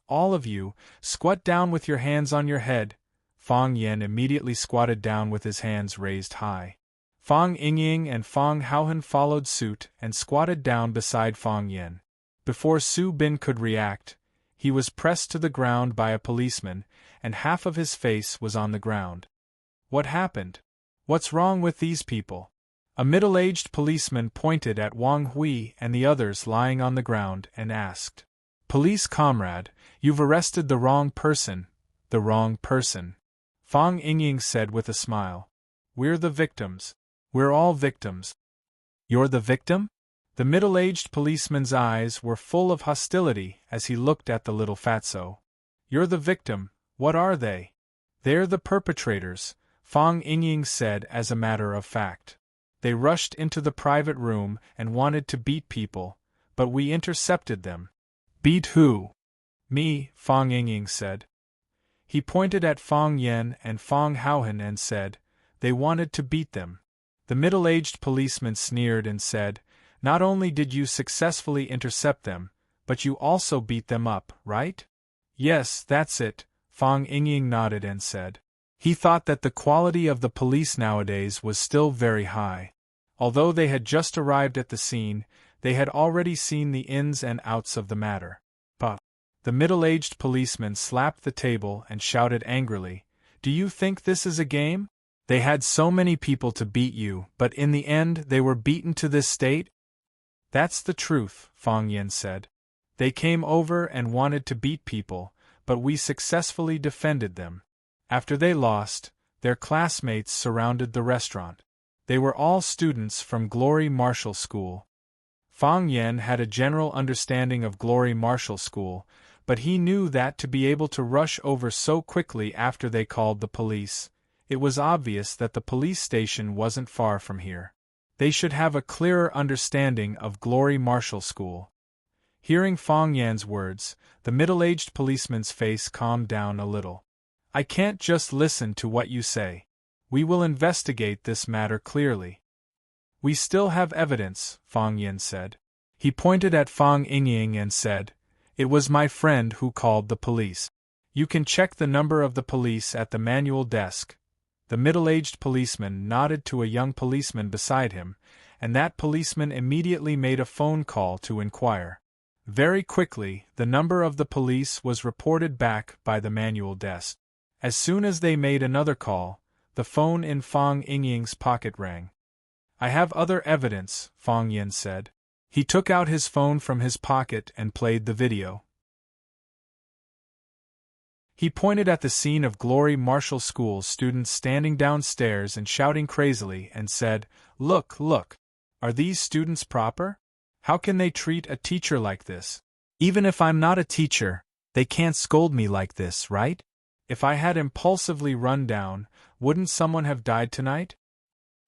all of you, squat down with your hands on your head." Fang Yen immediately squatted down with his hands raised high. Fang Yingying and Fang Haohan followed suit and squatted down beside Fang Yen. Before Su Bin could react, he was pressed to the ground by a policeman, and half of his face was on the ground. What happened? What's wrong with these people? A middle-aged policeman pointed at Wang Hui and the others lying on the ground and asked, "Police comrade, you've arrested the wrong person, the wrong person." Fang Yingying said with a smile, "We're the victims. We're all victims." "You're the victim?" The middle-aged policeman's eyes were full of hostility as he looked at the little fatso. "You're the victim, what are they?" "They're the perpetrators," Fang Yingying said as a matter of fact. "They rushed into the private room and wanted to beat people, but we intercepted them." "Beat who?" "Me," Fang Yingying said. He pointed at Fang Yen and Fang Haohan and said, "They wanted to beat them." The middle-aged policeman sneered and said, "Not only did you successfully intercept them, but you also beat them up, right?" "Yes, that's it," Fang Yingying nodded and said. He thought that the quality of the police nowadays was still very high. Although they had just arrived at the scene, they had already seen the ins and outs of the matter. But the middle-aged policeman slapped the table and shouted angrily, "Do you think this is a game? They had so many people to beat you, but in the end they were beaten to this state?" "That's the truth," Fang Yen said. "They came over and wanted to beat people, but we successfully defended them. After they lost, their classmates surrounded the restaurant. They were all students from Glory Martial School." Fang Yen had a general understanding of Glory Martial School, but he knew that to be able to rush over so quickly after they called the police, it was obvious that the police station wasn't far from here. They should have a clearer understanding of Glory Martial School. Hearing Fang Yan's words, the middle-aged policeman's face calmed down a little. "I can't just listen to what you say. We will investigate this matter clearly." "We still have evidence," Fang Yen said. He pointed at Fang Yingying and said, "It was my friend who called the police. You can check the number of the police at the manual desk." The middle-aged policeman nodded to a young policeman beside him, and that policeman immediately made a phone call to inquire. Very quickly, the number of the police was reported back by the manual desk. As soon as they made another call, the phone in Fang Yingying's pocket rang. "I have other evidence," Fang Yen said. He took out his phone from his pocket and played the video. He pointed at the scene of Glory Marshall School students standing downstairs and shouting crazily and said, "Look, look! Are these students proper? How can they treat a teacher like this? Even if I'm not a teacher, they can't scold me like this, right? If I had impulsively run down, wouldn't someone have died tonight?"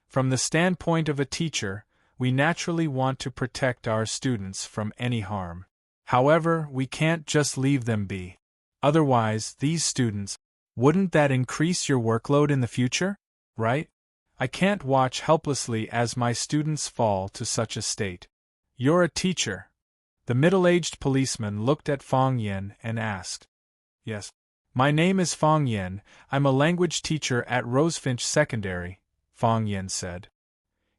From the standpoint of a teacher, we naturally want to protect our students from any harm. However, we can't just leave them be. Otherwise, these students, wouldn't that increase your workload in the future, right? I can't watch helplessly as my students fall to such a state. You're a teacher. The middle-aged policeman looked at Fong Yen and asked. Yes. My name is Fong Yen, I'm a language teacher at Rosefinch Secondary, Fong Yen said.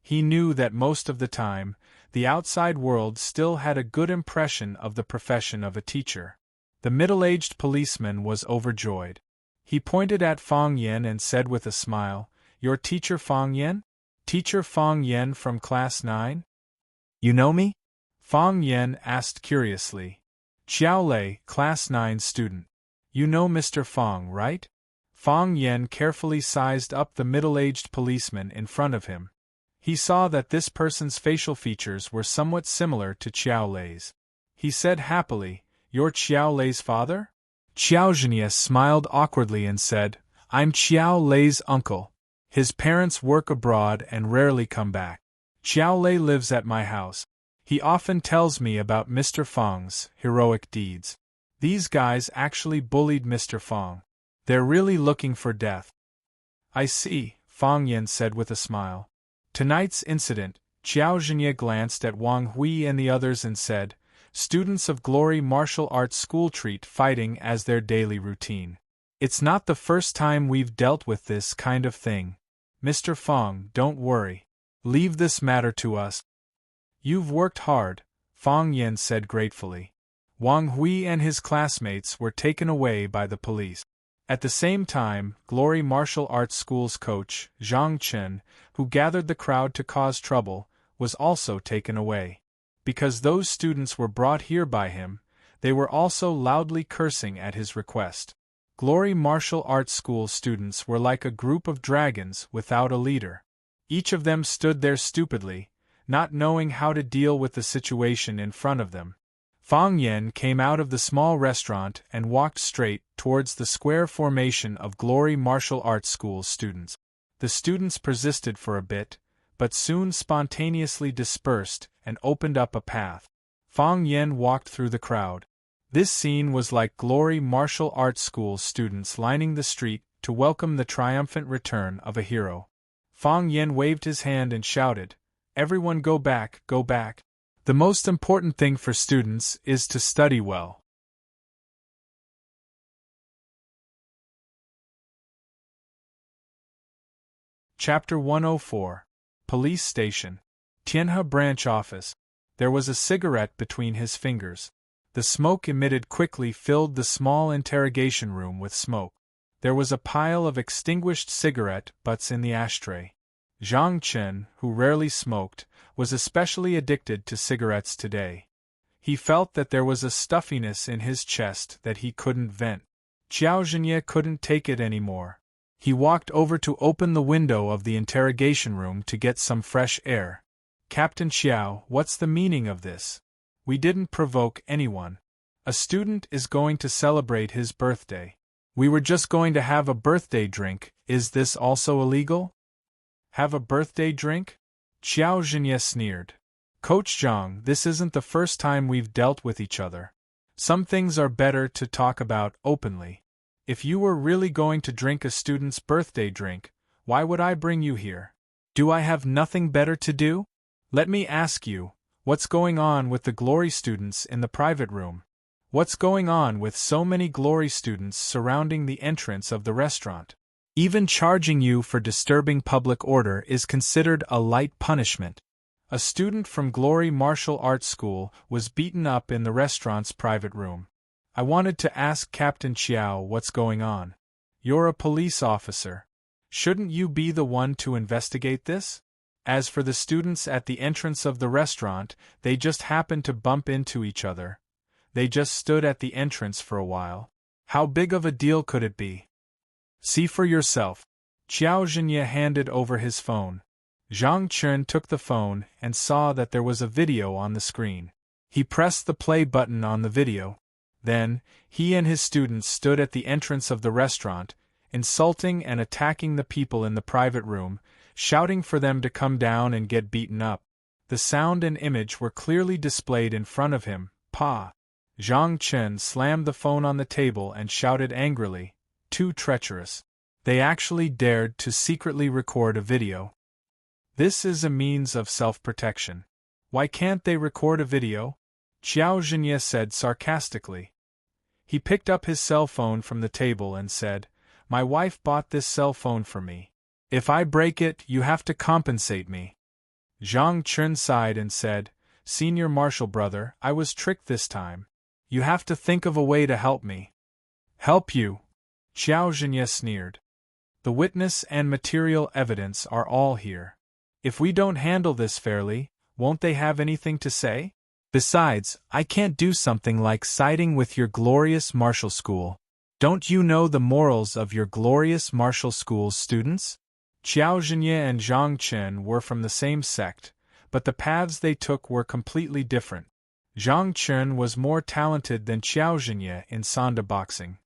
He knew that most of the time, the outside world still had a good impression of the profession of a teacher. The middle-aged policeman was overjoyed. He pointed at Fong Yen and said with a smile, "Your teacher Fong Yen? Teacher Fong Yen from Class 9? You know me?" Fong Yen asked curiously. "Xiao Lei, Class 9 student. You know Mr. Fong, right?" Fong Yen carefully sized up the middle-aged policeman in front of him. He saw that this person's facial features were somewhat similar to Xiao Lei's. He said happily, "You're Xiao Lei's father?" Xiao Zhenya smiled awkwardly and said, "I'm Xiao Lei's uncle. His parents work abroad and rarely come back. Xiao Lei lives at my house. He often tells me about Mr. Fong's heroic deeds. These guys actually bullied Mr. Fong. They're really looking for death." "I see," Fong Yen said with a smile. Tonight's incident, Xiao Zhenya glanced at Wang Hui and the others and said, "Students of Glory Martial Arts School treat fighting as their daily routine. It's not the first time we've dealt with this kind of thing. Mr. Fong, don't worry. Leave this matter to us." "You've worked hard," Fong Yen said gratefully. Wang Hui and his classmates were taken away by the police. At the same time, Glory Martial Arts School's coach, Zhang Chen, who gathered the crowd to cause trouble, was also taken away. Because those students were brought here by him, they were also loudly cursing at his request. Glory Martial Arts School students were like a group of dragons without a leader. Each of them stood there stupidly, not knowing how to deal with the situation in front of them. Fong Yen came out of the small restaurant and walked straight towards the square formation of Glory Martial Arts School students. The students persisted for a bit, but soon spontaneously dispersed and opened up a path. Fong Yen walked through the crowd. This scene was like Glory Martial Arts School students lining the street to welcome the triumphant return of a hero. Fong Yen waved his hand and shouted, "Everyone go back, go back. The most important thing for students is to study well." Chapter 104. Police Station. Tianhe Branch Office. There was a cigarette between his fingers. The smoke emitted quickly filled the small interrogation room with smoke. There was a pile of extinguished cigarette butts in the ashtray. Zhang Chen, who rarely smoked, was especially addicted to cigarettes today. He felt that there was a stuffiness in his chest that he couldn't vent. Xiao Zhenya couldn't take it anymore. He walked over to open the window of the interrogation room to get some fresh air. "Captain Xiao, what's the meaning of this? We didn't provoke anyone. A student is going to celebrate his birthday. We were just going to have a birthday drink. Is this also illegal?" "Have a birthday drink?" Xiao Zhenya sneered. "Coach Zhang, this isn't the first time we've dealt with each other. Some things are better to talk about openly. If you were really going to drink a student's birthday drink, why would I bring you here? Do I have nothing better to do? Let me ask you, what's going on with the Glory students in the private room? What's going on with so many Glory students surrounding the entrance of the restaurant? Even charging you for disturbing public order is considered a light punishment. A student from Glory Martial Arts School was beaten up in the restaurant's private room. I wanted to ask Captain Xiao what's going on. You're a police officer. Shouldn't you be the one to investigate this? As for the students at the entrance of the restaurant, they just happened to bump into each other. They just stood at the entrance for a while. How big of a deal could it be? See for yourself. Qiao Zhenye handed over his phone. Zhang Chen took the phone and saw that there was a video on the screen. He pressed the play button on the video. Then, he and his students stood at the entrance of the restaurant, insulting and attacking the people in the private room, shouting for them to come down and get beaten up. The sound and image were clearly displayed in front of him. Pa! Zhang Chen slammed the phone on the table and shouted angrily, "Too treacherous. They actually dared to secretly record a video. This is a means of self-protection. Why can't they record a video?" Qiao Zhenye said sarcastically. He picked up his cell phone from the table and said, "My wife bought this cell phone for me. If I break it, you have to compensate me." Zhang Chen sighed and said, "Senior Marshal brother, I was tricked this time. You have to think of a way to help me." "Help you?" Qiao Zhenye sneered. "The witness and material evidence are all here. If we don't handle this fairly, won't they have anything to say? Besides, I can't do something like siding with your glorious martial school. Don't you know the morals of your glorious martial school's students?" Qiao Zhenye and Zhang Chen were from the same sect, but the paths they took were completely different. Zhang Chen was more talented than Qiao Zhenye in Sanda boxing.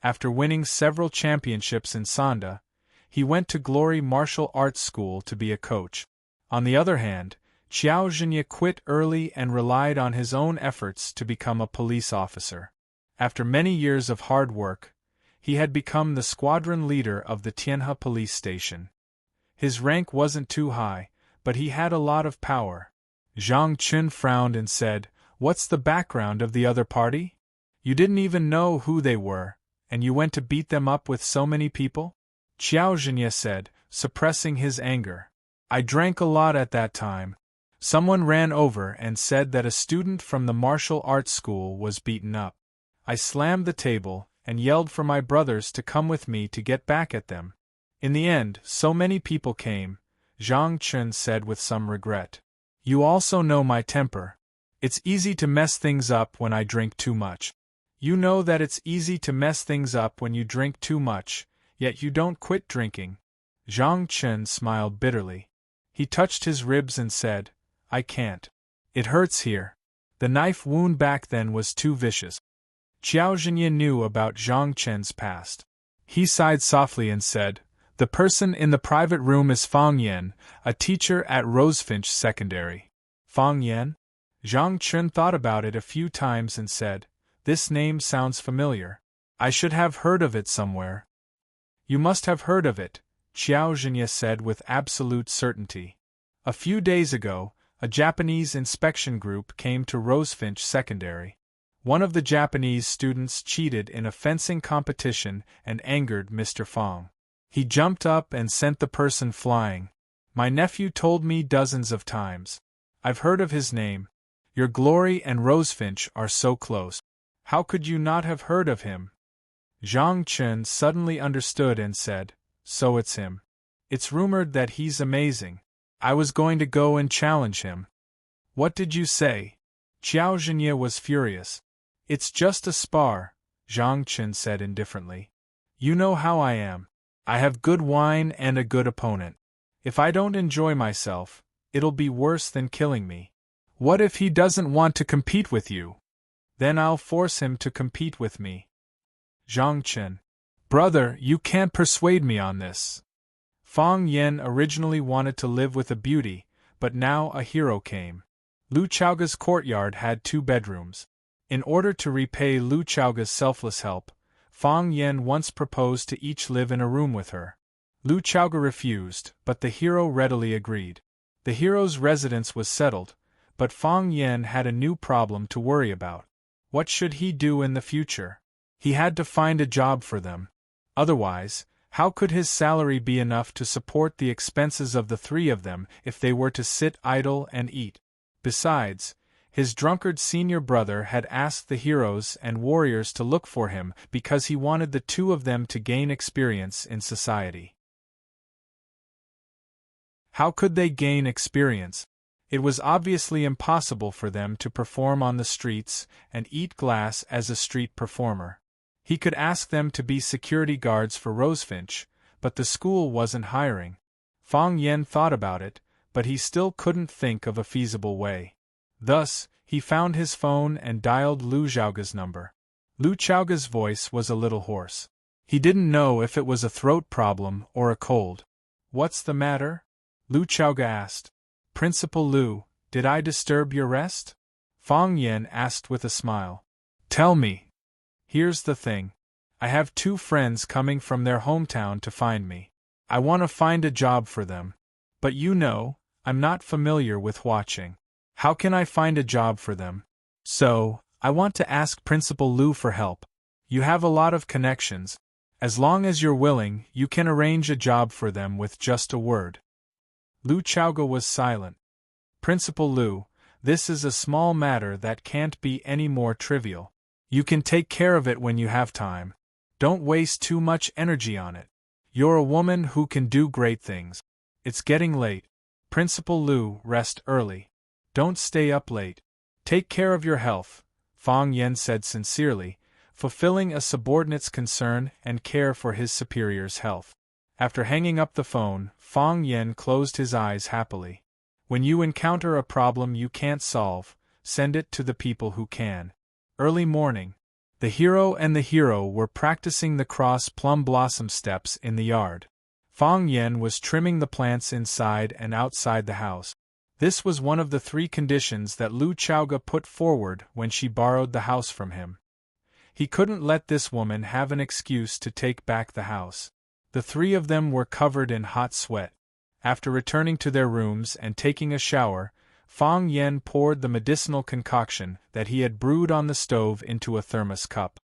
After winning several championships in Sanda, he went to Glory Martial Arts School to be a coach. On the other hand, Qiao Zhenye quit early and relied on his own efforts to become a police officer. After many years of hard work, he had become the squadron leader of the Tianhe police station. His rank wasn't too high, but he had a lot of power. Zhang Chen frowned and said, "What's the background of the other party? You didn't even know who they were, and you went to beat them up with so many people?" Qiao Zhenye said, suppressing his anger. "I drank a lot at that time. Someone ran over and said that a student from the martial arts school was beaten up. I slammed the table and yelled for my brothers to come with me to get back at them. In the end, so many people came," Zhang Chen said with some regret. "You also know my temper. It's easy to mess things up when I drink too much. You know that it's easy to mess things up when you drink too much, yet you don't quit drinking." Zhang Chen smiled bitterly. He touched his ribs and said, "I can't. It hurts here." The knife wound back then was too vicious. Qiao Zhenye knew about Zhang Chen's past. He sighed softly and said, "The person in the private room is Fang Yan, a teacher at Rosefinch Secondary." Fang Yan? Zhang Chen thought about it a few times and said, "This name sounds familiar. I should have heard of it somewhere." "You must have heard of it," Qiao Zhenye said with absolute certainty. "A few days ago, a Japanese inspection group came to Rosefinch Secondary. One of the Japanese students cheated in a fencing competition and angered Mr. Fang. He jumped up and sent the person flying. My nephew told me dozens of times. I've heard of his name. Your Glory and Rosefinch are so close. How could you not have heard of him?" Zhang Chen suddenly understood and said, "So it's him. It's rumored that he's amazing. I was going to go and challenge him." "What did you say?" Qiao Zhenye was furious. "It's just a spar," Zhang Chen said indifferently. "You know how I am. I have good wine and a good opponent. If I don't enjoy myself, it'll be worse than killing me." "What if he doesn't want to compete with you?" "Then I'll force him to compete with me." Zhang Chen. "Brother, you can't persuade me on this." Fang Yan originally wanted to live with a beauty, but now a hero came. Lu Chaoga's courtyard had 2 bedrooms. In order to repay Lu Chaoga's selfless help, Fang Yan once proposed to each live in a room with her. Lu Chaoga refused, but the hero readily agreed. The hero's residence was settled, but Fang Yan had a new problem to worry about. What should he do in the future? He had to find a job for them. Otherwise, how could his salary be enough to support the expenses of the 3 of them if they were to sit idle and eat? Besides, his drunkard senior brother had asked the heroes and warriors to look for him because he wanted the 2 of them to gain experience in society. How could they gain experience? It was obviously impossible for them to perform on the streets and eat glass as a street performer. He could ask them to be security guards for Rosefinch, but the school wasn't hiring. Fang Yen thought about it, but he still couldn't think of a feasible way. Thus, he found his phone and dialed Lu Zhaoga's number. Lu Zhaoga's voice was a little hoarse. He didn't know if it was a throat problem or a cold. "What's the matter?" Lu Zhaoga asked. "Principal Lu, did I disturb your rest?" Fang Yen asked with a smile. "Tell me." "Here's the thing. I have 2 friends coming from their hometown to find me. I want to find a job for them. But you know, I'm not familiar with watching. How can I find a job for them? So, I want to ask Principal Lu for help. You have a lot of connections. As long as you're willing, you can arrange a job for them with just a word." Lu Zhaoga was silent. "Principal Lu, this is a small matter that can't be any more trivial. You can take care of it when you have time. Don't waste too much energy on it. You're a woman who can do great things. It's getting late. Principal Lu, rest early. Don't stay up late. Take care of your health," Fang Yen said sincerely, fulfilling a subordinate's concern and care for his superior's health. After hanging up the phone, Fang Yen closed his eyes happily. When you encounter a problem you can't solve, send it to the people who can. Early morning. The hero and the hero were practicing the cross plum blossom steps in the yard. Fang Yen was trimming the plants inside and outside the house. This was one of the 3 conditions that Lu Zhaoga put forward when she borrowed the house from him. He couldn't let this woman have an excuse to take back the house. The 3 of them were covered in hot sweat. After returning to their rooms and taking a shower, Fang Yen poured the medicinal concoction that he had brewed on the stove into a thermos cup.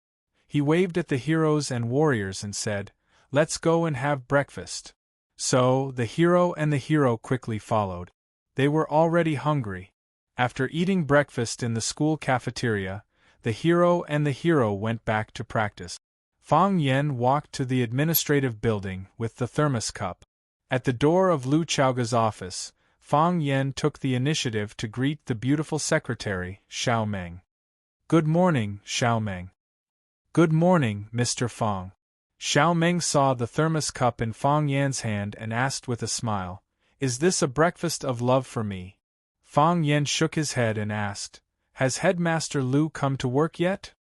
He waved at the heroes and warriors and said, "Let's go and have breakfast." So, the hero and the hero quickly followed. They were already hungry. After eating breakfast in the school cafeteria, the hero and the hero went back to practice. Fang Yen walked to the administrative building with the thermos cup. At the door of Lu Zhaoga's office, Fang Yen took the initiative to greet the beautiful secretary, Xiao Meng. "Good morning, Xiao Meng." "Good morning, Mr. Fang." Xiao Meng saw the thermos cup in Fang Yen's hand and asked with a smile, "Is this a breakfast of love for me?" Fang Yen shook his head and asked, "Has Headmaster Lu come to work yet?"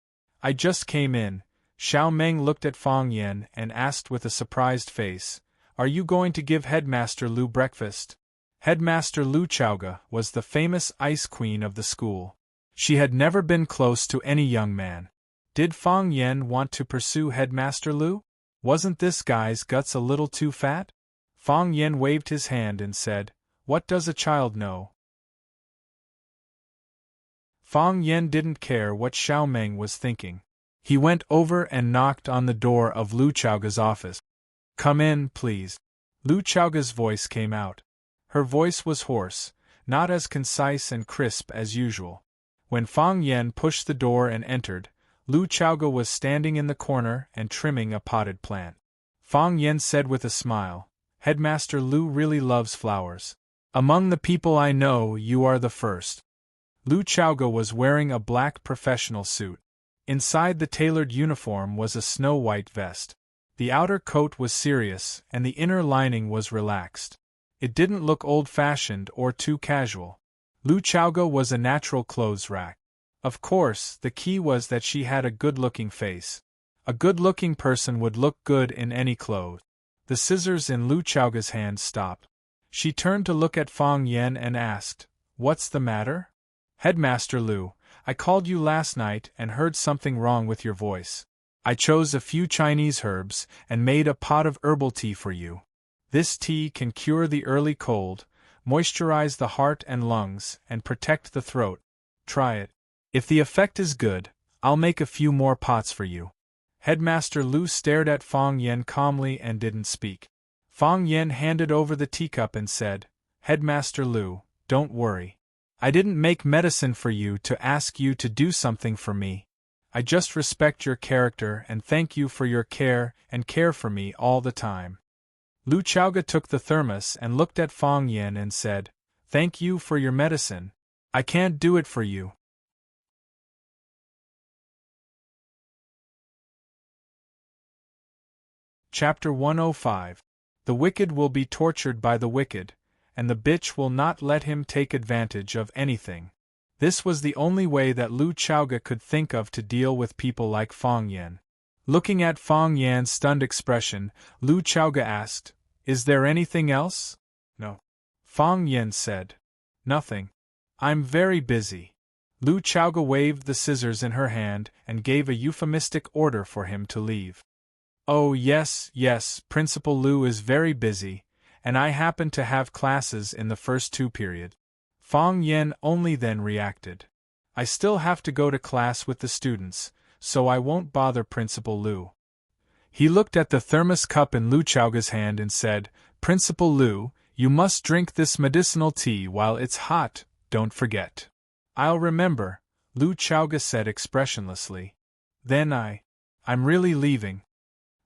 "I just came in." Xiao Meng looked at Fang Yen and asked with a surprised face, "Are you going to give Headmaster Lu breakfast?" Headmaster Lu Zhaoga was the famous ice queen of the school. She had never been close to any young man. Did Fang Yen want to pursue Headmaster Lu? Wasn't this guy's guts a little too fat? Fang Yen waved his hand and said, "What does a child know?" Fang Yen didn't care what Xiao Meng was thinking. He went over and knocked on the door of Lu Zhaoga's office. "Come in, please." Lu Zhaoga's voice came out. Her voice was hoarse, not as concise and crisp as usual. When Fang Yen pushed the door and entered, Lu Zhaoga was standing in the corner and trimming a potted plant. Fang Yen said with a smile, "Headmaster Lu really loves flowers. Among the people I know, you are the first." Lu Zhaoga was wearing a black professional suit. Inside the tailored uniform was a snow-white vest. The outer coat was serious, and the inner lining was relaxed. It didn't look old-fashioned or too casual. Lu Zhaoga was a natural clothes rack. Of course, the key was that she had a good-looking face. A good-looking person would look good in any clothes. The scissors in Lu Zhaoga's hand stopped. She turned to look at Fang Yen and asked, "What's the matter?" "Headmaster Lu, I called you last night and heard something wrong with your voice. I chose a few Chinese herbs and made a pot of herbal tea for you. This tea can cure the early cold, moisturize the heart and lungs, and protect the throat. Try it. If the effect is good, I'll make a few more pots for you." Headmaster Lu stared at Fang Yen calmly and didn't speak. Fang Yen handed over the teacup and said, "Headmaster Lu, don't worry. I didn't make medicine for you to ask you to do something for me. I just respect your character and thank you for your care for me all the time." Lu Chaoga took the thermos and looked at Fang Yen and said, "Thank you for your medicine. I can't do it for you." Chapter 105. The wicked will be tortured by the wicked, and the bitch will not let him take advantage of anything. This was the only way that Lu Chaoga could think of to deal with people like Fang Yen. Looking at Fang Yan's stunned expression, Lu Chaoga asked, "Is there anything else?" "No." Fang Yen said. "Nothing. I'm very busy." Lu Chaoga waved the scissors in her hand and gave a euphemistic order for him to leave. "Oh yes, Principal Lu is very busy, and I happen to have classes in the first 2 periods. Fang Yen only then reacted. "I still have to go to class with the students, so I won't bother Principal Lu." He looked at the thermos cup in Lu Chaoga's hand and said, "Principal Lu, you must drink this medicinal tea while it's hot, don't forget." "I'll remember," Lu Chaoga said expressionlessly. "Then I'm really leaving."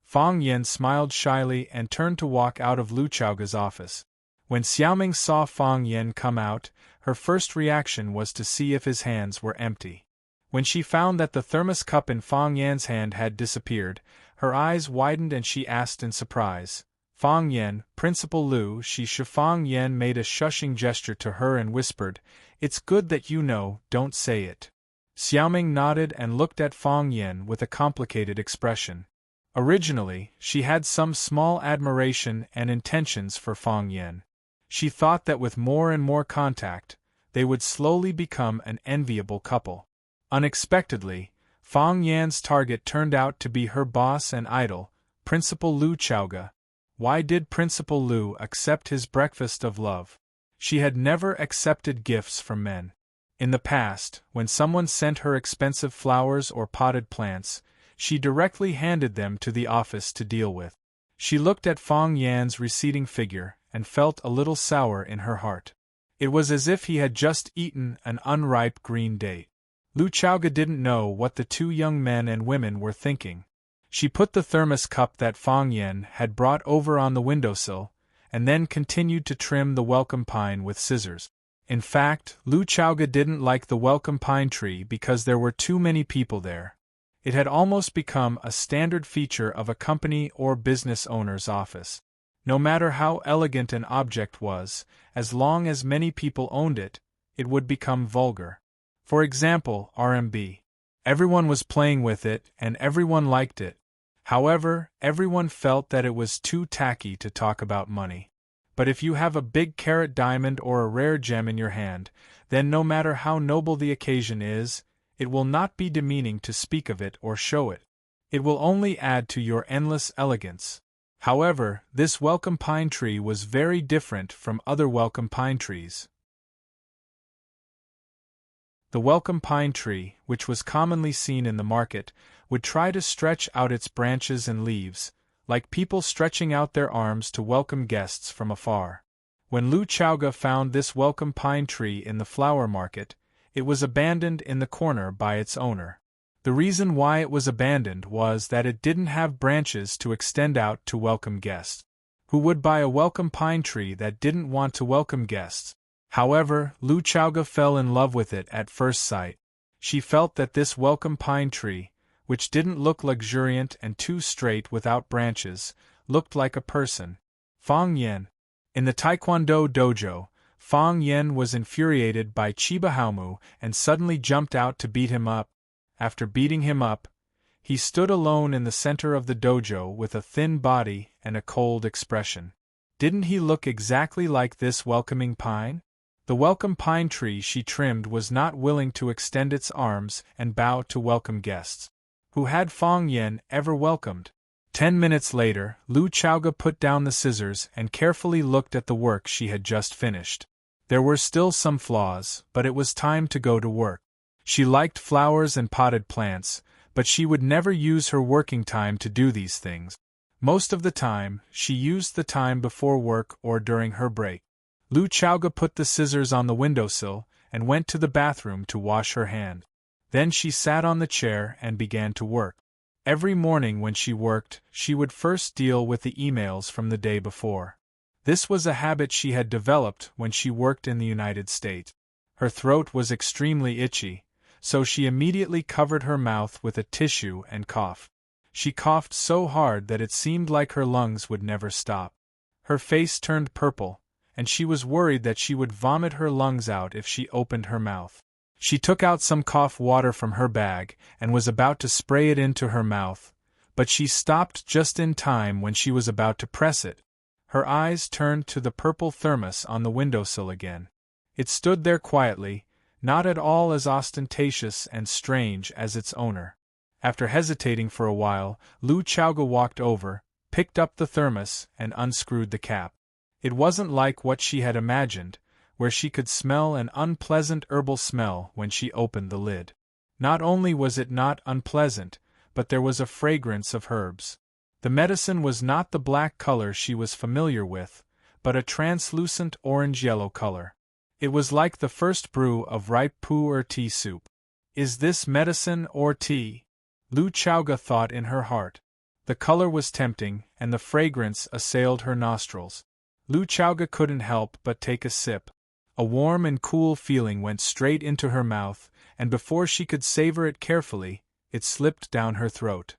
Fang Yen smiled shyly and turned to walk out of Lu Chaoga's office. When Xiaoming saw Fang Yen come out, her first reaction was to see if his hands were empty. When she found that the thermos cup in Fang Yan's hand had disappeared, her eyes widened and she asked in surprise, "Fang Yen, Principal Lu." Fang Yen made a shushing gesture to her and whispered, "It's good that you know, don't say it." Xiaoming nodded and looked at Fang Yen with a complicated expression. Originally, she had some small admiration and intentions for Fang Yen. She thought that with more and more contact, they would slowly become an enviable couple. Unexpectedly, Fang Yan's target turned out to be her boss and idol, Principal Lu Chaoga. Why did Principal Lu accept his breakfast of love? She had never accepted gifts from men. In the past, when someone sent her expensive flowers or potted plants, she directly handed them to the office to deal with. She looked at Fang Yan's receding figure and felt a little sour in her heart. It was as if he had just eaten an unripe green date. Lu Chaoga didn't know what the 2 young men and women were thinking. She put the thermos cup that Fang Yen had brought over on the windowsill, and then continued to trim the welcome pine with scissors. In fact, Lu Chaoga didn't like the welcome pine tree because there were too many people there. It had almost become a standard feature of a company or business owner's office. No matter how elegant an object was, as long as many people owned it, it would become vulgar. For example, RMB. Everyone was playing with it and everyone liked it. However, everyone felt that it was too tacky to talk about money. But if you have a big carat diamond or a rare gem in your hand, then no matter how noble the occasion is, it will not be demeaning to speak of it or show it. It will only add to your endless elegance. However, this welcome pine tree was very different from other welcome pine trees. The welcome pine tree, which was commonly seen in the market, would try to stretch out its branches and leaves, like people stretching out their arms to welcome guests from afar. When Lu Chaoga found this welcome pine tree in the flower market, it was abandoned in the corner by its owner. The reason why it was abandoned was that it didn't have branches to extend out to welcome guests. Who would buy a welcome pine tree that didn't want to welcome guests? However, Lu Chaoga fell in love with it at first sight. She felt that this welcome pine tree, which didn't look luxuriant and too straight without branches, looked like a person. Fang Yen. In the Taekwondo dojo, Fang Yen was infuriated by Chiba Haomu and suddenly jumped out to beat him up. After beating him up, he stood alone in the center of the dojo with a thin body and a cold expression. Didn't he look exactly like this welcoming pine? The welcome pine tree she trimmed was not willing to extend its arms and bow to welcome guests. Who had Fang Yen ever welcomed? 10 minutes later, Lu Chaoga put down the scissors and carefully looked at the work she had just finished. There were still some flaws, but it was time to go to work. She liked flowers and potted plants, but she would never use her working time to do these things. Most of the time, she used the time before work or during her break. Lu Chaoga put the scissors on the windowsill and went to the bathroom to wash her hand. Then she sat on the chair and began to work. Every morning when she worked, she would first deal with the emails from the day before. This was a habit she had developed when she worked in the United States. Her throat was extremely itchy, so she immediately covered her mouth with a tissue and coughed. She coughed so hard that it seemed like her lungs would never stop. Her face turned purple, and she was worried that she would vomit her lungs out if she opened her mouth. She took out some cough water from her bag and was about to spray it into her mouth, but she stopped just in time when she was about to press it. Her eyes turned to the purple thermos on the windowsill again. It stood there quietly, not at all as ostentatious and strange as its owner. After hesitating for a while, Lu Chaoga walked over, picked up the thermos, and unscrewed the cap. It wasn't like what she had imagined, where she could smell an unpleasant herbal smell when she opened the lid. Not only was it not unpleasant, but there was a fragrance of herbs. The medicine was not the black color she was familiar with, but a translucent orange-yellow color. It was like the first brew of ripe pu tea soup. Is this medicine or tea? Lu Chaoga thought in her heart. The color was tempting, and the fragrance assailed her nostrils. Lu Chaoga couldn't help but take a sip. A warm and cool feeling went straight into her mouth, and before she could savor it carefully, it slipped down her throat.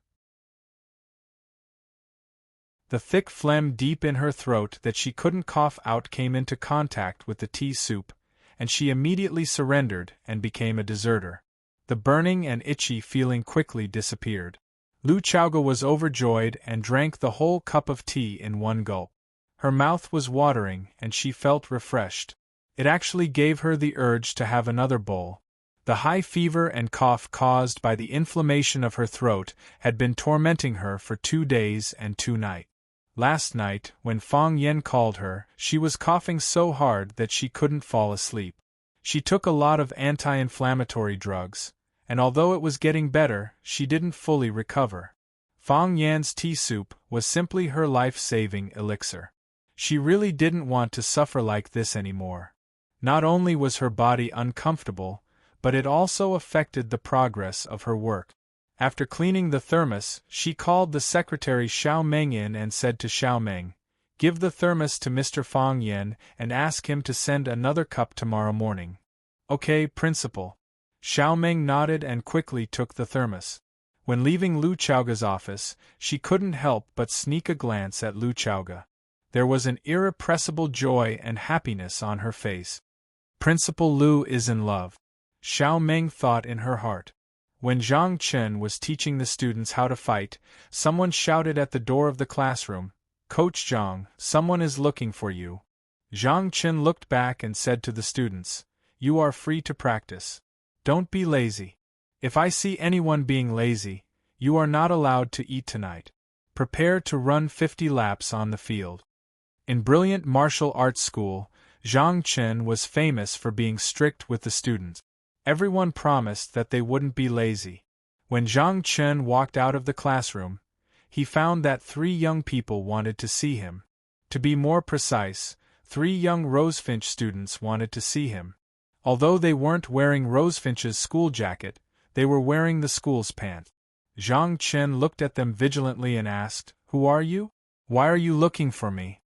The thick phlegm deep in her throat that she couldn't cough out came into contact with the tea soup, and she immediately surrendered and became a deserter. The burning and itchy feeling quickly disappeared. Lu Chaoga was overjoyed and drank the whole cup of tea in one gulp. Her mouth was watering and she felt refreshed. It actually gave her the urge to have another bowl. The high fever and cough caused by the inflammation of her throat had been tormenting her for 2 days and 2 nights. Last night, when Fang Yen called her, she was coughing so hard that she couldn't fall asleep. She took a lot of anti-inflammatory drugs, and although it was getting better, she didn't fully recover. Fang Yan's tea soup was simply her life-saving elixir. She really didn't want to suffer like this anymore. Not only was her body uncomfortable, but it also affected the progress of her work. After cleaning the thermos, she called the secretary Xiao Meng in and said to Xiao Meng, "Give the thermos to Mr. Fang Yen and ask him to send another cup tomorrow morning." "Okay, principal." Xiao Meng nodded and quickly took the thermos. When leaving Lu Chaoga's office, she couldn't help but sneak a glance at Lu Chaoga. There was an irrepressible joy and happiness on her face. Principal Lu is in love, Xiao Meng thought in her heart. When Zhang Chen was teaching the students how to fight, someone shouted at the door of the classroom, "Coach Zhang, someone is looking for you." Zhang Chen looked back and said to the students, "You are free to practice. Don't be lazy. If I see anyone being lazy, you are not allowed to eat tonight. Prepare to run 50 laps on the field." In brilliant martial arts school, Zhang Chen was famous for being strict with the students. Everyone promised that they wouldn't be lazy. When Zhang Chen walked out of the classroom, he found that 3 young people wanted to see him. To be more precise, 3 young Rosefinch students wanted to see him. Although they weren't wearing Rosefinch's school jacket, they were wearing the school's pants. Zhang Chen looked at them vigilantly and asked, "Who are you? Why are you looking for me?"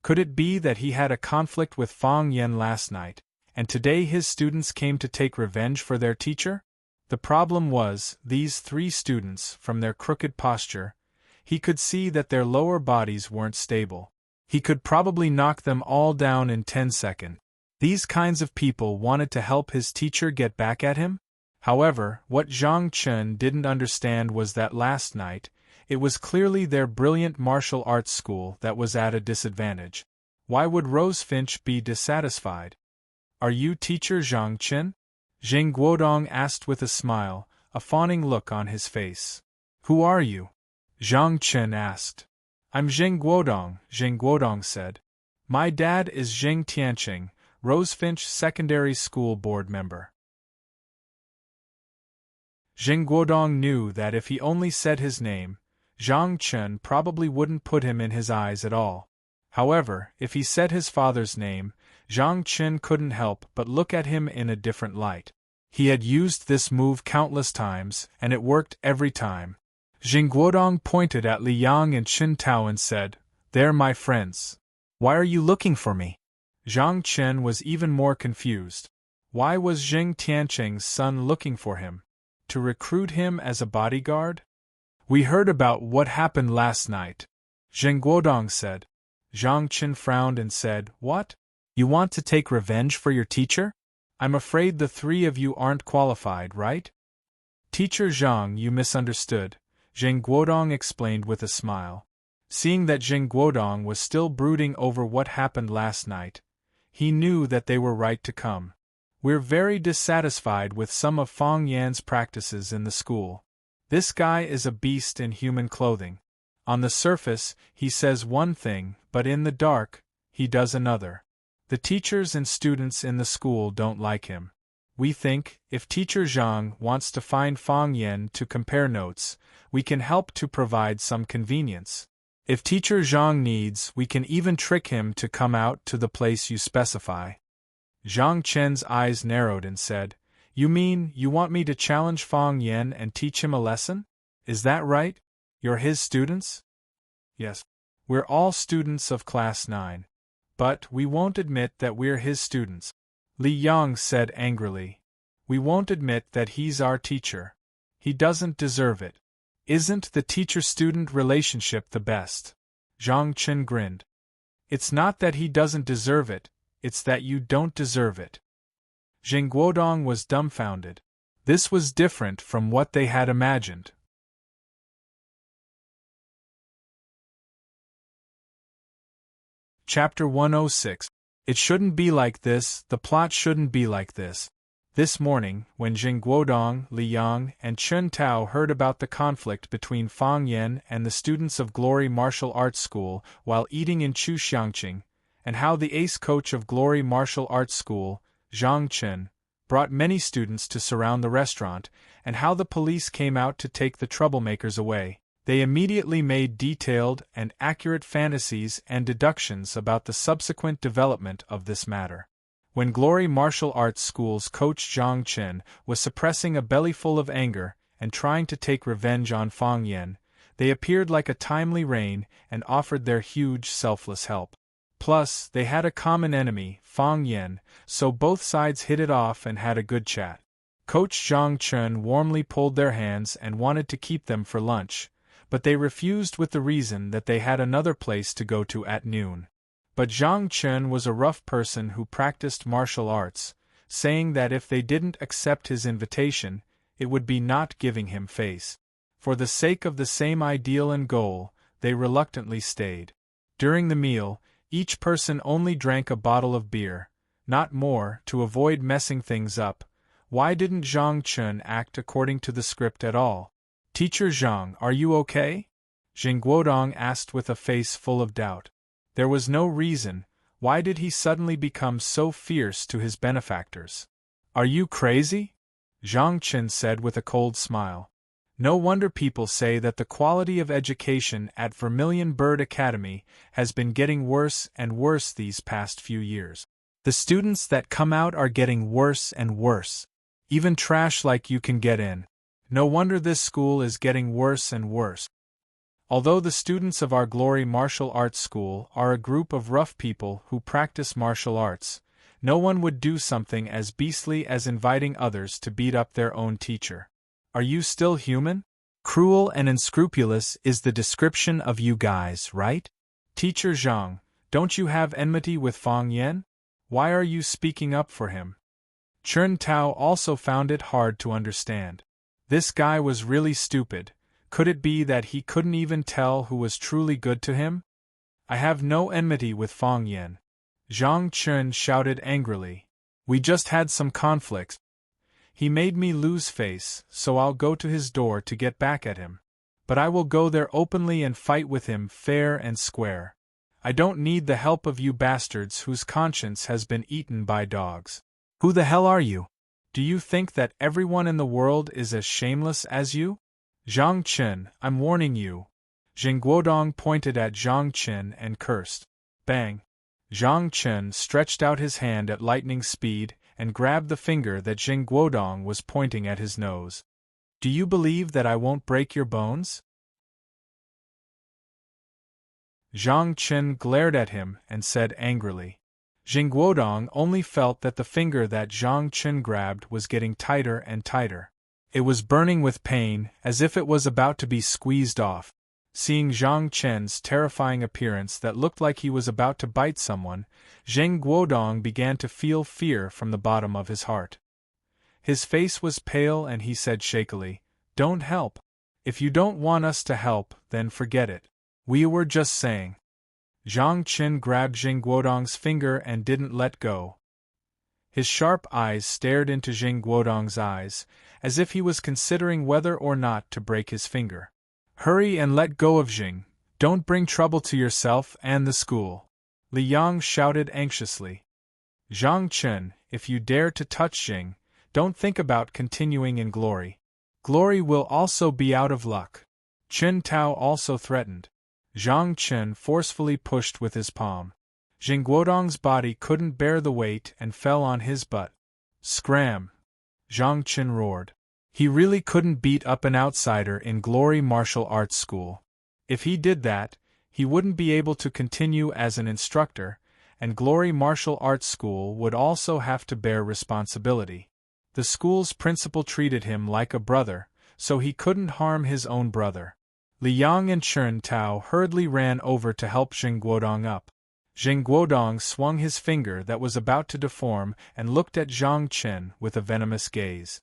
Could it be that he had a conflict with Fang Yen last night, and today his students came to take revenge for their teacher? The problem was, these 3 students, from their crooked posture, he could see that their lower bodies weren't stable. He could probably knock them all down in 10 seconds. These kinds of people wanted to help his teacher get back at him? However, what Zhang Chen didn't understand was that last night, it was clearly their brilliant martial arts school that was at a disadvantage. Why would Rosefinch be dissatisfied? "Are you teacher Zhang Chen?" Zheng Guodong asked with a smile, a fawning look on his face. "Who are you?" Zhang Chen asked. "I'm Zheng Guodong said. "My dad is Zheng Tianqing, Rosefinch Secondary School Board member." Zheng Guodong knew that if he only said his name, Zhang Chen probably wouldn't put him in his eyes at all. However, if he said his father's name, Zhang Chen couldn't help but look at him in a different light. He had used this move countless times, and it worked every time. Jing Guodong pointed at Li Yang and Chen Tao and said, "They're my friends. Why are you looking for me?" Zhang Chen was even more confused. Why was Jing Tiancheng's son looking for him? To recruit him as a bodyguard? "We heard about what happened last night," Zheng Guodong said. Zhang Chen frowned and said, "What? You want to take revenge for your teacher? I'm afraid the three of you aren't qualified, right?" "Teacher Zhang, you misunderstood," Zheng Guodong explained with a smile. Seeing that Zheng Guodong was still brooding over what happened last night, he knew that they were right to come. "We're very dissatisfied with some of Fang Yan's practices in the school. This guy is a beast in human clothing. On the surface, he says one thing, but in the dark, he does another. The teachers and students in the school don't like him. We think, if Teacher Zhang wants to find Fang Yan to compare notes, we can help to provide some convenience. If Teacher Zhang needs, we can even trick him to come out to the place you specify." Zhang Chen's eyes narrowed and said, "You mean you want me to challenge Fang Yan and teach him a lesson? Is that right? You're his students?" "Yes. We're all students of Class 9. But we won't admit that we're his students," Li Yang said angrily. "We won't admit that he's our teacher. He doesn't deserve it. Isn't the teacher-student relationship the best?" Zhang Chen grinned. "It's not that he doesn't deserve it, it's that you don't deserve it." Zheng Guodong was dumbfounded. This was different from what they had imagined. Chapter 106. It shouldn't be like this, the plot shouldn't be like this. This morning, when Zheng Guodong, Li Yang, and Chen Tao heard about the conflict between Fang Yan and the students of Glory Martial Arts School while eating in Chuxiangqing, and how the ace coach of Glory Martial Arts School, Zhang Chen, brought many students to surround the restaurant, and how the police came out to take the troublemakers away, they immediately made detailed and accurate fantasies and deductions about the subsequent development of this matter. When Glory Martial Arts School's coach Zhang Chen was suppressing a bellyful of anger and trying to take revenge on Fang Yan, they appeared like a timely rain and offered their huge selfless help. Plus, they had a common enemy, Fang Yan, so both sides hit it off and had a good chat. Coach Zhang Chen warmly pulled their hands and wanted to keep them for lunch, but they refused with the reason that they had another place to go to at noon. But Zhang Chen was a rough person who practiced martial arts, saying that if they didn't accept his invitation, it would be not giving him face. For the sake of the same ideal and goal, they reluctantly stayed. During the meal, each person only drank a bottle of beer, not more, to avoid messing things up. Why didn't Zhang Chen act according to the script at all? "Teacher Zhang, are you okay?" Zheng Guodong asked with a face full of doubt. There was no reason. Why did he suddenly become so fierce to his benefactors? "Are you crazy?" Zhang Chen said with a cold smile. "No wonder people say that the quality of education at Vermilion Bird Academy has been getting worse and worse these past few years. The students that come out are getting worse and worse. Even trash like you can get in. No wonder this school is getting worse and worse. Although the students of our Glory Martial Arts School are a group of rough people who practice martial arts, no one would do something as beastly as inviting others to beat up their own teacher. Are you still human? Cruel and unscrupulous is the description of you guys, right? Teacher Zhang, don't you have enmity with Fang Yan? Why are you speaking up for him?" Chen Tao also found it hard to understand. This guy was really stupid. Could it be that he couldn't even tell who was truly good to him? "I have no enmity with Fang Yan," Zhang Chen shouted angrily. "We just had some conflicts. He made me lose face, so I'll go to his door to get back at him. But I will go there openly and fight with him fair and square. I don't need the help of you bastards whose conscience has been eaten by dogs. Who the hell are you? Do you think that everyone in the world is as shameless as you? Zhang Chen, I'm warning you." Zheng Guodong pointed at Zhang Chen and cursed. Bang! Zhang Chen stretched out his hand at lightning speed and grabbed the finger that Zheng Guodong was pointing at his nose. "Do you believe that I won't break your bones?" Zhang Chen glared at him and said angrily. Jing Guodong only felt that the finger that Zhang Chen grabbed was getting tighter and tighter. It was burning with pain, as if it was about to be squeezed off. Seeing Zhang Chen's terrifying appearance that looked like he was about to bite someone, Zheng Guodong began to feel fear from the bottom of his heart. His face was pale and he said shakily, "Don't help. If you don't want us to help, then forget it. We were just saying." Zhang Chen grabbed Zheng Guodong's finger and didn't let go. His sharp eyes stared into Zheng Guodong's eyes, as if he was considering whether or not to break his finger. "Hurry and let go of Jing. Don't bring trouble to yourself and the school," Li Yang shouted anxiously. "Zhang Chen, if you dare to touch Jing, don't think about continuing in glory. Glory will also be out of luck." Chen Tao also threatened. Zhang Chen forcefully pushed with his palm. Jing Guodong's body couldn't bear the weight and fell on his butt. "Scram!" Zhang Chen roared. He really couldn't beat up an outsider in Glory Martial Arts School. If he did that, he wouldn't be able to continue as an instructor, and Glory Martial Arts School would also have to bear responsibility. The school's principal treated him like a brother, so he couldn't harm his own brother. Li Yang and Chen Tao hurriedly ran over to help Jing Guodong up. Jing Guodong swung his finger that was about to deform and looked at Zhang Chen with a venomous gaze.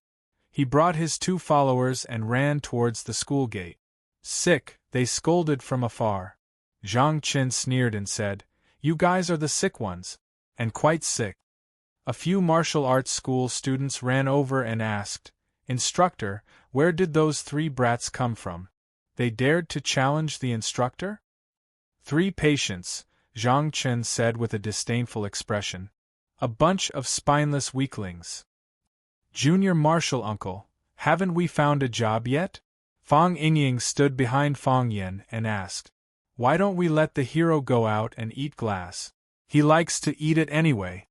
He brought his 2 followers and ran towards the school gate. "Sick," they scolded from afar. Zhang Chen sneered and said, "You guys are the sick ones. And quite sick." A few martial arts school students ran over and asked, "Instructor, where did those 3 brats come from? They dared to challenge the instructor?" "3 patients," Zhang Chen said with a disdainful expression. "A bunch of spineless weaklings." "Junior Marshal Uncle, haven't we found a job yet?" Fang Yingying stood behind Fang Yen and asked. "Why don't we let the hero go out and eat glass? He likes to eat it anyway."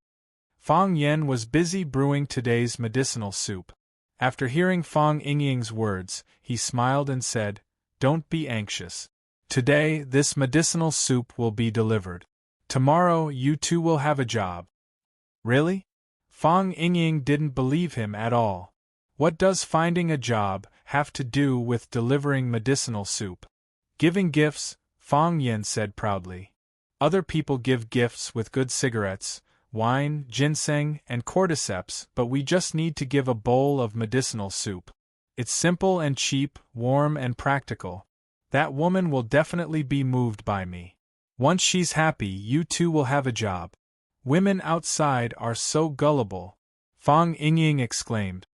Fang Yen was busy brewing today's medicinal soup. After hearing Fang Yingying's words, he smiled and said, "Don't be anxious. Today, this medicinal soup will be delivered. Tomorrow, you 2 will have a job." "Really?" Fang Yingying didn't believe him at all. What does finding a job have to do with delivering medicinal soup? "Giving gifts," Fang Yen said proudly. "Other people give gifts with good cigarettes, wine, ginseng, and cordyceps, but we just need to give a bowl of medicinal soup. It's simple and cheap, warm and practical. That woman will definitely be moved by me. Once she's happy, you 2 will have a job." "Women outside are so gullible," Fang Yingying exclaimed.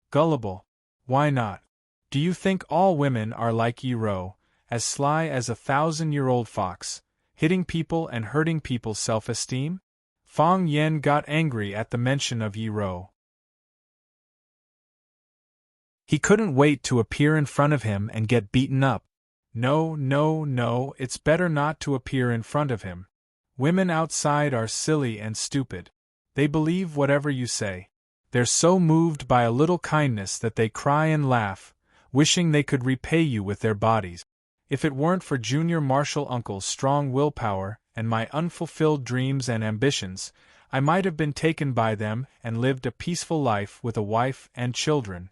"Gullible? Why not? Do you think all women are like Yi Ro, as sly as a 1,000-year-old fox, hitting people and hurting people's self-esteem?" Fang Yen got angry at the mention of Yi Ro. He couldn't wait to appear in front of him and get beaten up. No, it's better not to appear in front of him. Women outside are silly and stupid. They believe whatever you say. They're so moved by a little kindness that they cry and laugh, wishing they could repay you with their bodies. If it weren't for Junior Marshal Uncle's strong willpower and my unfulfilled dreams and ambitions, I might have been taken by them and lived a peaceful life with a wife and children.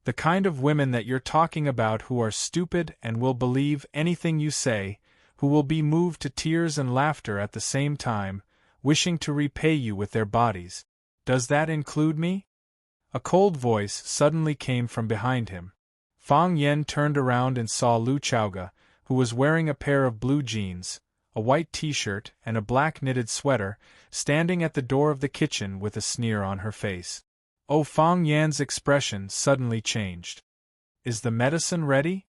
The kind of women that you're talking about who are stupid and will believe anything you say, who will be moved to tears and laughter at the same time, wishing to repay you with their bodies. Does that include me?" A cold voice suddenly came from behind him. Fang Yen turned around and saw Lu Chaoga, who was wearing a pair of blue jeans, a white t-shirt and a black knitted sweater, standing at the door of the kitchen with a sneer on her face. Oh, Fang Yan's expression suddenly changed. "Is the medicine ready?"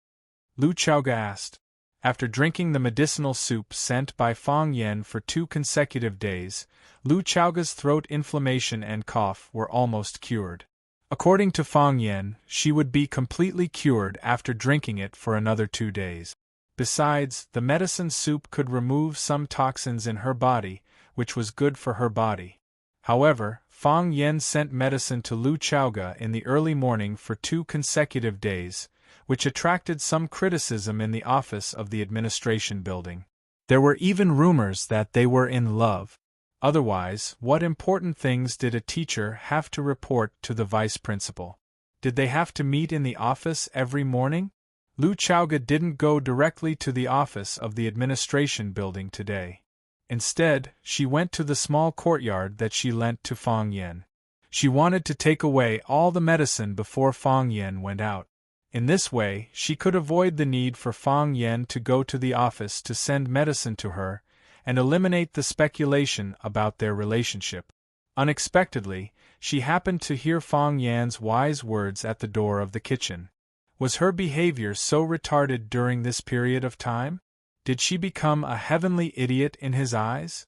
Lu Chaoga asked. After drinking the medicinal soup sent by Fang Yen for 2 consecutive days, Lu Chaoga's throat inflammation and cough were almost cured. According to Fang Yen, she would be completely cured after drinking it for another 2 days. Besides, the medicine soup could remove some toxins in her body, which was good for her body. However, Fang Yen sent medicine to Lu Chaoga in the early morning for 2 consecutive days, which attracted some criticism in the office of the administration building. There were even rumors that they were in love. Otherwise, what important things did a teacher have to report to the vice principal? Did they have to meet in the office every morning? Lu Chaoga didn't go directly to the office of the administration building today. Instead, she went to the small courtyard that she lent to Fang Yen. She wanted to take away all the medicine before Fang Yen went out. In this way, she could avoid the need for Fang Yen to go to the office to send medicine to her, and eliminate the speculation about their relationship. Unexpectedly, she happened to hear Fang Yan's wise words at the door of the kitchen. Was her behavior so retarded during this period of time? Did she become a heavenly idiot in his eyes?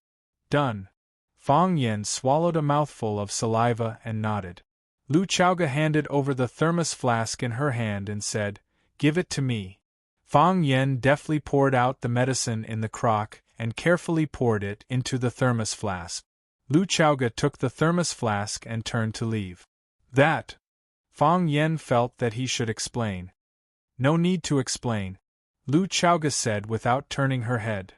Done. Fang Yen swallowed a mouthful of saliva and nodded. Lu Chaoga handed over the thermos flask in her hand and said, "Give it to me." Fang Yen deftly poured out the medicine in the crock and carefully poured it into the thermos flask. Lu Chaoga took the thermos flask and turned to leave. That! Fang Yen felt that he should explain. No need to explain, Lu Chaoga said without turning her head.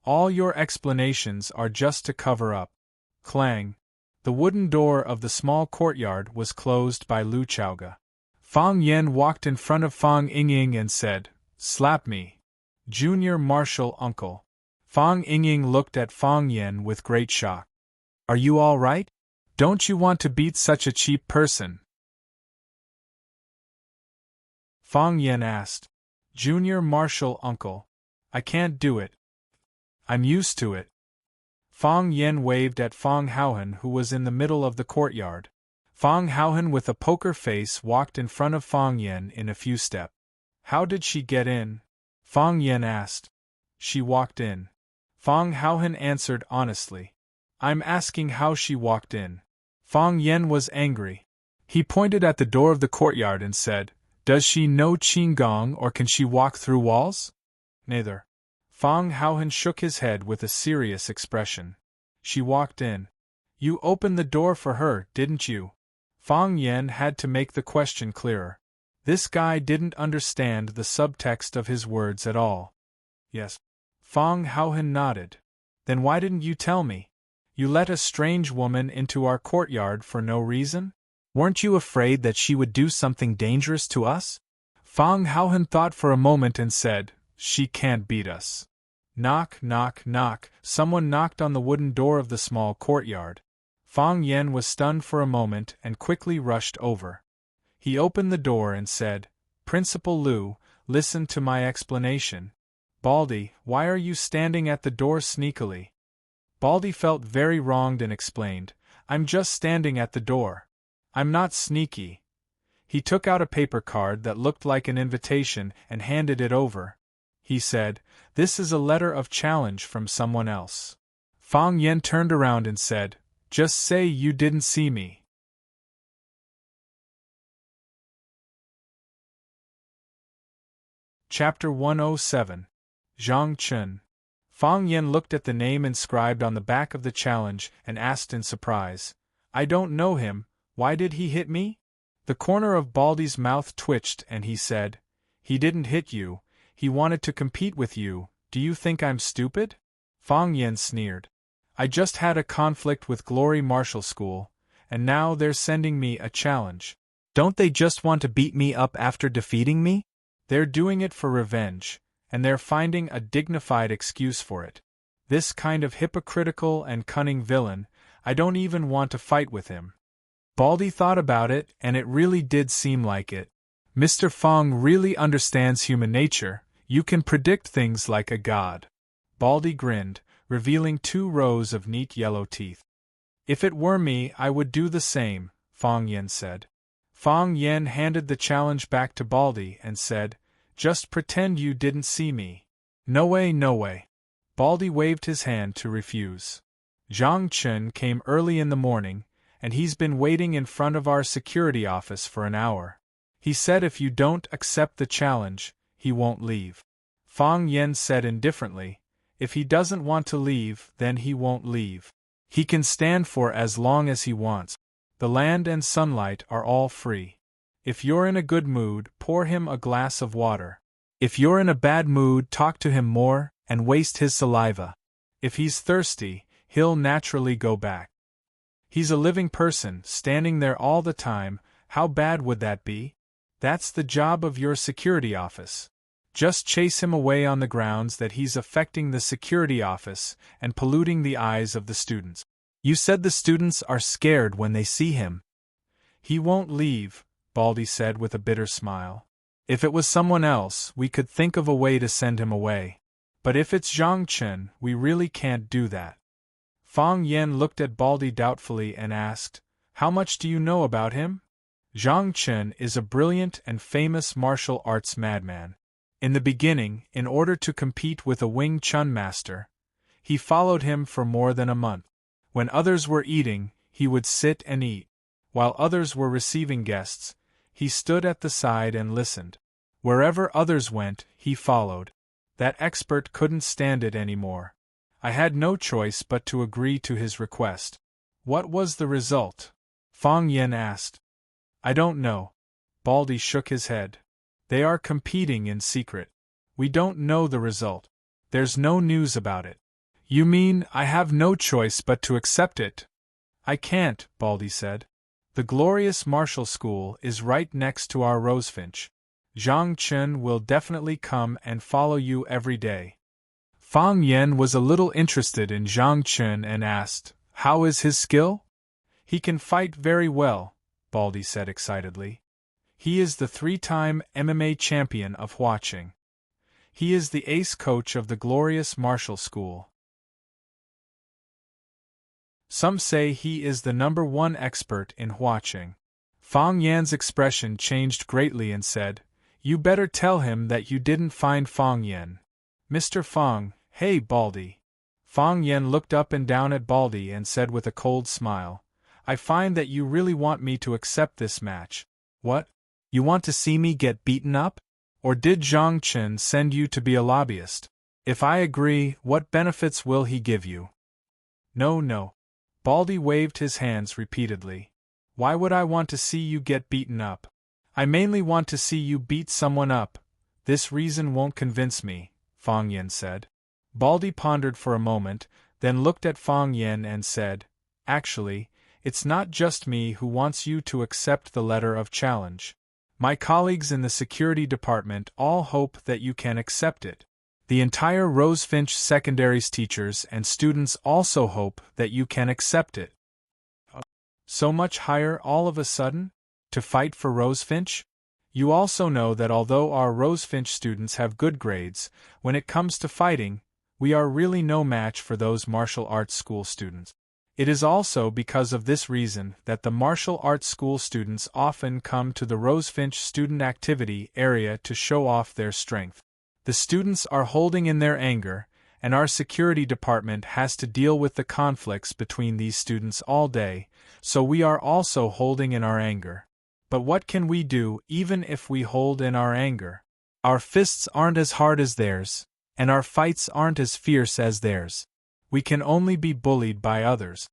All your explanations are just to cover up. Clang! The wooden door of the small courtyard was closed by Lu Chaoga. Fang Yen walked in front of Fang Yingying and said, "Slap me. Junior Marshal Uncle." Fang Yingying looked at Fang Yen with great shock. "Are you all right? Don't you want to beat such a cheap person?" Fang Yen asked. "Junior Marshal Uncle. I can't do it. I'm used to it." Fang Yen waved at Fang Haohan, who was in the middle of the courtyard. Fang Haohan with a poker face walked in front of Fang Yen in a few steps. "How did she get in?" Fang Yen asked. "She walked in." Fang Haohan answered honestly. "I'm asking how she walked in." Fang Yen was angry. He pointed at the door of the courtyard and said, "Does she know Qinggong or can she walk through walls?" "Neither." Fang Haohan shook his head with a serious expression. "She walked in. You opened the door for her, didn't you?" Fang Yen had to make the question clearer. This guy didn't understand the subtext of his words at all. "Yes." Fang Haohan nodded. "Then why didn't you tell me? You let a strange woman into our courtyard for no reason? Weren't you afraid that she would do something dangerous to us?" Fang Haohan thought for a moment and said, "She can't beat us." Knock, knock, knock. Someone knocked on the wooden door of the small courtyard. Fang Yen was stunned for a moment and quickly rushed over. He opened the door and said, "Principal Lu, listen to my explanation." "Baldy, why are you standing at the door sneakily?" Baldy felt very wronged and explained, "I'm just standing at the door. I'm not sneaky." He took out a paper card that looked like an invitation and handed it over. He said, "This is a letter of challenge from someone else." Fang Yen turned around and said, "Just say you didn't see me." Chapter 107. Zhang Chun. Fang Yen looked at the name inscribed on the back of the challenge and asked in surprise, "I don't know him, why did he hit me?" The corner of Baldy's mouth twitched and he said, "He didn't hit you, he wanted to compete with you, do you think I'm stupid?" Fang Yen sneered. "I just had a conflict with Glory Martial School, and now they're sending me a challenge. Don't they just want to beat me up after defeating me? They're doing it for revenge, and they're finding a dignified excuse for it. This kind of hypocritical and cunning villain, I don't even want to fight with him." Baldy thought about it, and it really did seem like it. Mr. Fang really understands human nature, you can predict things like a god. Baldy grinned, revealing 2 rows of neat yellow teeth. "If it were me, I would do the same," Fang Yen said. Fang Yen handed the challenge back to Baldy and said, "Just pretend you didn't see me." "No way, no way." Baldy waved his hand to refuse. "Zhang Chun came early in the morning, and he's been waiting in front of our security office for an hour. He said if you don't accept the challenge, he won't leave." Fang Yen said indifferently, "If he doesn't want to leave, then he won't leave. He can stand for as long as he wants. The land and sunlight are all free. If you're in a good mood, pour him a glass of water. If you're in a bad mood, talk to him more, and waste his saliva. If he's thirsty, he'll naturally go back. He's a living person, standing there all the time. How bad would that be? That's the job of your security office. Just chase him away on the grounds that he's affecting the security office and polluting the eyes of the students. You said the students are scared when they see him. He won't leave, Baldy said with a bitter smile. If it was someone else, we could think of a way to send him away. But if it's Zhang Chen, we really can't do that. Fang Yen looked at Baldy doubtfully and asked, "How much do you know about him?" Zhang Chen is a brilliant and famous martial arts madman. In the beginning, in order to compete with a Wing Chun master, he followed him for more than a month. When others were eating, he would sit and eat. While others were receiving guests, he stood at the side and listened. Wherever others went, he followed. That expert couldn't stand it anymore. I had no choice but to agree to his request. What was the result? Fang Yen asked. I don't know. Baldy shook his head. They are competing in secret. We don't know the result. There's no news about it. You mean I have no choice but to accept it? I can't, Baldy said. The glorious martial school is right next to our rosefinch. Zhang Chen will definitely come and follow you every day. Fang Yen was a little interested in Zhang Chen and asked, "How is his skill?" "He can fight very well," Baldy said excitedly. "He is the 3-time MMA champion of Huaqing. He is the ace coach of the glorious martial school. Some say he is the #1 expert in Huaqing." Fang Yan's expression changed greatly and said, "You better tell him that you didn't find Fang Yan." "Mr. Fang, hey Baldy." Fang Yan looked up and down at Baldy and said with a cold smile, "I find that you really want me to accept this match. What? You want to see me get beaten up? Or did Zhang Chen send you to be a lobbyist? If I agree, what benefits will he give you?" No. Baldy waved his hands repeatedly. "Why would I want to see you get beaten up? I mainly want to see you beat someone up. This reason won't convince me," Fang Yen said. Baldy pondered for a moment, then looked at Fang Yen and said, "Actually, it's not just me who wants you to accept the letter of challenge. My colleagues in the security department all hope that you can accept it. The entire Rosefinch Secondary's teachers and students also hope that you can accept it." So much higher all of a sudden? To fight for Rosefinch? You also know that although our Rosefinch students have good grades, when it comes to fighting, we are really no match for those martial arts school students. It is also because of this reason that the martial arts school students often come to the Rosefinch student activity area to show off their strength. The students are holding in their anger, and our security department has to deal with the conflicts between these students all day, so we are also holding in our anger. But what can we do even if we hold in our anger? Our fists aren't as hard as theirs, and our fights aren't as fierce as theirs. We can only be bullied by others.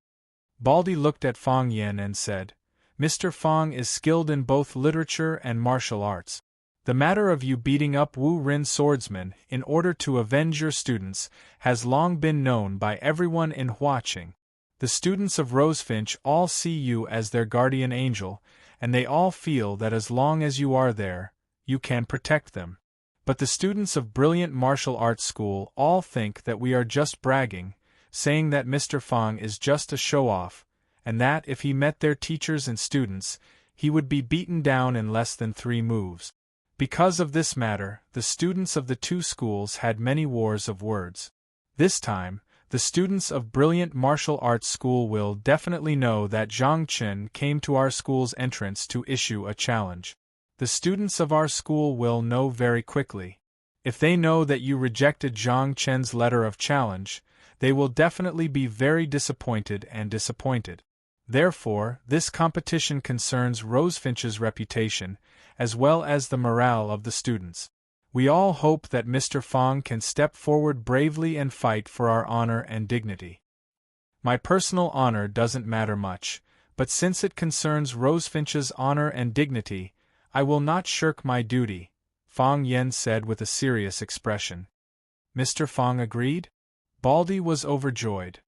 Baldy looked at Fang Yen and said, "Mr. Fang is skilled in both literature and martial arts. The matter of you beating up Wu Rin swordsmen in order to avenge your students has long been known by everyone in Huaqing. The students of Rosefinch all see you as their guardian angel, and they all feel that as long as you are there, you can protect them. But the students of Brilliant Martial Arts School all think that we are just bragging, saying that Mr. Fang is just a show-off, and that if he met their teachers and students, he would be beaten down in less than 3 moves. Because of this matter, the students of the 2 schools had many wars of words. This time, the students of Brilliant Martial Arts School will definitely know that Zhang Chen came to our school's entrance to issue a challenge. The students of our school will know very quickly. If they know that you rejected Zhang Chen's letter of challenge, they will definitely be very disappointed and disappointed. Therefore, this competition concerns Rosefinch's reputation, as well as the morale of the students. We all hope that Mr. Fang can step forward bravely and fight for our honor and dignity. My personal honor doesn't matter much, but since it concerns Rosefinch's honor and dignity, I will not shirk my duty," Fang Yen said with a serious expression. Mr. Fang agreed? Baldy was overjoyed.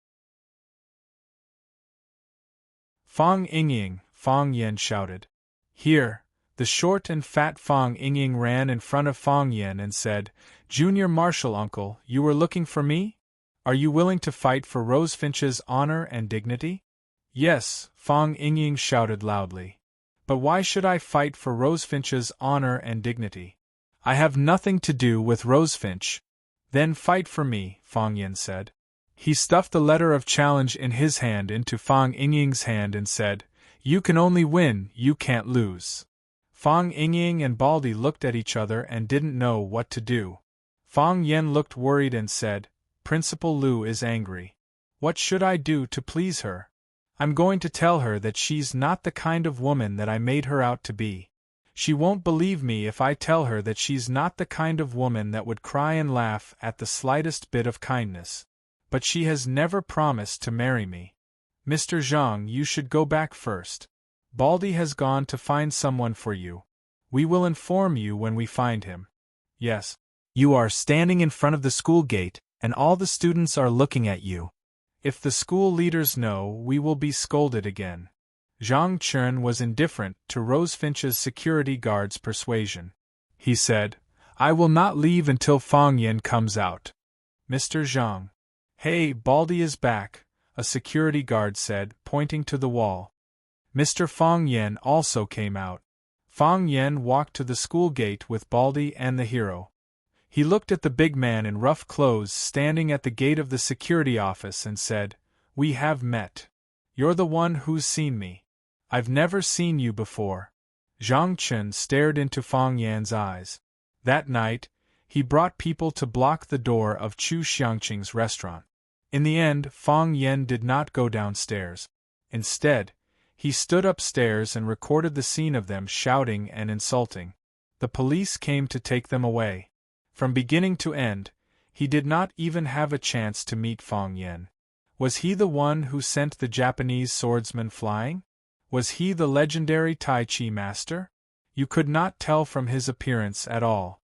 Fang Yingying, Fang Yen shouted. Here! The short and fat Fang Yingying ran in front of Fang Yen and said, Junior Marshal Uncle, you were looking for me? Are you willing to fight for Rosefinch's honor and dignity? Yes, Fang Yingying shouted loudly. But why should I fight for Rosefinch's honor and dignity? I have nothing to do with Rosefinch. Then fight for me, Fang Yen said. He stuffed the letter of challenge in his hand into Fang Yingying's hand and said, You can only win, you can't lose. Fang Yingying and Baldy looked at each other and didn't know what to do. Fang Yen looked worried and said, Principal Lu is angry. What should I do to please her? I'm going to tell her that she's not the kind of woman that I made her out to be. She won't believe me if I tell her that she's not the kind of woman that would cry and laugh at the slightest bit of kindness. But she has never promised to marry me. Mr. Zhang, you should go back first. Baldy has gone to find someone for you. We will inform you when we find him. Yes. You are standing in front of the school gate, and all the students are looking at you. If the school leaders know, we will be scolded again. Zhang Chen was indifferent to Rosefinch's security guard's persuasion. He said, I will not leave until Fang Yen comes out. Mr. Zhang. Hey, Baldy is back, a security guard said, pointing to the wall. Mr. Fang Yen also came out. Fang Yen walked to the school gate with Baldy and the hero. He looked at the big man in rough clothes standing at the gate of the security office and said, We have met. You're the one who's seen me. I've never seen you before. Zhang Chen stared into Fang Yan's eyes. That night, he brought people to block the door of Chu Xiangqing's restaurant. In the end, Fang Yen did not go downstairs. Instead, he stood upstairs and recorded the scene of them shouting and insulting. The police came to take them away. From beginning to end, he did not even have a chance to meet Fang Yen. Was he the one who sent the Japanese swordsman flying? Was he the legendary Tai Chi master? You could not tell from his appearance at all.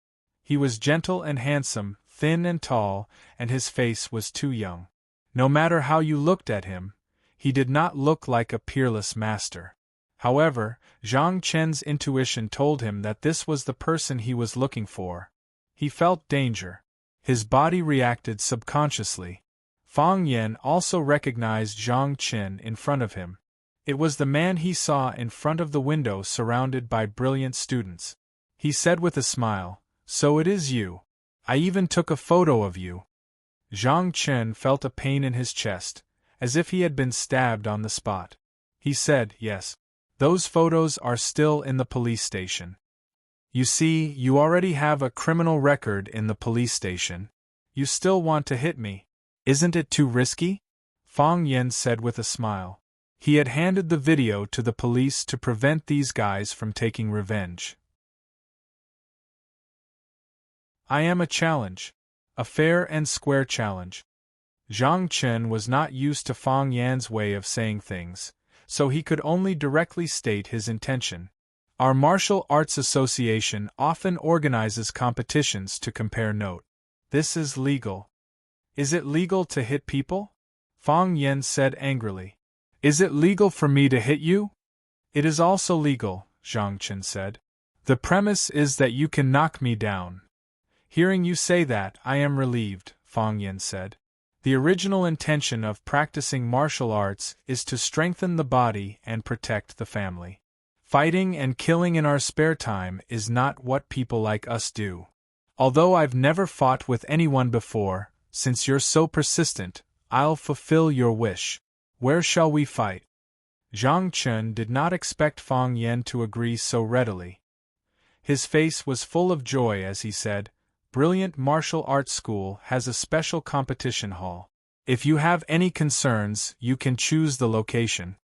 He was gentle and handsome, thin and tall, and his face was too young. No matter how you looked at him, he did not look like a peerless master. However, Zhang Chen's intuition told him that this was the person he was looking for. He felt danger. His body reacted subconsciously. Fang Yen also recognized Zhang Chen in front of him. It was the man he saw in front of the window surrounded by brilliant students. He said with a smile, So it is you. I even took a photo of you. Zhang Chen felt a pain in his chest, as if he had been stabbed on the spot. He said, Yes. Those photos are still in the police station. You see, you already have a criminal record in the police station. You still want to hit me. Isn't it too risky? Fang Yen said with a smile. He had handed the video to the police to prevent these guys from taking revenge. I am a challenge. A fair and square challenge. Zhang Chen was not used to Fang Yan's way of saying things, so he could only directly state his intention. Our martial arts association often organizes competitions to compare note. This is legal. Is it legal to hit people? Fang Yen said angrily. Is it legal for me to hit you? It is also legal, Zhang Chen said. The premise is that you can knock me down. Hearing you say that, I am relieved, Fang Yen said. The original intention of practicing martial arts is to strengthen the body and protect the family. Fighting and killing in our spare time is not what people like us do. Although I've never fought with anyone before, since you're so persistent, I'll fulfill your wish. Where shall we fight? Zhang Chen did not expect Fang Yen to agree so readily. His face was full of joy as he said, Brilliant Martial Arts School has a special competition hall. If you have any concerns, you can choose the location.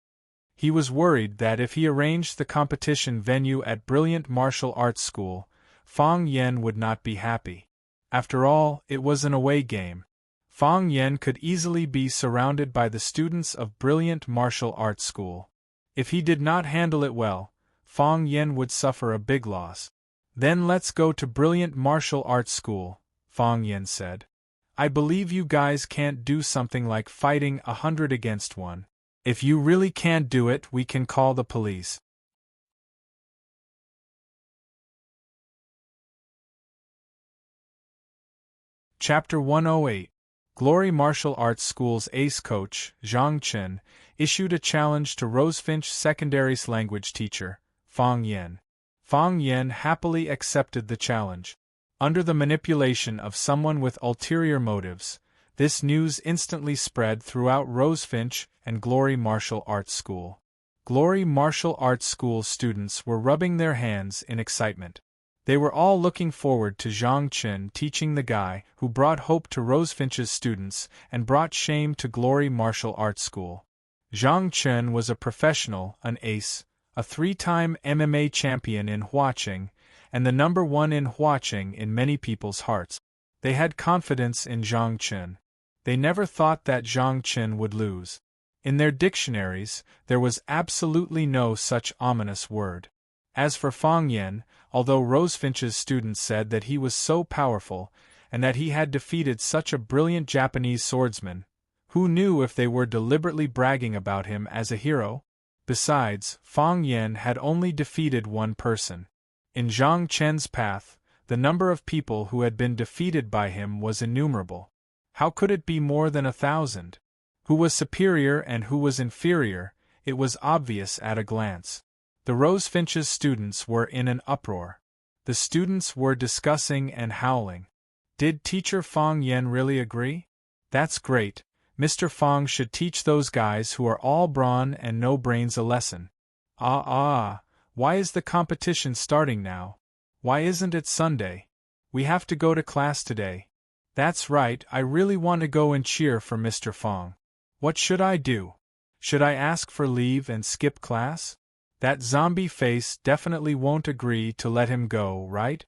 He was worried that if he arranged the competition venue at Brilliant Martial Arts School, Fang Yen would not be happy. After all, it was an away game. Fang Yen could easily be surrounded by the students of Brilliant Martial Arts School. If he did not handle it well, Fang Yen would suffer a big loss. Then let's go to Brilliant Martial Arts School, Fang Yen said. I believe you guys can't do something like fighting 100 against 1. If you really can't do it, we can call the police. Chapter 108. Glory Martial Arts School's ace coach, Zhang Chen, issued a challenge to Rosefinch Secondary's language teacher, Fang Yen. Fang Yen happily accepted the challenge. Under the manipulation of someone with ulterior motives, this news instantly spread throughout Rosefinch and Glory Martial Arts School. Glory Martial Arts School students were rubbing their hands in excitement. They were all looking forward to Zhang Chen teaching the guy who brought hope to Rosefinch's students and brought shame to Glory Martial Arts School. Zhang Chen was a professional, an ace, a 3-time MMA champion in Huaqing, and the number 1 in Huaqing in many people's hearts. They had confidence in Zhang Chen. They never thought that Zhang Chen would lose. In their dictionaries, there was absolutely no such ominous word. As for Fang Yen, although Rosefinch's students said that he was so powerful, and that he had defeated such a brilliant Japanese swordsman, who knew if they were deliberately bragging about him as a hero? Besides, Fang Yen had only defeated one person. In Zhang Chen's path, the number of people who had been defeated by him was innumerable. How could it be more than 1,000? Who was superior and who was inferior, it was obvious at a glance. The Rosefinch's students were in an uproar. The students were discussing and howling. Did Teacher Fang Yen really agree? That's great. Mr. Fang should teach those guys who are all brawn and no brains a lesson. Why is the competition starting now? Why isn't it Sunday? We have to go to class today. That's right, I really want to go and cheer for Mr. Fang. What should I do? Should I ask for leave and skip class? That zombie face definitely won't agree to let him go, right?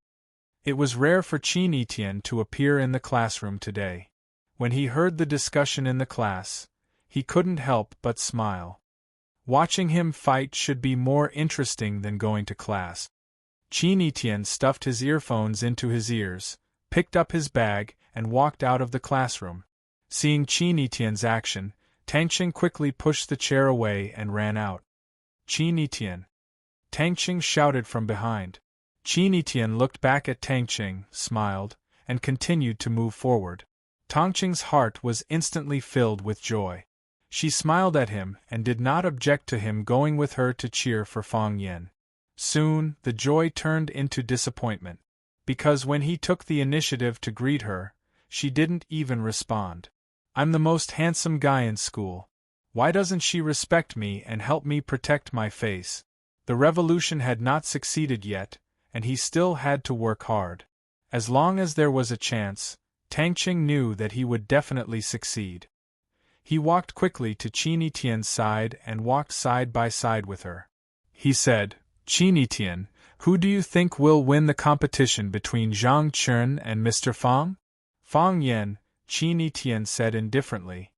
It was rare for Qin Etienne to appear in the classroom today. When he heard the discussion in the class, he couldn't help but smile. Watching him fight should be more interesting than going to class. Qin Etienne stuffed his earphones into his ears, picked up his bag, and walked out of the classroom. Seeing Qin Etienne's action, Tangqing quickly pushed the chair away and ran out. Qin Etienne! Tangqing shouted from behind. Qin Etienne looked back at Tangqing, smiled, and continued to move forward. Tangqing's heart was instantly filled with joy. She smiled at him and did not object to him going with her to cheer for Fang Yen. Soon, the joy turned into disappointment, because when he took the initiative to greet her, she didn't even respond. I'm the most handsome guy in school. Why doesn't she respect me and help me protect my face? The revolution had not succeeded yet, and he still had to work hard. As long as there was a chance, Tangqing knew that he would definitely succeed. He walked quickly to Qin Etienne's side and walked side by side with her. He said, Qin Etienne, who do you think will win the competition between Zhang Chen and Mr. Fang? Fang Yen, Qin Etienne said indifferently.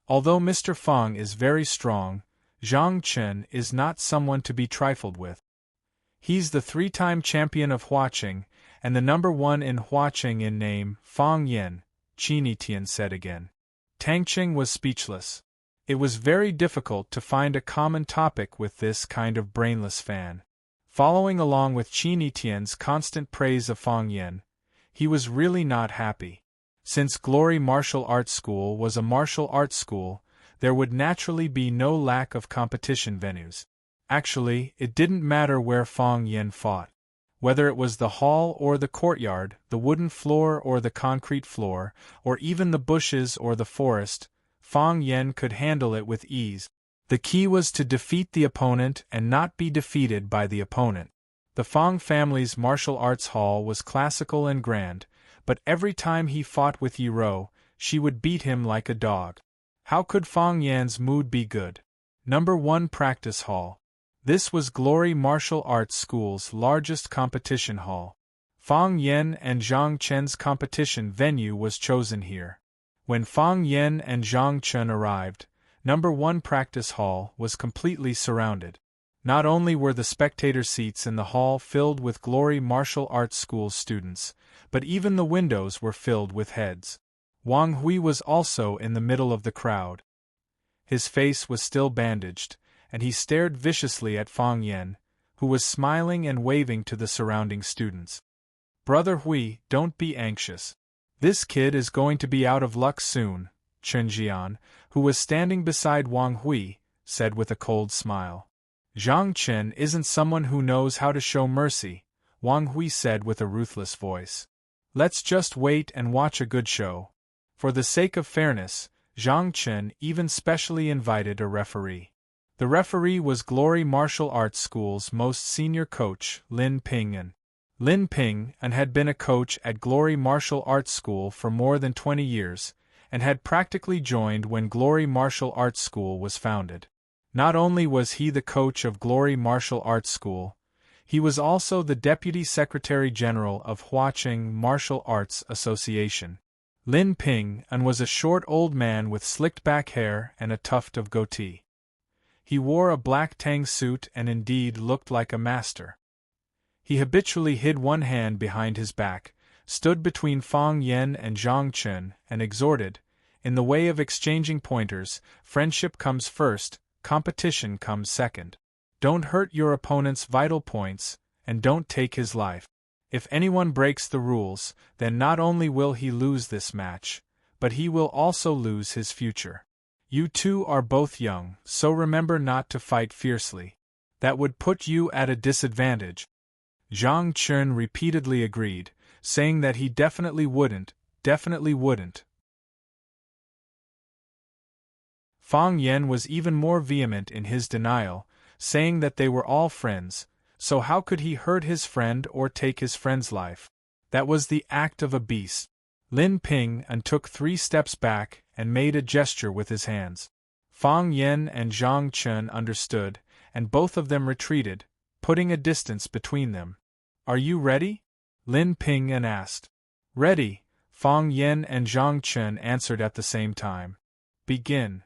Although Mr. Fang is very strong, Zhang Chen is not someone to be trifled with. He's the 3-time champion of Huaqing, and the number 1 in Huaqing in name, Fang Yen, Qin Etienne said again. Tangqing was speechless. It was very difficult to find a common topic with this kind of brainless fan. Following along with Qin Etienne's constant praise of Fang Yen, he was really not happy. Since Glory Martial Arts School was a martial arts school, there would naturally be no lack of competition venues. Actually, it didn't matter where Fang Yen fought. Whether it was the hall or the courtyard, the wooden floor or the concrete floor, or even the bushes or the forest, Fang Yen could handle it with ease. The key was to defeat the opponent and not be defeated by the opponent. The Fang family's martial arts hall was classical and grand, but every time he fought with Yi Ro, she would beat him like a dog. How could Fang Yan's mood be good? Number 1 Practice Hall. This was Glory Martial Arts School's largest competition hall. Fang Yen and Zhang Chen's competition venue was chosen here. When Fang Yen and Zhang Chen arrived, Number 1 Practice Hall was completely surrounded. Not only were the spectator seats in the hall filled with Glory Martial Arts School students, but even the windows were filled with heads. Wang Hui was also in the middle of the crowd. His face was still bandaged, and he stared viciously at Fang Yan, who was smiling and waving to the surrounding students. "Brother Hui, don't be anxious. This kid is going to be out of luck soon," Chen Jian, who was standing beside Wang Hui, said with a cold smile. "Zhang Chen isn't someone who knows how to show mercy," Wang Hui said with a ruthless voice. "Let's just wait and watch a good show." For the sake of fairness, Zhang Chen even specially invited a referee. The referee was Glory Martial Arts School's most senior coach, Lin Ping'an. Lin Ping'an had been a coach at Glory Martial Arts School for more than 20 years, and had practically joined when Glory Martial Arts School was founded. Not only was he the coach of Glory Martial Arts School, he was also the Deputy Secretary General of Huaqing Martial Arts Association. Lin Ping'an was a short old man with slicked-back hair and a tuft of goatee. He wore a black tang suit and indeed looked like a master. He habitually hid one hand behind his back, stood between Fang Yan and Zhang Chen, and exhorted, in the way of exchanging pointers, friendship comes first, competition comes second. Don't hurt your opponent's vital points, and don't take his life. If anyone breaks the rules, then not only will he lose this match, but he will also lose his future. You two are both young, so remember not to fight fiercely. That would put you at a disadvantage. Zhang Chen repeatedly agreed, saying that he definitely wouldn't. Fang Yan was even more vehement in his denial, saying that they were all friends, so how could he hurt his friend or take his friend's life? That was the act of a beast. Lin Ping'an took 3 steps back and made a gesture with his hands. Fang Yan and Zhang Chen understood, and both of them retreated, putting a distance between them. "Are you ready?" Lin Ping'an asked. "Ready," Fang Yan and Zhang Chen answered at the same time. "Begin."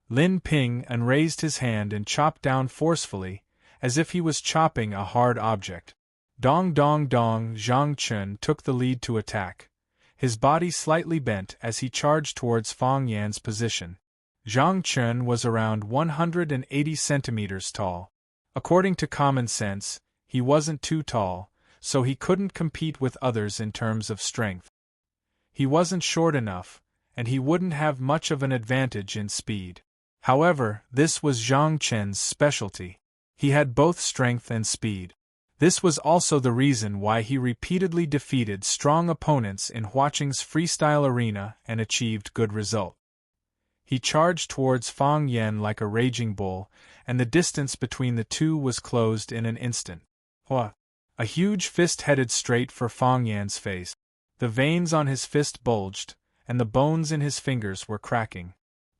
Lin Ping'an raised his hand and chopped down forcefully, as if he was chopping a hard object. Dong dong dong, Zhang Chen took the lead to attack, his body slightly bent as he charged towards Fang Yan's position. Zhang Chen was around 180 centimeters tall. According to common sense, he wasn't too tall, so he couldn't compete with others in terms of strength. He wasn't short enough, and he wouldn't have much of an advantage in speed. However, this was Zhang Chen's specialty. He had both strength and speed. This was also the reason why he repeatedly defeated strong opponents in Huaqing's freestyle arena and achieved good result. He charged towards Fang Yan like a raging bull, and the distance between the two was closed in an instant. Hua! A huge fist headed straight for Fang Yan's face. The veins on his fist bulged, and the bones in his fingers were cracking.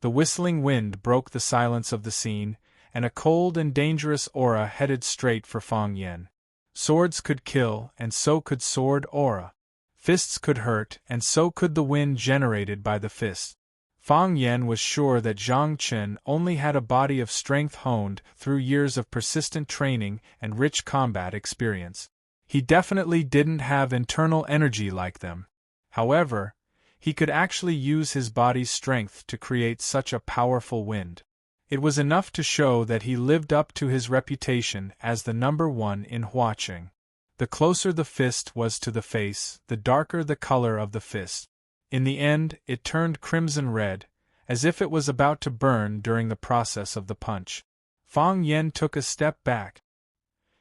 The whistling wind broke the silence of the scene, and a cold and dangerous aura headed straight for Fang Yan. Swords could kill, and so could sword aura. Fists could hurt, and so could the wind generated by the fist. Fang Yan was sure that Zhang Chen only had a body of strength honed through years of persistent training and rich combat experience. He definitely didn't have internal energy like them. However, he could actually use his body's strength to create such a powerful wind. It was enough to show that he lived up to his reputation as the #1 in Huaqing. The closer the fist was to the face, the darker the color of the fist. In the end, it turned crimson red, as if it was about to burn during the process of the punch. Fang Yan took a step back.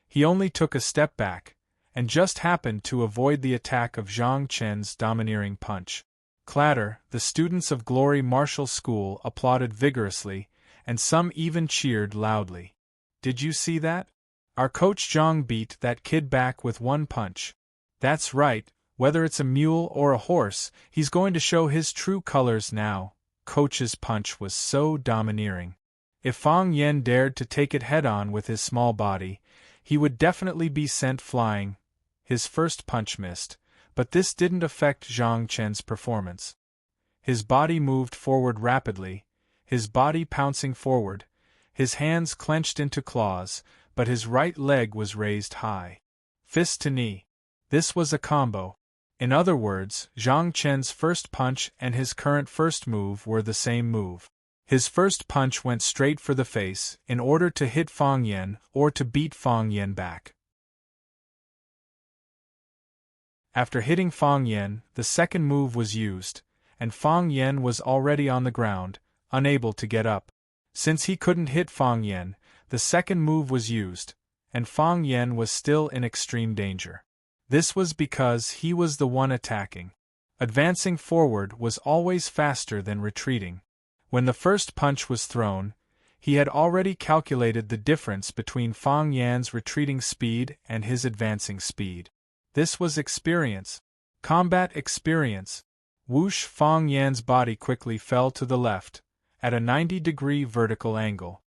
He only took a step back, and just happened to avoid the attack of Zhang Chen's domineering punch. Clatter, the students of Glory Martial School applauded vigorously, and some even cheered loudly. "Did you see that? Our coach Zhang beat that kid back with one punch. That's right, whether it's a mule or a horse, he's going to show his true colors now." Coach's punch was so domineering. If Fang Yan dared to take it head-on with his small body, he would definitely be sent flying. His first punch missed, but this didn't affect Zhang Chen's performance. His body moved forward rapidly, his body pouncing forward, his hands clenched into claws, but his right leg was raised high. Fist to knee. This was a combo. In other words, Zhang Chen's first punch and his current first move were the same move. His first punch went straight for the face, in order to hit Fang Yan or to beat Fang Yan back. After hitting Fang Yan, the second move was used, and Fang Yan was already on the ground, unable to get up. Since he couldn't hit Fang Yan, the second move was used, and Fang Yan was still in extreme danger. This was because he was the one attacking. Advancing forward was always faster than retreating. When the first punch was thrown, he had already calculated the difference between Fang Yan's retreating speed and his advancing speed. This was experience. Combat experience. Whoosh! Fang Yan's body quickly fell to the left, at a 90-degree vertical angle.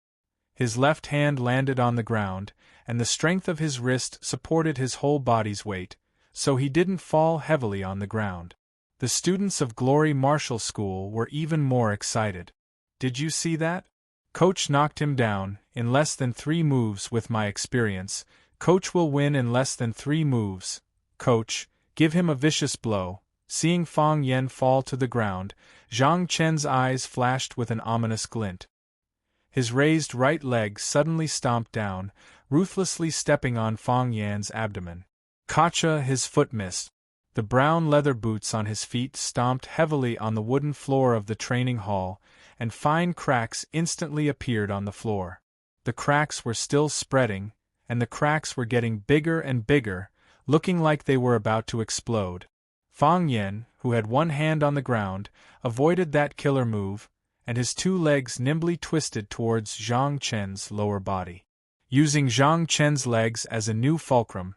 His left hand landed on the ground, and the strength of his wrist supported his whole body's weight, so he didn't fall heavily on the ground. The students of Glory Martial School were even more excited. Did you see that? Coach knocked him down, in less than 3 moves. With my experience, Coach will win in less than 3 moves. Coach, give him a vicious blow. Seeing Fang Yan fall to the ground, Zhang Chen's eyes flashed with an ominous glint. His raised right leg suddenly stomped down, ruthlessly stepping on Fang Yan's abdomen. Gotcha! His foot missed. The brown leather boots on his feet stomped heavily on the wooden floor of the training hall, and fine cracks instantly appeared on the floor. The cracks were still spreading, and the cracks were getting bigger and bigger, looking like they were about to explode. Fang Yan, who had one hand on the ground, avoided that killer move, and his 2 legs nimbly twisted towards Zhang Chen's lower body. Using Zhang Chen's legs as a new fulcrum,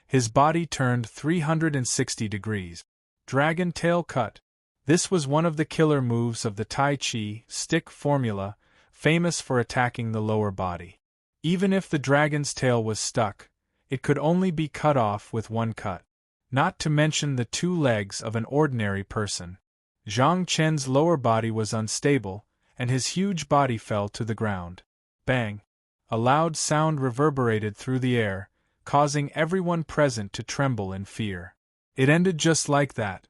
his body turned 360 degrees. Dragon tail cut. This was one of the killer moves of the Tai Chi stick formula, famous for attacking the lower body. Even if the dragon's tail was stuck, it could only be cut off with one cut. Not to mention the 2 legs of an ordinary person. Zhang Chen's lower body was unstable, and his huge body fell to the ground. Bang! A loud sound reverberated through the air, causing everyone present to tremble in fear. It ended just like that.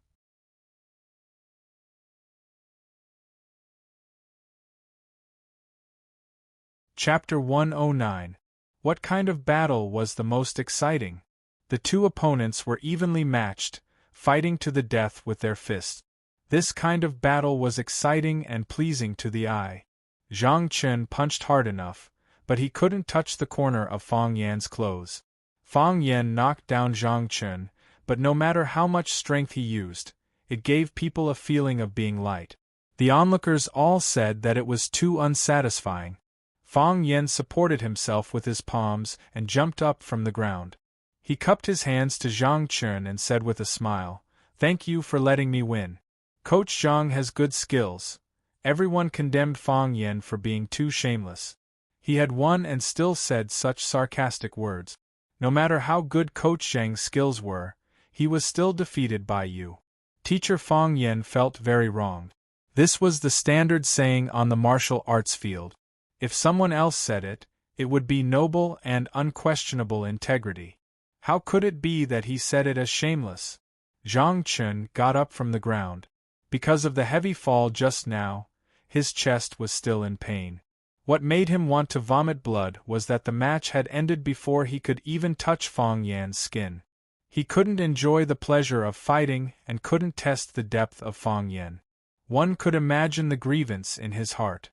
Chapter 109. What kind of battle was the most exciting? The 2 opponents were evenly matched, fighting to the death with their fists. This kind of battle was exciting and pleasing to the eye. Zhang Chen punched hard enough, but he couldn't touch the corner of Fang Yan's clothes. Fang Yan knocked down Zhang Chen, but no matter how much strength he used, it gave people a feeling of being light. The onlookers all said that it was too unsatisfying. Fang Yan supported himself with his palms and jumped up from the ground. He cupped his hands to Zhang Chen and said with a smile, "Thank you for letting me win. Coach Zhang has good skills." Everyone condemned Fang Yan for being too shameless. He had won and still said such sarcastic words. No matter how good Coach Zhang's skills were, he was still defeated by you. Teacher Fang Yan felt very wronged. This was the standard saying on the martial arts field. If someone else said it, it would be noble and unquestionable integrity. How could it be that he said it as shameless? Zhang Chen got up from the ground. Because of the heavy fall just now, his chest was still in pain. What made him want to vomit blood was that the match had ended before he could even touch Fang Yan's skin. He couldn't enjoy the pleasure of fighting and couldn't test the depth of Fang Yan. One could imagine the grievance in his heart.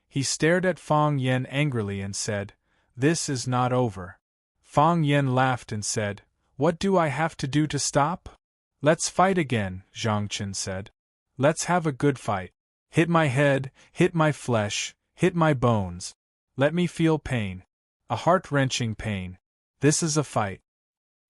He stared at Fang Yan angrily and said, "This is not over." Fang Yan laughed and said, "What do I have to do to stop?" "Let's fight again," Zhang Chen said. "Let's have a good fight. Hit my head, hit my flesh, hit my bones. Let me feel pain. A heart-wrenching pain. This is a fight."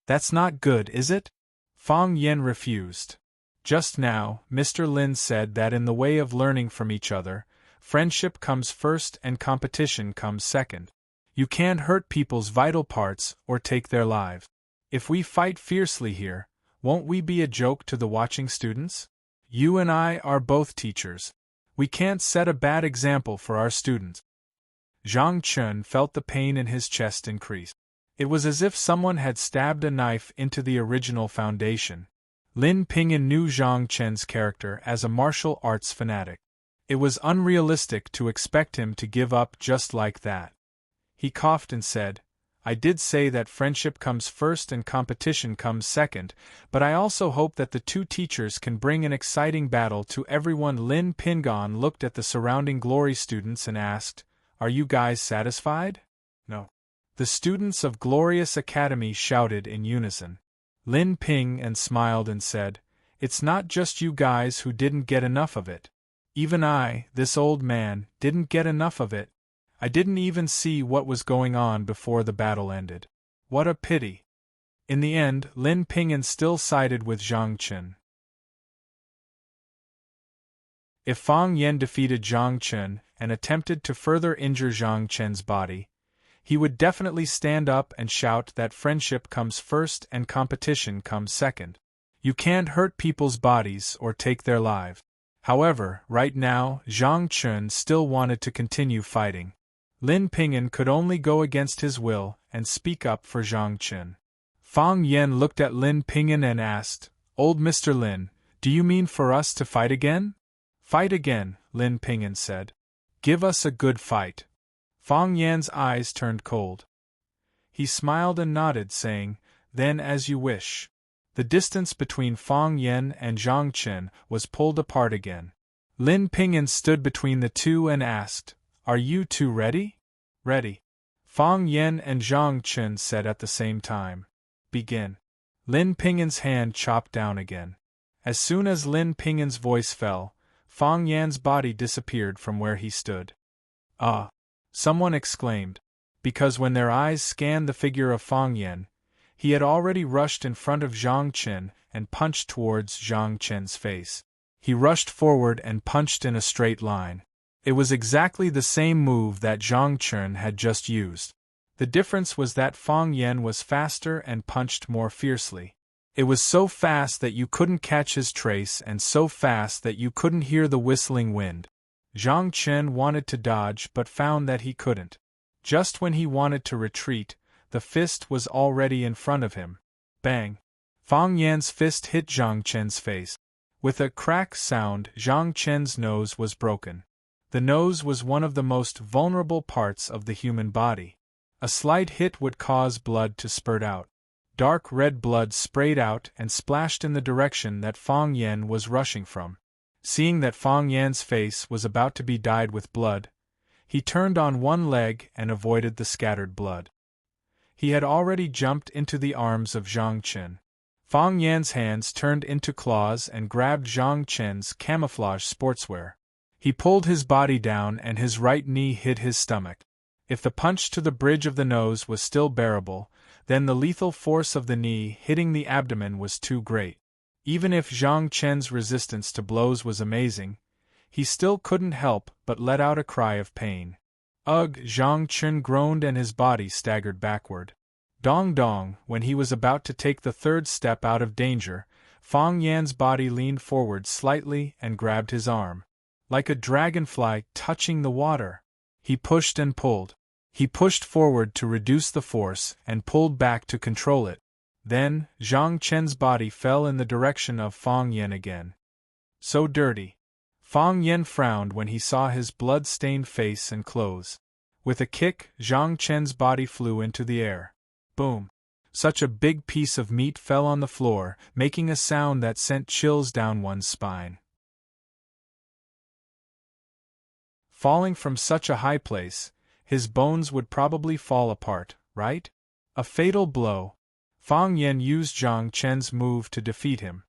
"That's not good, is it?" Fang Yan refused. Just now, Mr. Lin said that in the way of learning from each other, friendship comes first and competition comes second. You can't hurt people's vital parts or take their lives. If we fight fiercely here, won't we be a joke to the watching students? You and I are both teachers. We can't set a bad example for our students. Zhang Chun felt the pain in his chest increase. It was as if someone had stabbed a knife into the original foundation. Lin Pingyan knew Zhang Chen's character as a martial arts fanatic. It was unrealistic to expect him to give up just like that. He coughed and said, "I did say that friendship comes first and competition comes second, but I also hope that the two teachers can bring an exciting battle to everyone." Lin Pingyan looked at the surrounding Glory students and asked, "Are you guys satisfied?" "No." The students of Glorious Academy shouted in unison. Lin Pingyan smiled and said, "It's not just you guys who didn't get enough of it. Even I, this old man, didn't get enough of it. I didn't even see what was going on before the battle ended. What a pity." In the end, Lin Pingyan still sided with Zhang Chen. If Fang Yan defeated Zhang Chen and attempted to further injure Zhang Chen's body, he would definitely stand up and shout that friendship comes first and competition comes second. You can't hurt people's bodies or take their lives. However, right now, Zhang Chen still wanted to continue fighting. Lin Pingyan could only go against his will and speak up for Zhang Chen. Fang Yan looked at Lin Pingyan and asked, "Old Mr. Lin, do you mean for us to fight again?" "Fight again," Lin Pingyan said. "Give us a good fight." Fang Yan's eyes turned cold. He smiled and nodded, saying, "Then as you wish." The distance between Fang Yan and Zhang Chen was pulled apart again. Lin Pingyan stood between the two and asked, "Are you two ready?" "Ready." Fang Yan and Zhang Chen said at the same time. "Begin." Lin Pingyan's hand chopped down again. As soon as Lin Pingyan's voice fell, Fang Yan's body disappeared from where he stood. "Ah!" someone exclaimed, because when their eyes scanned the figure of Fang Yan, he had already rushed in front of Zhang Chen and punched towards Zhang Chen's face. He rushed forward and punched in a straight line. It was exactly the same move that Zhang Chen had just used. The difference was that Fang Yan was faster and punched more fiercely. It was so fast that you couldn't catch his trace and so fast that you couldn't hear the whistling wind. Zhang Chen wanted to dodge but found that he couldn't. Just when he wanted to retreat, the fist was already in front of him. Bang! Fang Yan's fist hit Zhang Chen's face. With a crack sound, Zhang Chen's nose was broken. The nose was one of the most vulnerable parts of the human body. A slight hit would cause blood to spurt out. Dark red blood sprayed out and splashed in the direction that Fang Yan was rushing from. Seeing that Fang Yan's face was about to be dyed with blood, he turned on one leg and avoided the scattered blood. He had already jumped into the arms of Zhang Chen. Fang Yan's hands turned into claws and grabbed Zhang Chen's camouflage sportswear. He pulled his body down and his right knee hit his stomach. If the punch to the bridge of the nose was still bearable, then the lethal force of the knee hitting the abdomen was too great. Even if Zhang Chen's resistance to blows was amazing, he still couldn't help but let out a cry of pain. Ugh! Zhang Chen groaned and his body staggered backward. Dong dong! When he was about to take the third step out of danger, Fang Yan's body leaned forward slightly and grabbed his arm. Like a dragonfly touching the water, he pushed and pulled. He pushed forward to reduce the force and pulled back to control it. Then, Zhang Chen's body fell in the direction of Fang Yan again. So dirty. Fang Yan frowned when he saw his blood-stained face and clothes. With a kick, Zhang Chen's body flew into the air. Boom! Such a big piece of meat fell on the floor, making a sound that sent chills down one's spine. Falling from such a high place, his bones would probably fall apart, right? A fatal blow. Fang Yan used Zhang Chen's move to defeat him.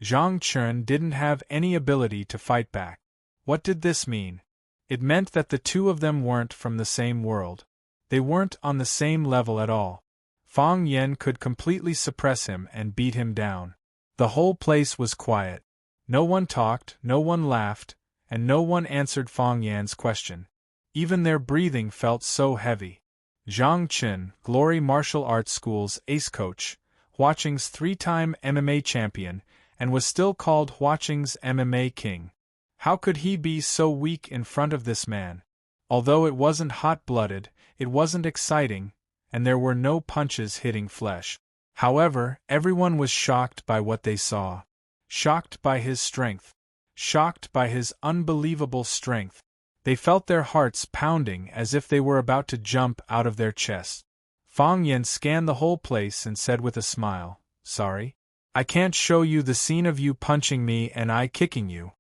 Zhang Chen didn't have any ability to fight back. What did this mean? It meant that the two of them weren't from the same world. They weren't on the same level at all. Fang Yan could completely suppress him and beat him down. The whole place was quiet. No one talked, no one laughed, and no one answered Fang Yan's question. Even their breathing felt so heavy. Zhang Chen, Glory Martial Arts School's ace coach, Huaqing's 3-time MMA champion, and was still called Huaqing's MMA king. How could he be so weak in front of this man? Although it wasn't hot-blooded, it wasn't exciting, and there were no punches hitting flesh. However, everyone was shocked by what they saw. Shocked by his strength. Shocked by his unbelievable strength. They felt their hearts pounding as if they were about to jump out of their chests. Fang Yan scanned the whole place and said with a smile, "Sorry? I can't show you the scene of you punching me and I kicking you."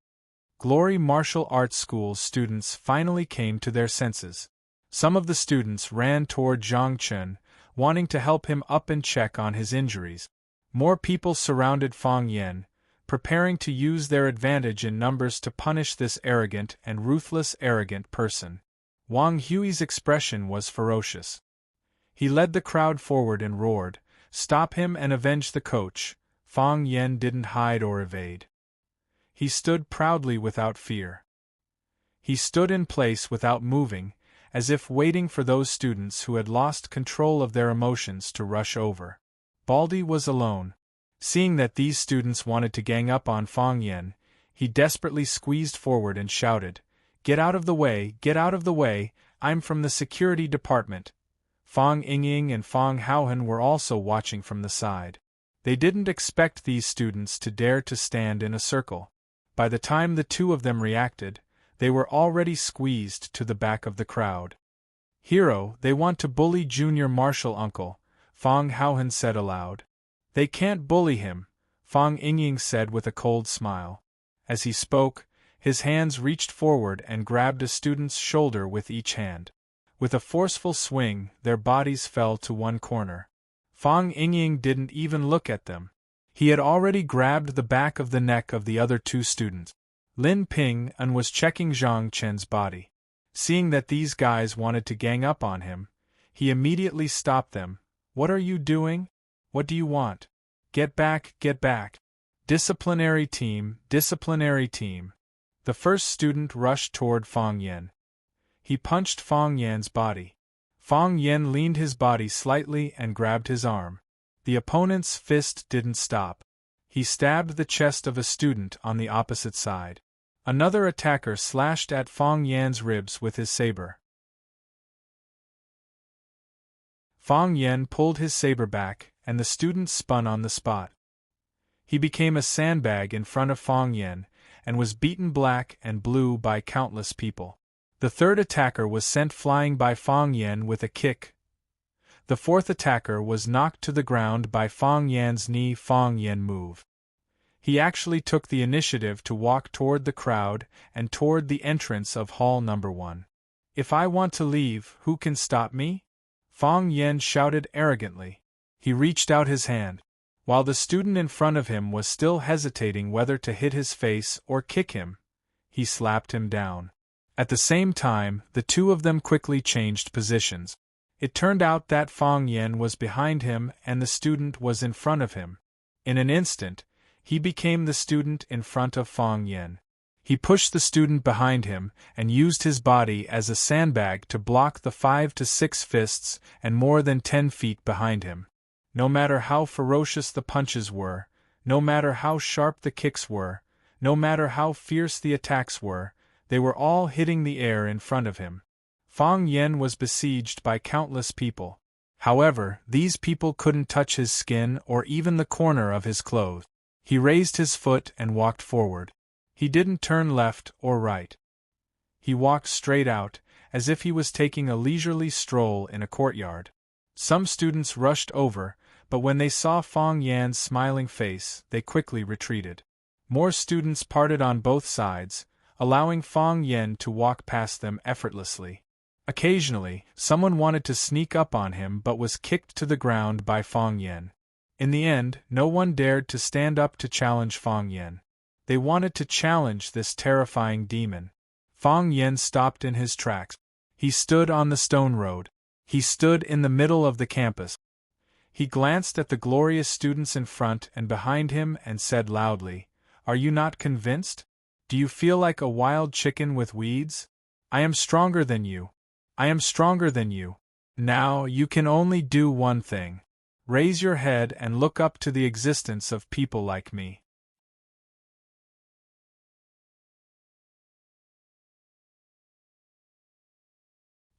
Glory Martial Arts School students finally came to their senses. Some of the students ran toward Zhang Chen, wanting to help him up and check on his injuries. More people surrounded Fang Yan, preparing to use their advantage in numbers to punish this arrogant and ruthless person. Wang Hui's expression was ferocious. He led the crowd forward and roared, "Stop him and avenge the coach." Fang Yan didn't hide or evade. He stood proudly without fear. He stood in place without moving, as if waiting for those students who had lost control of their emotions to rush over. Baldy was alone. Seeing that these students wanted to gang up on Fang Yan, he desperately squeezed forward and shouted, "Get out of the way, get out of the way, I'm from the security department." Fang Yingying and Fang Haohan were also watching from the side. They didn't expect these students to dare to stand in a circle. By the time the two of them reacted, they were already squeezed to the back of the crowd. "Hero, they want to bully Junior Marshal Uncle," Fang Haohan said aloud. "They can't bully him," Fang Yingying said with a cold smile. As he spoke, his hands reached forward and grabbed a student's shoulder with each hand. With a forceful swing, their bodies fell to one corner. Fang Yingying didn't even look at them. He had already grabbed the back of the neck of the other two students. Lin Ping and was checking Zhang Chen's body. Seeing that these guys wanted to gang up on him, he immediately stopped them. "What are you doing? What do you want? Get back, get back. Disciplinary team, disciplinary team." The first student rushed toward Fang Yan. He punched Fang Yan's body. Fang Yan leaned his body slightly and grabbed his arm. The opponent's fist didn't stop. He stabbed the chest of a student on the opposite side. Another attacker slashed at Fang Yan's ribs with his saber. Fang Yan pulled his saber back, and the student spun on the spot. He became a sandbag in front of Fang Yan, and was beaten black and blue by countless people. The third attacker was sent flying by Fang Yan with a kick. The fourth attacker was knocked to the ground by Fang Yan's knee. Fang Yan moved. He actually took the initiative to walk toward the crowd and toward the entrance of Hall Number 1. "If I want to leave, who can stop me?" Fang Yan shouted arrogantly. He reached out his hand. While the student in front of him was still hesitating whether to hit his face or kick him, he slapped him down. At the same time, the two of them quickly changed positions. It turned out that Fang Yan was behind him and the student was in front of him. In an instant, he became the student in front of Fang Yan. He pushed the student behind him and used his body as a sandbag to block the 5 to 6 fists and more than 10 feet behind him. No matter how ferocious the punches were, no matter how sharp the kicks were, no matter how fierce the attacks were, they were all hitting the air in front of him. Fang Yan was besieged by countless people. However, these people couldn't touch his skin or even the corner of his clothes. He raised his foot and walked forward. He didn't turn left or right. He walked straight out, as if he was taking a leisurely stroll in a courtyard. Some students rushed over, but when they saw Fang Yan's smiling face, they quickly retreated. More students parted on both sides, allowing Fang Yan to walk past them effortlessly. Occasionally, someone wanted to sneak up on him but was kicked to the ground by Fang Yan. In the end, no one dared to stand up to challenge Fang Yan. They wanted to challenge this terrifying demon. Fang Yan stopped in his tracks. He stood on the stone road. He stood in the middle of the campus. He glanced at the glorious students in front and behind him and said loudly, "Are you not convinced? Do you feel like a wild chicken with weeds? I am stronger than you. I am stronger than you. Now you can only do one thing. Raise your head and look up to the existence of people like me."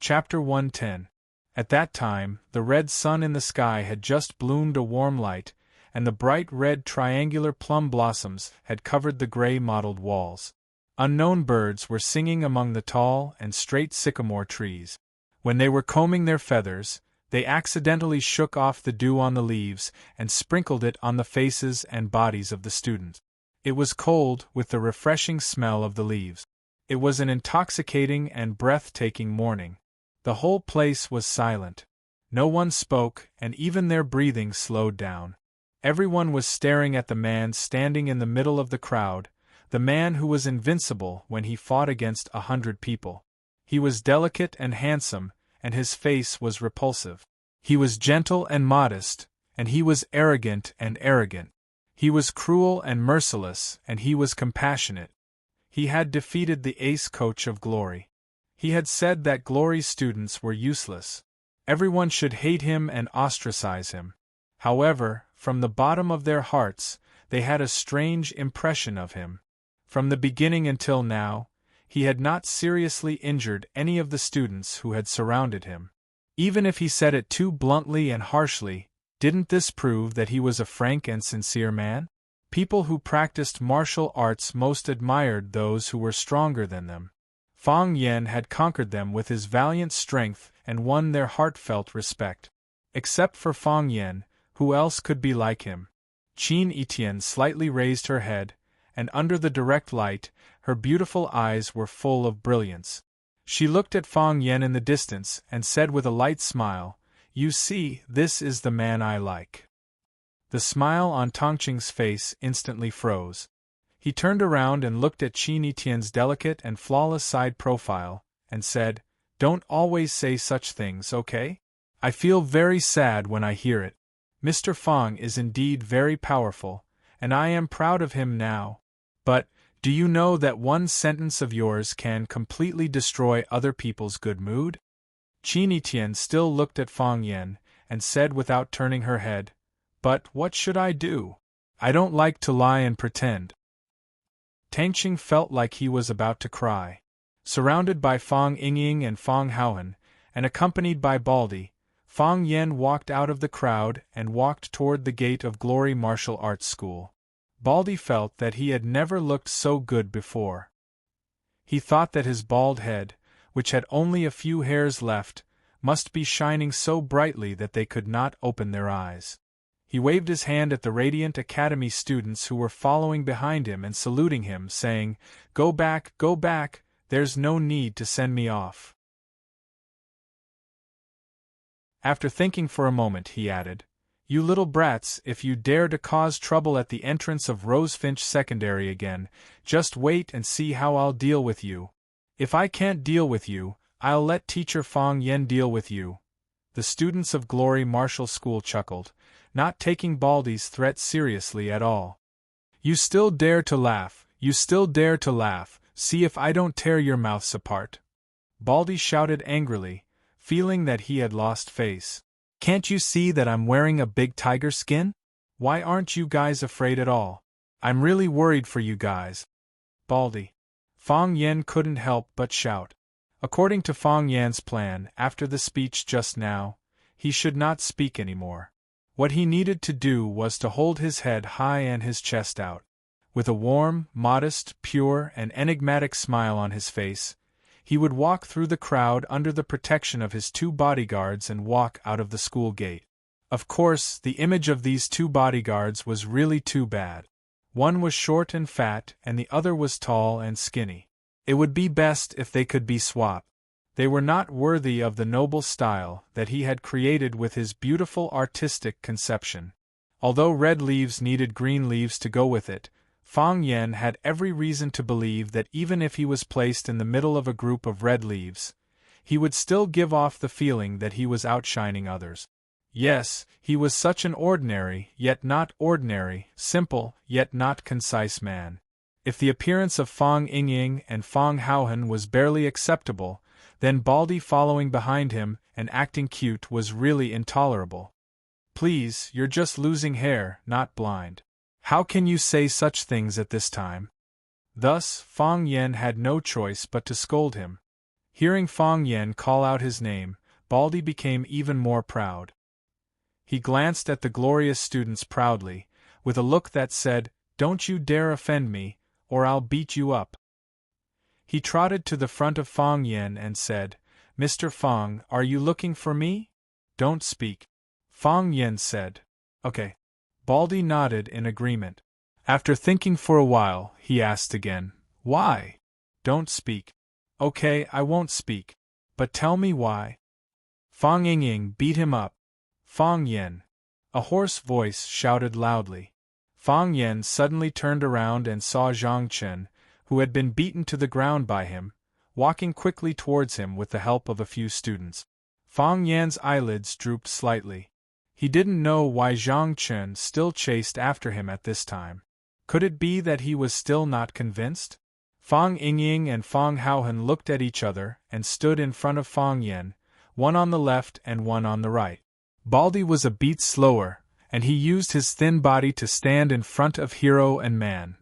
Chapter 110. At that time, the red sun in the sky had just bloomed a warm light, and the bright red triangular plum blossoms had covered the gray mottled walls. Unknown birds were singing among the tall and straight sycamore trees. When they were combing their feathers, they accidentally shook off the dew on the leaves and sprinkled it on the faces and bodies of the students. It was cold, with the refreshing smell of the leaves. It was an intoxicating and breathtaking morning. The whole place was silent. No one spoke, and even their breathing slowed down. Everyone was staring at the man standing in the middle of the crowd, the man who was invincible when he fought against 100 people. He was delicate and handsome, and his face was repulsive. He was gentle and modest, and he was arrogant and arrogant. He was cruel and merciless, and he was compassionate. He had defeated the ace coach of Glory. He had said that Glory's students were useless. Everyone should hate him and ostracize him. However, from the bottom of their hearts, they had a strange impression of him. From the beginning until now, he had not seriously injured any of the students who had surrounded him. Even if he said it too bluntly and harshly, didn't this prove that he was a frank and sincere man? People who practiced martial arts most admired those who were stronger than them. Fang Yen had conquered them with his valiant strength and won their heartfelt respect. Except for Fang Yen, who else could be like him? Qin Etienne slightly raised her head, and under the direct light, her beautiful eyes were full of brilliance. She looked at Fang Yen in the distance and said with a light smile, "You see, this is the man I like." The smile on Tongqing's face instantly froze. He turned around and looked at Qin Etienne's delicate and flawless side profile, and said, "Don't always say such things, okay? I feel very sad when I hear it. Mr. Fang is indeed very powerful, and I am proud of him now. But, do you know that one sentence of yours can completely destroy other people's good mood?" Qin Etienne still looked at Fang Yen, and said without turning her head, "But what should I do? I don't like to lie and pretend." Tangqing felt like he was about to cry. Surrounded by Fang Yingying and Fang Haohan, and accompanied by Baldy, Fang Yen walked out of the crowd and walked toward the gate of Glory Martial Arts School. Baldy felt that he had never looked so good before. He thought that his bald head, which had only a few hairs left, must be shining so brightly that they could not open their eyes. He waved his hand at the radiant academy students who were following behind him and saluting him, saying, go back, there's no need to send me off." After thinking for a moment, he added, "You little brats, if you dare to cause trouble at the entrance of Rosefinch Secondary again, just wait and see how I'll deal with you. If I can't deal with you, I'll let Teacher Fang Yen deal with you." The students of Glory Martial School chuckled, not taking Baldy's threat seriously at all. "You still dare to laugh, see if I don't tear your mouths apart." Baldy shouted angrily, feeling that he had lost face. "Can't you see that I'm wearing a big tiger skin? Why aren't you guys afraid at all? I'm really worried for you guys." Baldy. Fang Yen couldn't help but shout. According to Fang Yan's plan, after the speech just now, he should not speak anymore. What he needed to do was to hold his head high and his chest out. With a warm, modest, pure, and enigmatic smile on his face, he would walk through the crowd under the protection of his 2 bodyguards and walk out of the school gate. Of course, the image of these 2 bodyguards was really too bad. One was short and fat, and the other was tall and skinny. It would be best if they could be swapped. They were not worthy of the noble style that he had created with his beautiful artistic conception. Although red leaves needed green leaves to go with it, Fang Yen had every reason to believe that even if he was placed in the middle of a group of red leaves, he would still give off the feeling that he was outshining others. Yes, he was such an ordinary, yet not ordinary, simple, yet not concise man. If the appearance of Fang Yingying and Fang Haohan was barely acceptable, then Baldy following behind him and acting cute was really intolerable. "Please, you're just losing hair, not blind. How can you say such things at this time?" Thus, Fang Yen had no choice but to scold him. Hearing Fang Yen call out his name, Baldy became even more proud. He glanced at the glorious students proudly, with a look that said, "Don't you dare offend me, or I'll beat you up." He trotted to the front of Fang Yen and said, "Mr. Fang, are you looking for me? Don't speak." Fang Yen said, "Okay." Baldy nodded in agreement. After thinking for a while, he asked again, "Why? Don't speak." "Okay, I won't speak. But tell me why." Fang Ying beat him up. Fang Yen. A hoarse voice shouted loudly. Fang Yen suddenly turned around and saw Zhang Chen, who had been beaten to the ground by him, walking quickly towards him with the help of a few students. Fang Yan's eyelids drooped slightly. He didn't know why Zhang Chen still chased after him at this time. Could it be that he was still not convinced? Fang Ying and Fang Haohan looked at each other and stood in front of Fang Yen, one on the left and one on the right. Baldy was a beat slower, and he used his thin body to stand in front of hero and man.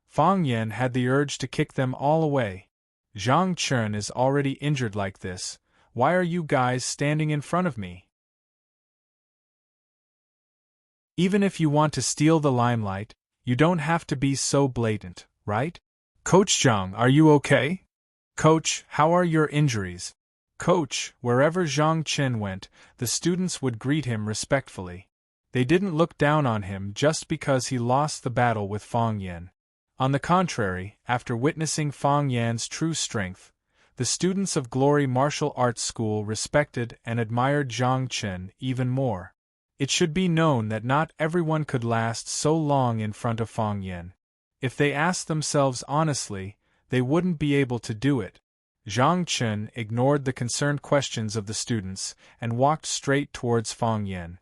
Fang Yen had the urge to kick them all away. "Zhang Chen is already injured like this, why are you guys standing in front of me? Even if you want to steal the limelight, you don't have to be so blatant, right? Coach Zhang, are you okay? Coach, how are your injuries?" Coach, wherever Zhang Chen went, the students would greet him respectfully. They didn't look down on him just because he lost the battle with Fang Yen. On the contrary, after witnessing Fang Yan's true strength, the students of Glory Martial Arts School respected and admired Zhang Chen even more. It should be known that not everyone could last so long in front of Fang Yen. If they asked themselves honestly, they wouldn't be able to do it. Zhang Chen ignored the concerned questions of the students and walked straight towards Fang Yen.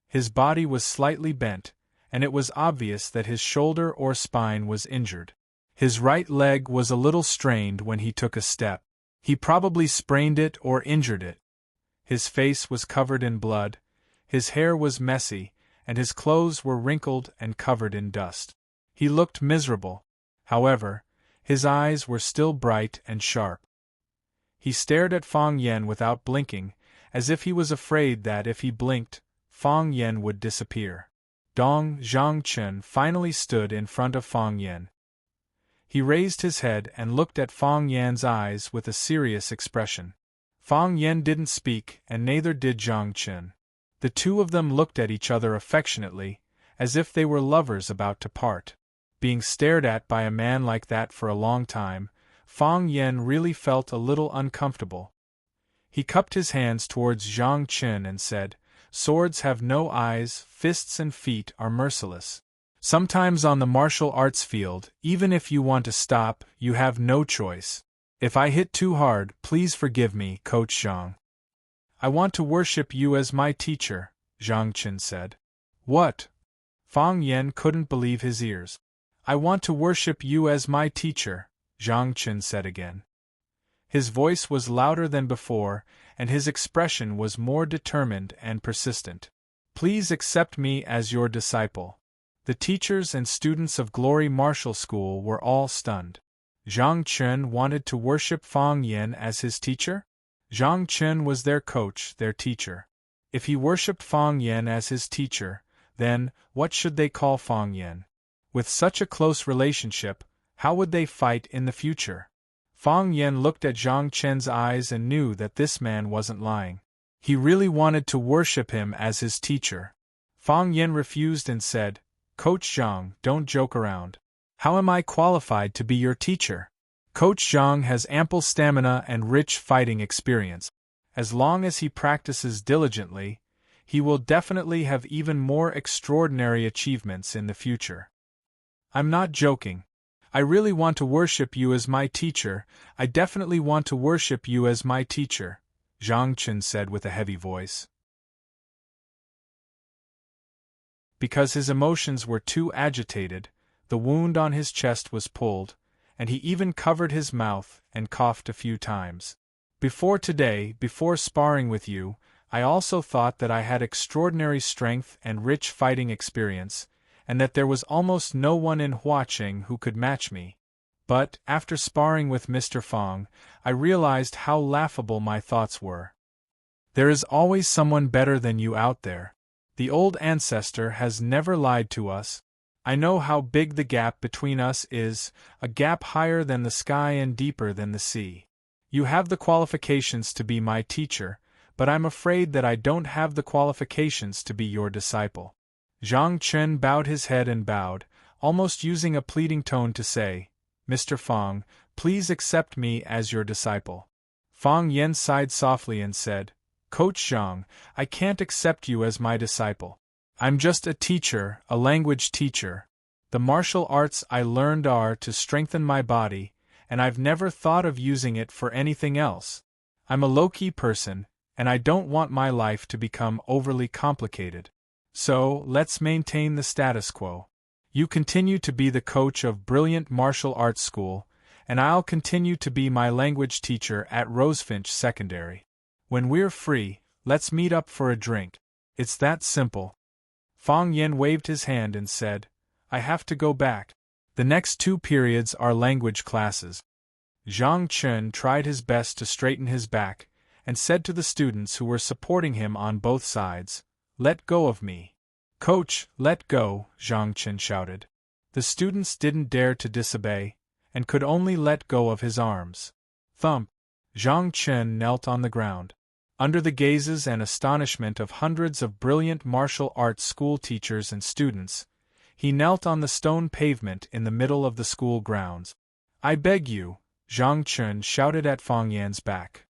His body was slightly bent, and it was obvious that his shoulder or spine was injured. His right leg was a little strained when he took a step. He probably sprained it or injured it. His face was covered in blood, his hair was messy, and his clothes were wrinkled and covered in dust. He looked miserable. However, his eyes were still bright and sharp. He stared at Fang Yen without blinking, as if he was afraid that if he blinked, Fang Yen would disappear. Zhang Chen finally stood in front of Fang Yen. He raised his head and looked at Fang Yan's eyes with a serious expression. Fang Yen didn't speak, and neither did Zhang Chen. The two of them looked at each other affectionately, as if they were lovers about to part. Being stared at by a man like that for a long time, Fang Yen really felt a little uncomfortable. He cupped his hands towards Zhang Chen and said, "Swords have no eyes, fists and feet are merciless. Sometimes on the martial arts field, even if you want to stop, you have no choice. If I hit too hard, please forgive me, Coach Zhang." "I want to worship you as my teacher," Zhang Chen said. "What?" Fang Yen couldn't believe his ears. "I want to worship you as my teacher," Zhang Chen said again. His voice was louder than before, and his expression was more determined and persistent. "Please accept me as your disciple." The teachers and students of Glory Martial School were all stunned. Zhang Chen wanted to worship Fang Yen as his teacher? Zhang Chen was their coach, their teacher. If he worshipped Fang Yen as his teacher, then, what should they call Fang Yen? With such a close relationship, how would they fight in the future? Fang Yen looked at Zhang Chen's eyes and knew that this man wasn't lying. He really wanted to worship him as his teacher. Fang Yen refused and said, "Coach Zhang, don't joke around. How am I qualified to be your teacher? Coach Zhang has ample stamina and rich fighting experience. As long as he practices diligently, he will definitely have even more extraordinary achievements in the future. I'm not joking. I really want to worship you as my teacher. I definitely want to worship you as my teacher," Zhang Chen said with a heavy voice. Because his emotions were too agitated, the wound on his chest was pulled, and he even covered his mouth and coughed a few times. "Before today, before sparring with you, I also thought that I had extraordinary strength and rich fighting experience, and that there was almost no one in Huaqing who could match me. But, after sparring with Mr. Fong, I realized how laughable my thoughts were. There is always someone better than you out there. The old ancestor has never lied to us. I know how big the gap between us is, a gap higher than the sky and deeper than the sea. You have the qualifications to be my teacher, but I'm afraid that I don't have the qualifications to be your disciple. Zhang Chen bowed his head and bowed, almost using a pleading tone to say, Mr. Fong, please accept me as your disciple. Fong Yen sighed softly and said, Coach Zhang, I can't accept you as my disciple. I'm just a teacher, a language teacher. The martial arts I learned are to strengthen my body, and I've never thought of using it for anything else. I'm a low-key person, and I don't want my life to become overly complicated. So, let's maintain the status quo. You continue to be the coach of Brilliant Martial Arts School, and I'll continue to be my language teacher at Rosefinch Secondary. When we're free, let's meet up for a drink. It's that simple. Fong Yen waved his hand and said, I have to go back. The next 2 periods are language classes. Zhang Chen tried his best to straighten his back, and said to the students who were supporting him on both sides, Let go of me. Coach, let go, Zhang Chen shouted. The students didn't dare to disobey, and could only let go of his arms. Thump! Zhang Chen knelt on the ground. Under the gazes and astonishment of hundreds of brilliant martial arts school teachers and students, he knelt on the stone pavement in the middle of the school grounds. I beg you, Zhang Chen shouted at Fong Yan's back.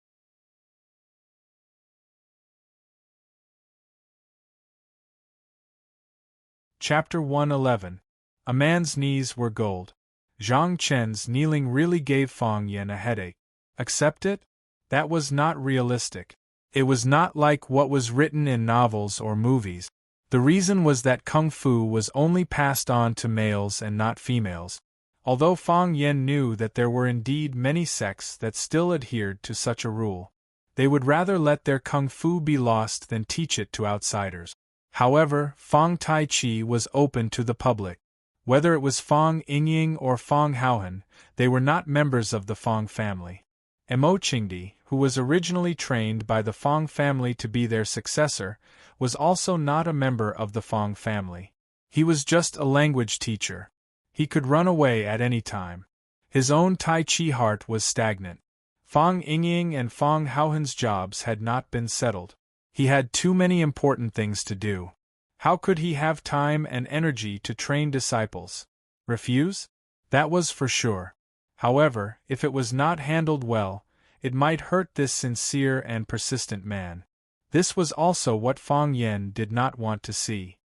Chapter 111. A man's knees were gold. Zhang Chen's kneeling really gave Fong Yan a headache. Accept it? That was not realistic. It was not like what was written in novels or movies. The reason was that Kung Fu was only passed on to males and not females. Although Fong Yan knew that there were indeed many sects that still adhered to such a rule, they would rather let their Kung Fu be lost than teach it to outsiders. However, Fong Tai Chi was open to the public. Whether it was Fong Yingying or Fong Haohan, they were not members of the Fong family. Mo Qingdi, who was originally trained by the Fong family to be their successor, was also not a member of the Fong family. He was just a language teacher. He could run away at any time. His own Tai Chi heart was stagnant. Fong Yingying and Fong Haohan's jobs had not been settled. He had too many important things to do. How could he have time and energy to train disciples? Refuse? That was for sure. However, if it was not handled well, it might hurt this sincere and persistent man. This was also what Fong Yan did not want to see.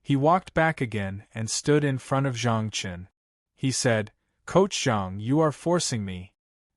He walked back again and stood in front of Zhang Chen. He said, Coach Zhang, you are forcing me.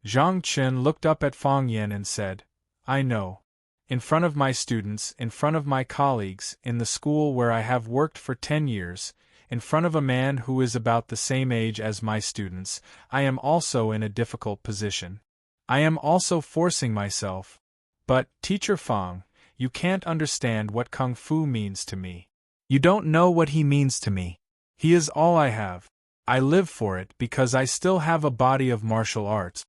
Zhang Chen looked up at Fong Yan and said, I know. In front of my students, in front of my colleagues, in the school where I have worked for 10 years, in front of a man who is about the same age as my students, I am also in a difficult position. I am also forcing myself. But, Teacher Fong, you can't understand what Kung Fu means to me. You don't know what he means to me. He is all I have. I live for it because I still have a body of martial arts.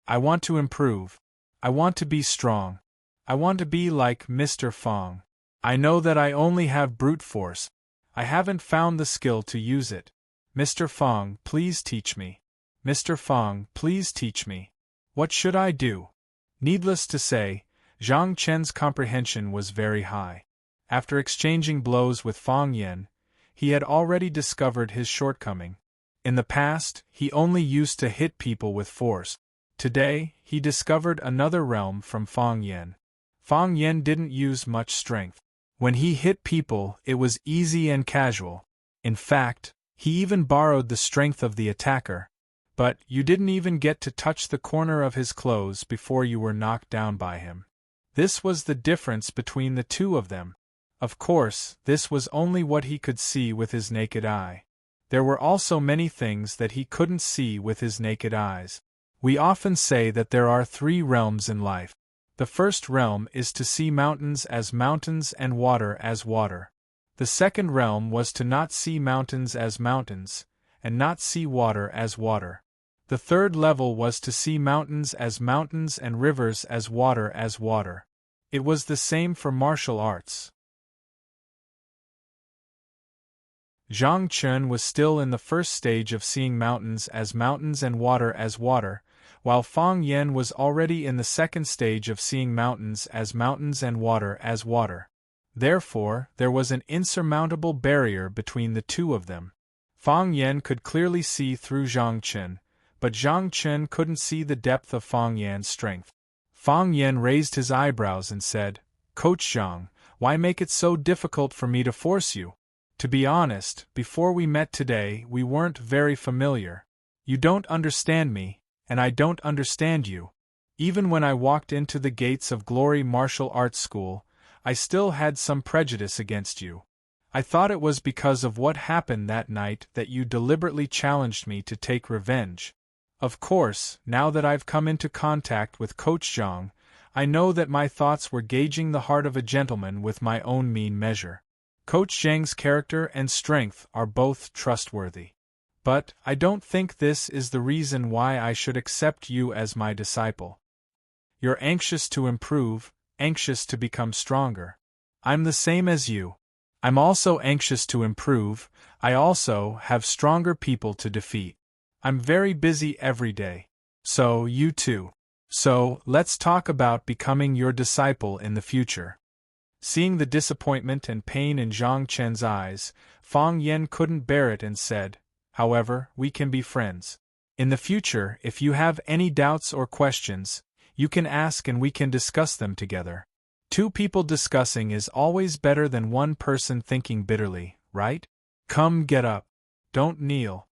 I want to improve. I want to be strong. I want to be like Mr. Fong. I know that I only have brute force. I haven't found the skill to use it. Mr. Fong, please teach me. Mr. Fong, please teach me. What should I do? Needless to say, Zhang Chen's comprehension was very high. After exchanging blows with Fong Yan, he had already discovered his shortcoming. In the past, he only used to hit people with force. Today, he discovered another realm from Fong Yan. Fong Yan didn't use much strength. When he hit people, it was easy and casual. In fact, he even borrowed the strength of the attacker. But you didn't even get to touch the corner of his clothes before you were knocked down by him. This was the difference between the two of them. Of course, this was only what he could see with his naked eye. There were also many things that he couldn't see with his naked eyes. We often say that there are 3 realms in life. The first realm is to see mountains as mountains and water as water. The second realm was to not see mountains as mountains, and not see water as water. The third level was to see mountains as mountains and rivers as water as water. It was the same for martial arts. Zhang Chen was still in the first stage of seeing mountains as mountains and water as water, while Fang Yan was already in the second stage of seeing mountains as mountains and water as water. Therefore, there was an insurmountable barrier between the two of them. Fang Yan could clearly see through Zhang Chen, but Zhang Chen couldn't see the depth of Fang Yan's strength. Fang Yan raised his eyebrows and said, "Coach Zhang, why make it so difficult for me to force you? To be honest, before we met today, we weren't very familiar. You don't understand me, and I don't understand you. Even when I walked into the gates of Glory Martial Arts School, I still had some prejudice against you. I thought it was because of what happened that night that you deliberately challenged me to take revenge. Of course, now that I've come into contact with Coach Zhang, I know that my thoughts were gauging the heart of a gentleman with my own mean measure. Coach Zhang's character and strength are both trustworthy. But I don't think this is the reason why I should accept you as my disciple. You're anxious to improve, anxious to become stronger. I'm the same as you. I'm also anxious to improve. I also have stronger people to defeat. I'm very busy every day. So, you too. So, let's talk about becoming your disciple in the future." Seeing the disappointment and pain in Zhang Chen's eyes, Fang Yan couldn't bear it and said, "However, we can be friends. In the future, if you have any doubts or questions, you can ask and we can discuss them together. Two people discussing is always better than one person thinking bitterly, right? Come, get up. Don't kneel."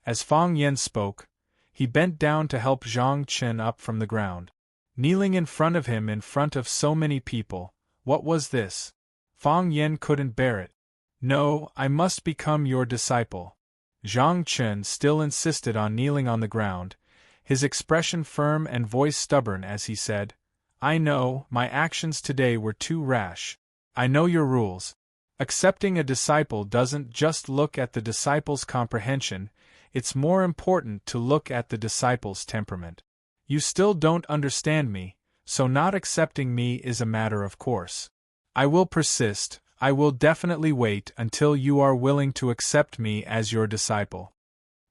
As Fang Yan spoke, he bent down to help Zhang Chen up from the ground. Kneeling in front of him in front of so many people, what was this? Fang Yan couldn't bear it. "No, I must become your disciple." Zhang Chen still insisted on kneeling on the ground, his expression firm and voice stubborn as he said, "I know, my actions today were too rash. I know your rules. Accepting a disciple doesn't just look at the disciple's comprehension, it's more important to look at the disciple's temperament. You still don't understand me, so not accepting me is a matter of course. I will persist, I will definitely wait until you are willing to accept me as your disciple."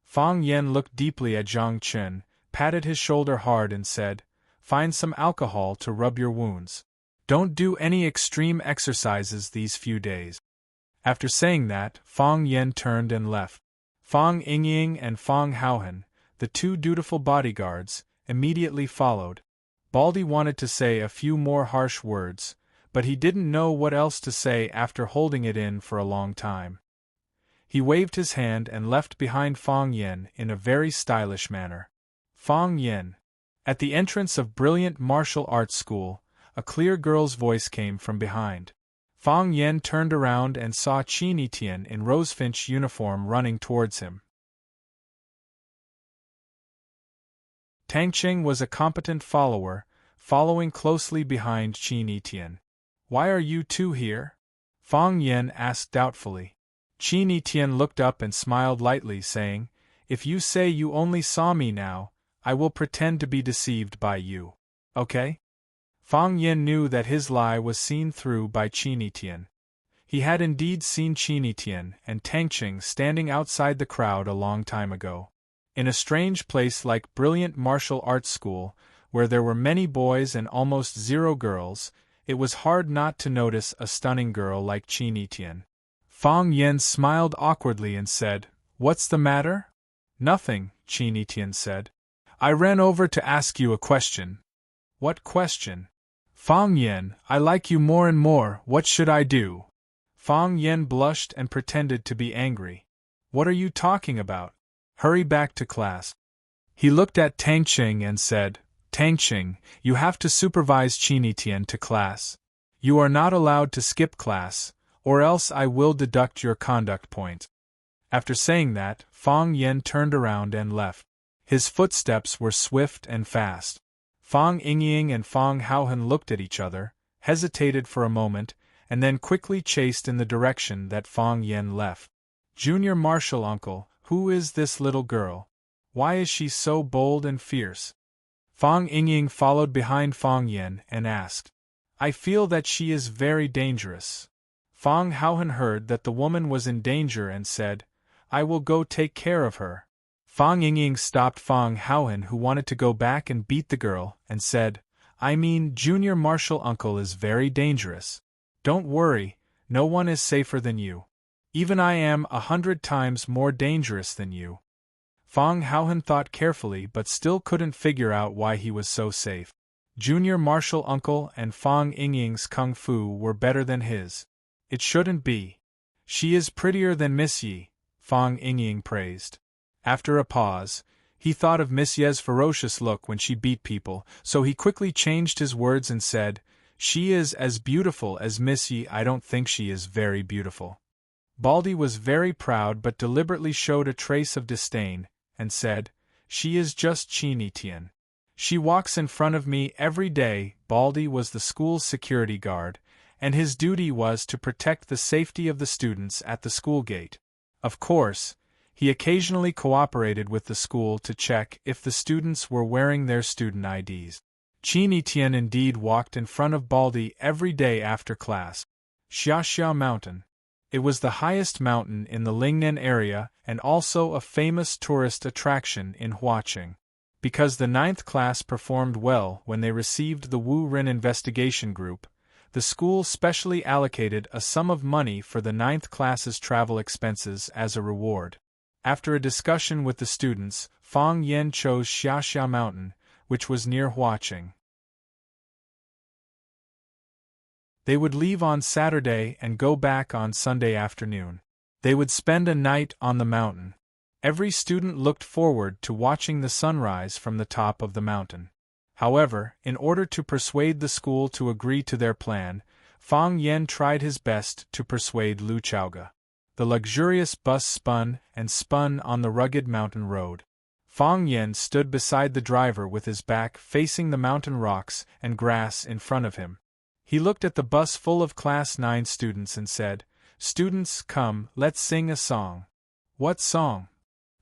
Fang Yan looked deeply at Zhang Chen, patted his shoulder hard and said, "Find some alcohol to rub your wounds. Don't do any extreme exercises these few days." After saying that, Fang Yan turned and left. Fang Yingying and Fang Haohan, the two dutiful bodyguards, immediately followed. Baldy wanted to say a few more harsh words, but he didn't know what else to say after holding it in for a long time. He waved his hand and left behind Fang Yan in a very stylish manner. Fang Yan. At the entrance of Brilliant Martial Arts School, a clear girl's voice came from behind. Fang Yan turned around and saw Qin Etian in rosefinch uniform running towards him. Tang Qing was a competent follower, following closely behind Qin Etian. "Why are you two here?" Fang Yan asked doubtfully. Qin Etian looked up and smiled lightly, saying, "If you say you only saw me now, I will pretend to be deceived by you. Okay?" Fang Yan knew that his lie was seen through by Qin Etian. He had indeed seen Qin Etian and Tang Qing standing outside the crowd a long time ago. In a strange place like Brilliant Martial Arts School, where there were many boys and almost zero girls, it was hard not to notice a stunning girl like Qin Etian. Fang Yan smiled awkwardly and said, "What's the matter?" "Nothing," Qin Etian said. "I ran over to ask you a question." "What question?" "Fang Yan, I like you more and more, what should I do?" Fang Yan blushed and pretended to be angry. "What are you talking about? Hurry back to class." He looked at Tang Qing and said, "Tang Qing, you have to supervise Qin Etian to class. You are not allowed to skip class, or else I will deduct your conduct point." After saying that, Fang Yan turned around and left. His footsteps were swift and fast. Fang Yingying and Fang Haohan looked at each other, hesitated for a moment, and then quickly chased in the direction that Fang Yan left. "Junior Marshal Uncle, who is this little girl?" Why is she so bold and fierce? Fang Yingying followed behind Fang Yen and asked. I feel that she is very dangerous. Fang Haohan heard that the woman was in danger and said, I will go take care of her. Fang Yingying stopped Fang Haohan, who wanted to go back and beat the girl, and said, I mean, Junior Marshal Uncle is very dangerous. Don't worry, no one is safer than you. Even I am 100 times more dangerous than you. Fang Haohan thought carefully but still couldn't figure out why he was so safe. Junior Marshal Uncle and Fang Yingying's kung fu were better than his. It shouldn't be. She is prettier than Miss Yi, Fang Yingying praised. After a pause, he thought of Miss Ye's ferocious look when she beat people, so he quickly changed his words and said, She is as beautiful as Miss Yi. I don't think she is very beautiful. Baldy was very proud but deliberately showed a trace of disdain, and said, She is just Qini Tian. She walks in front of me every day. Baldy was the school's security guard, and his duty was to protect the safety of the students at the school gate. Of course, he occasionally cooperated with the school to check if the students were wearing their student IDs. Qini Tian indeed walked in front of Baldy every day after class. Xiaxia Mountain. It was the highest mountain in the Lingnan area and also a famous tourist attraction in Huaqing. Because the 9th class performed well when they received the Wu Rin investigation group, the school specially allocated a sum of money for the 9th class's travel expenses as a reward. After a discussion with the students, Fang Yen chose Xiaxia Mountain, which was near Huaqing. They would leave on Saturday and go back on Sunday afternoon. They would spend a night on the mountain. Every student looked forward to watching the sunrise from the top of the mountain. However, in order to persuade the school to agree to their plan, Fang Yen tried his best to persuade Lu Chaoge. The luxurious bus spun and spun on the rugged mountain road. Fang Yen stood beside the driver with his back facing the mountain rocks and grass in front of him. He looked at the bus full of Class 9 students and said, Students, come, let's sing a song. What song?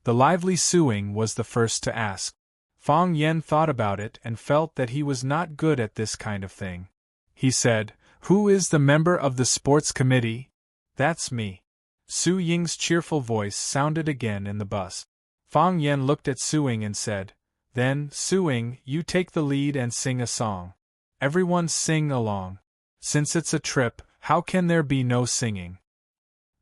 The lively Suing was the first to ask. Fang Yen thought about it and felt that he was not good at this kind of thing. He said, Who is the member of the sports committee? That's me. Su Ying's cheerful voice sounded again in the bus. Fang Yen looked at Suing and said, Then, Suing, you take the lead and sing a song. Everyone sing along. Since it's a trip, how can there be no singing?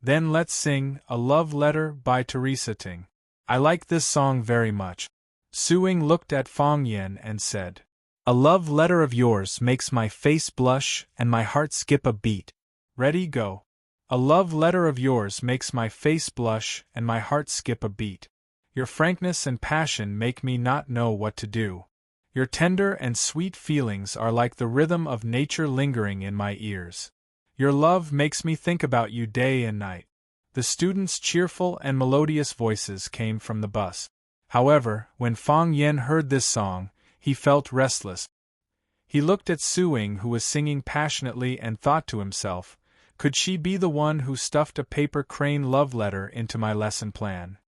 Then let's sing A Love Letter by Teresa Ting. I like this song very much. Suing looked at Fang Yen and said, A love letter of yours makes my face blush and my heart skip a beat. Ready, go. A love letter of yours makes my face blush and my heart skip a beat. Your frankness and passion make me not know what to do. Your tender and sweet feelings are like the rhythm of nature lingering in my ears. Your love makes me think about you day and night. The students' cheerful and melodious voices came from the bus. However, when Fang Yen heard this song, he felt restless. He looked at Suing, who was singing passionately, and thought to himself, Could she be the one who stuffed a paper crane love letter into my lesson plan?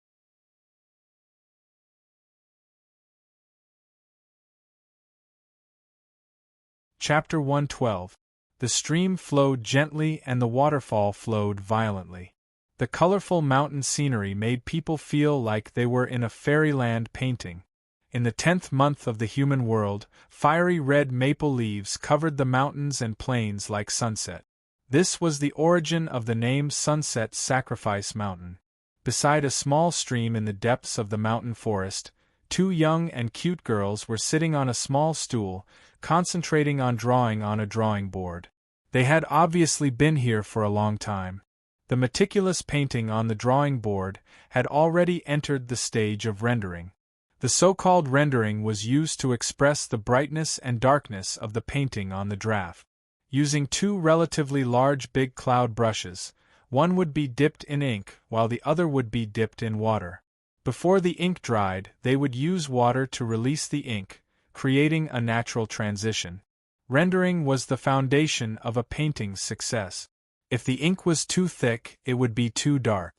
Chapter 112. The stream flowed gently and the waterfall flowed violently. The colorful mountain scenery made people feel like they were in a fairyland painting. In the 10th month of the human world, fiery red maple leaves covered the mountains and plains like sunset. This was the origin of the name Sunset Sacrifice Mountain. Beside a small stream in the depths of the mountain forest, 2 young and cute girls were sitting on a small stool, concentrating on drawing on a drawing board. They had obviously been here for a long time. The meticulous painting on the drawing board had already entered the stage of rendering. The so-called rendering was used to express the brightness and darkness of the painting on the draft. Using 2 relatively large big cloud brushes, one would be dipped in ink while the other would be dipped in water. Before the ink dried, they would use water to release the ink, creating a natural transition. Rendering was the foundation of a painting's success. If the ink was too thick, it would be too dark.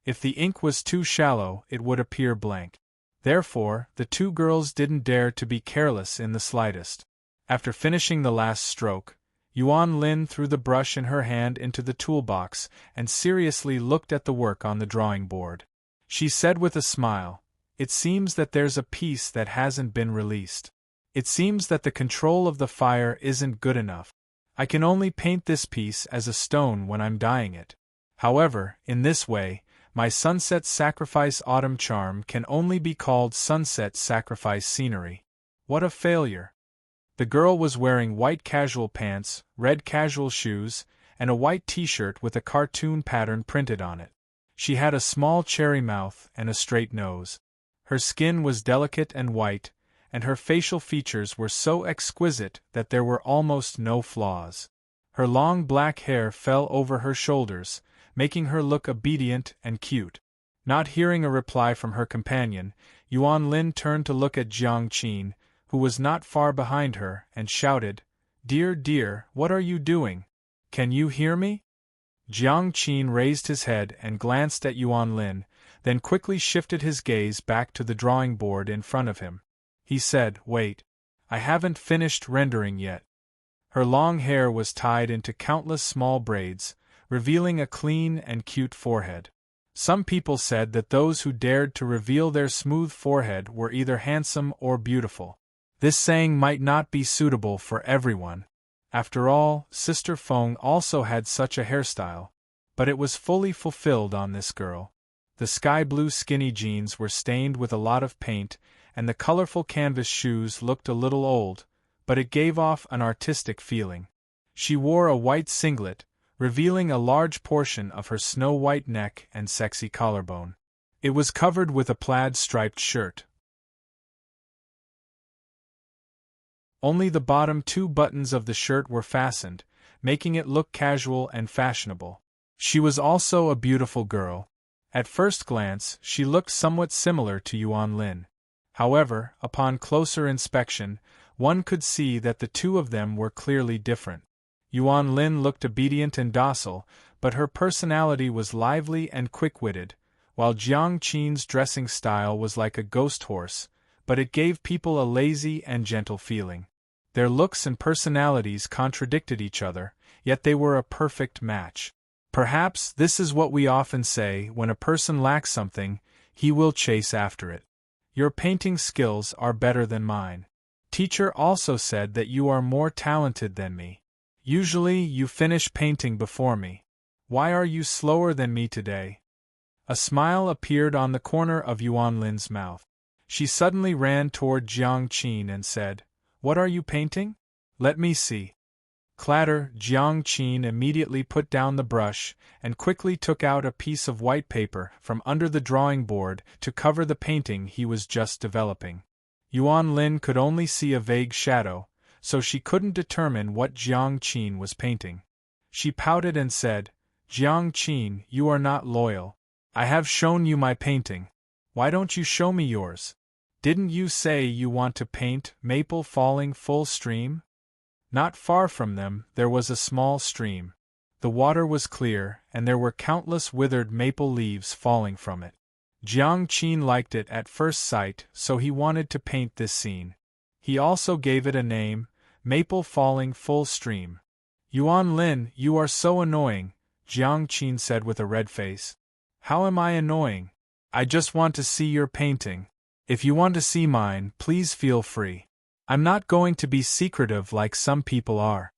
If the ink was too shallow, it would appear blank. Therefore, the two girls didn't dare to be careless in the slightest. After finishing the last stroke, Yuan Lin threw the brush in her hand into the toolbox and seriously looked at the work on the drawing board. She said with a smile, "It seems that there's a piece that hasn't been released. It seems that the control of the fire isn't good enough. I can only paint this piece as a stone when I'm dyeing it. However, in this way, my sunset sacrifice autumn charm can only be called sunset sacrifice scenery. What a failure!" The girl was wearing white casual pants, red casual shoes, and a white t-shirt with a cartoon pattern printed on it. She had a small cherry mouth and a straight nose. Her skin was delicate and white, and her facial features were so exquisite that there were almost no flaws. Her long black hair fell over her shoulders, making her look obedient and cute. Not hearing a reply from her companion, Yuan Lin turned to look at Jiang Qin, who was not far behind her, and shouted, "Dear, dear, what are you doing? Can you hear me?" Jiang Qin raised his head and glanced at Yuan Lin, then quickly shifted his gaze back to the drawing board in front of him. He said, "Wait. I haven't finished rendering yet." Her long hair was tied into countless small braids, revealing a clean and cute forehead. Some people said that those who dared to reveal their smooth forehead were either handsome or beautiful. This saying might not be suitable for everyone. After all, Sister Feng also had such a hairstyle, but it was fully fulfilled on this girl. The sky-blue skinny jeans were stained with a lot of paint, and the colorful canvas shoes looked a little old, but it gave off an artistic feeling. She wore a white singlet, revealing a large portion of her snow-white neck and sexy collarbone. It was covered with a plaid striped shirt. Only the bottom two buttons of the shirt were fastened, making it look casual and fashionable. She was also a beautiful girl. At first glance, she looked somewhat similar to Yuan Lin. However, upon closer inspection, one could see that the two of them were clearly different. Yuan Lin looked obedient and docile, but her personality was lively and quick-witted, while Jiang Qin's dressing style was like a ghost horse, but it gave people a lazy and gentle feeling. Their looks and personalities contradicted each other, yet they were a perfect match. Perhaps this is what we often say: when a person lacks something, he will chase after it. Your painting skills are better than mine. Teacher also said that you are more talented than me. Usually you finish painting before me. Why are you slower than me today? A smile appeared on the corner of Yuan Lin's mouth. She suddenly ran toward Jiang Qin and said, "What are you painting? Let me see." Clatter! Jiang Qin immediately put down the brush and quickly took out a piece of white paper from under the drawing board to cover the painting he was just developing. Yuan Lin could only see a vague shadow, so she couldn't determine what Jiang Qin was painting. She pouted and said, "Jiang Qin, you are not loyal. I have shown you my painting. Why don't you show me yours? Didn't you say you want to paint maple falling full stream?" Not far from them, there was a small stream. The water was clear, and there were countless withered maple leaves falling from it. Jiang Qin liked it at first sight, so he wanted to paint this scene. He also gave it a name, Maple Falling Full Stream. "Yuan Lin, you are so annoying," Jiang Qin said with a red face. "How am I annoying? I just want to see your painting. If you want to see mine, please feel free. I'm not going to be secretive like some people are."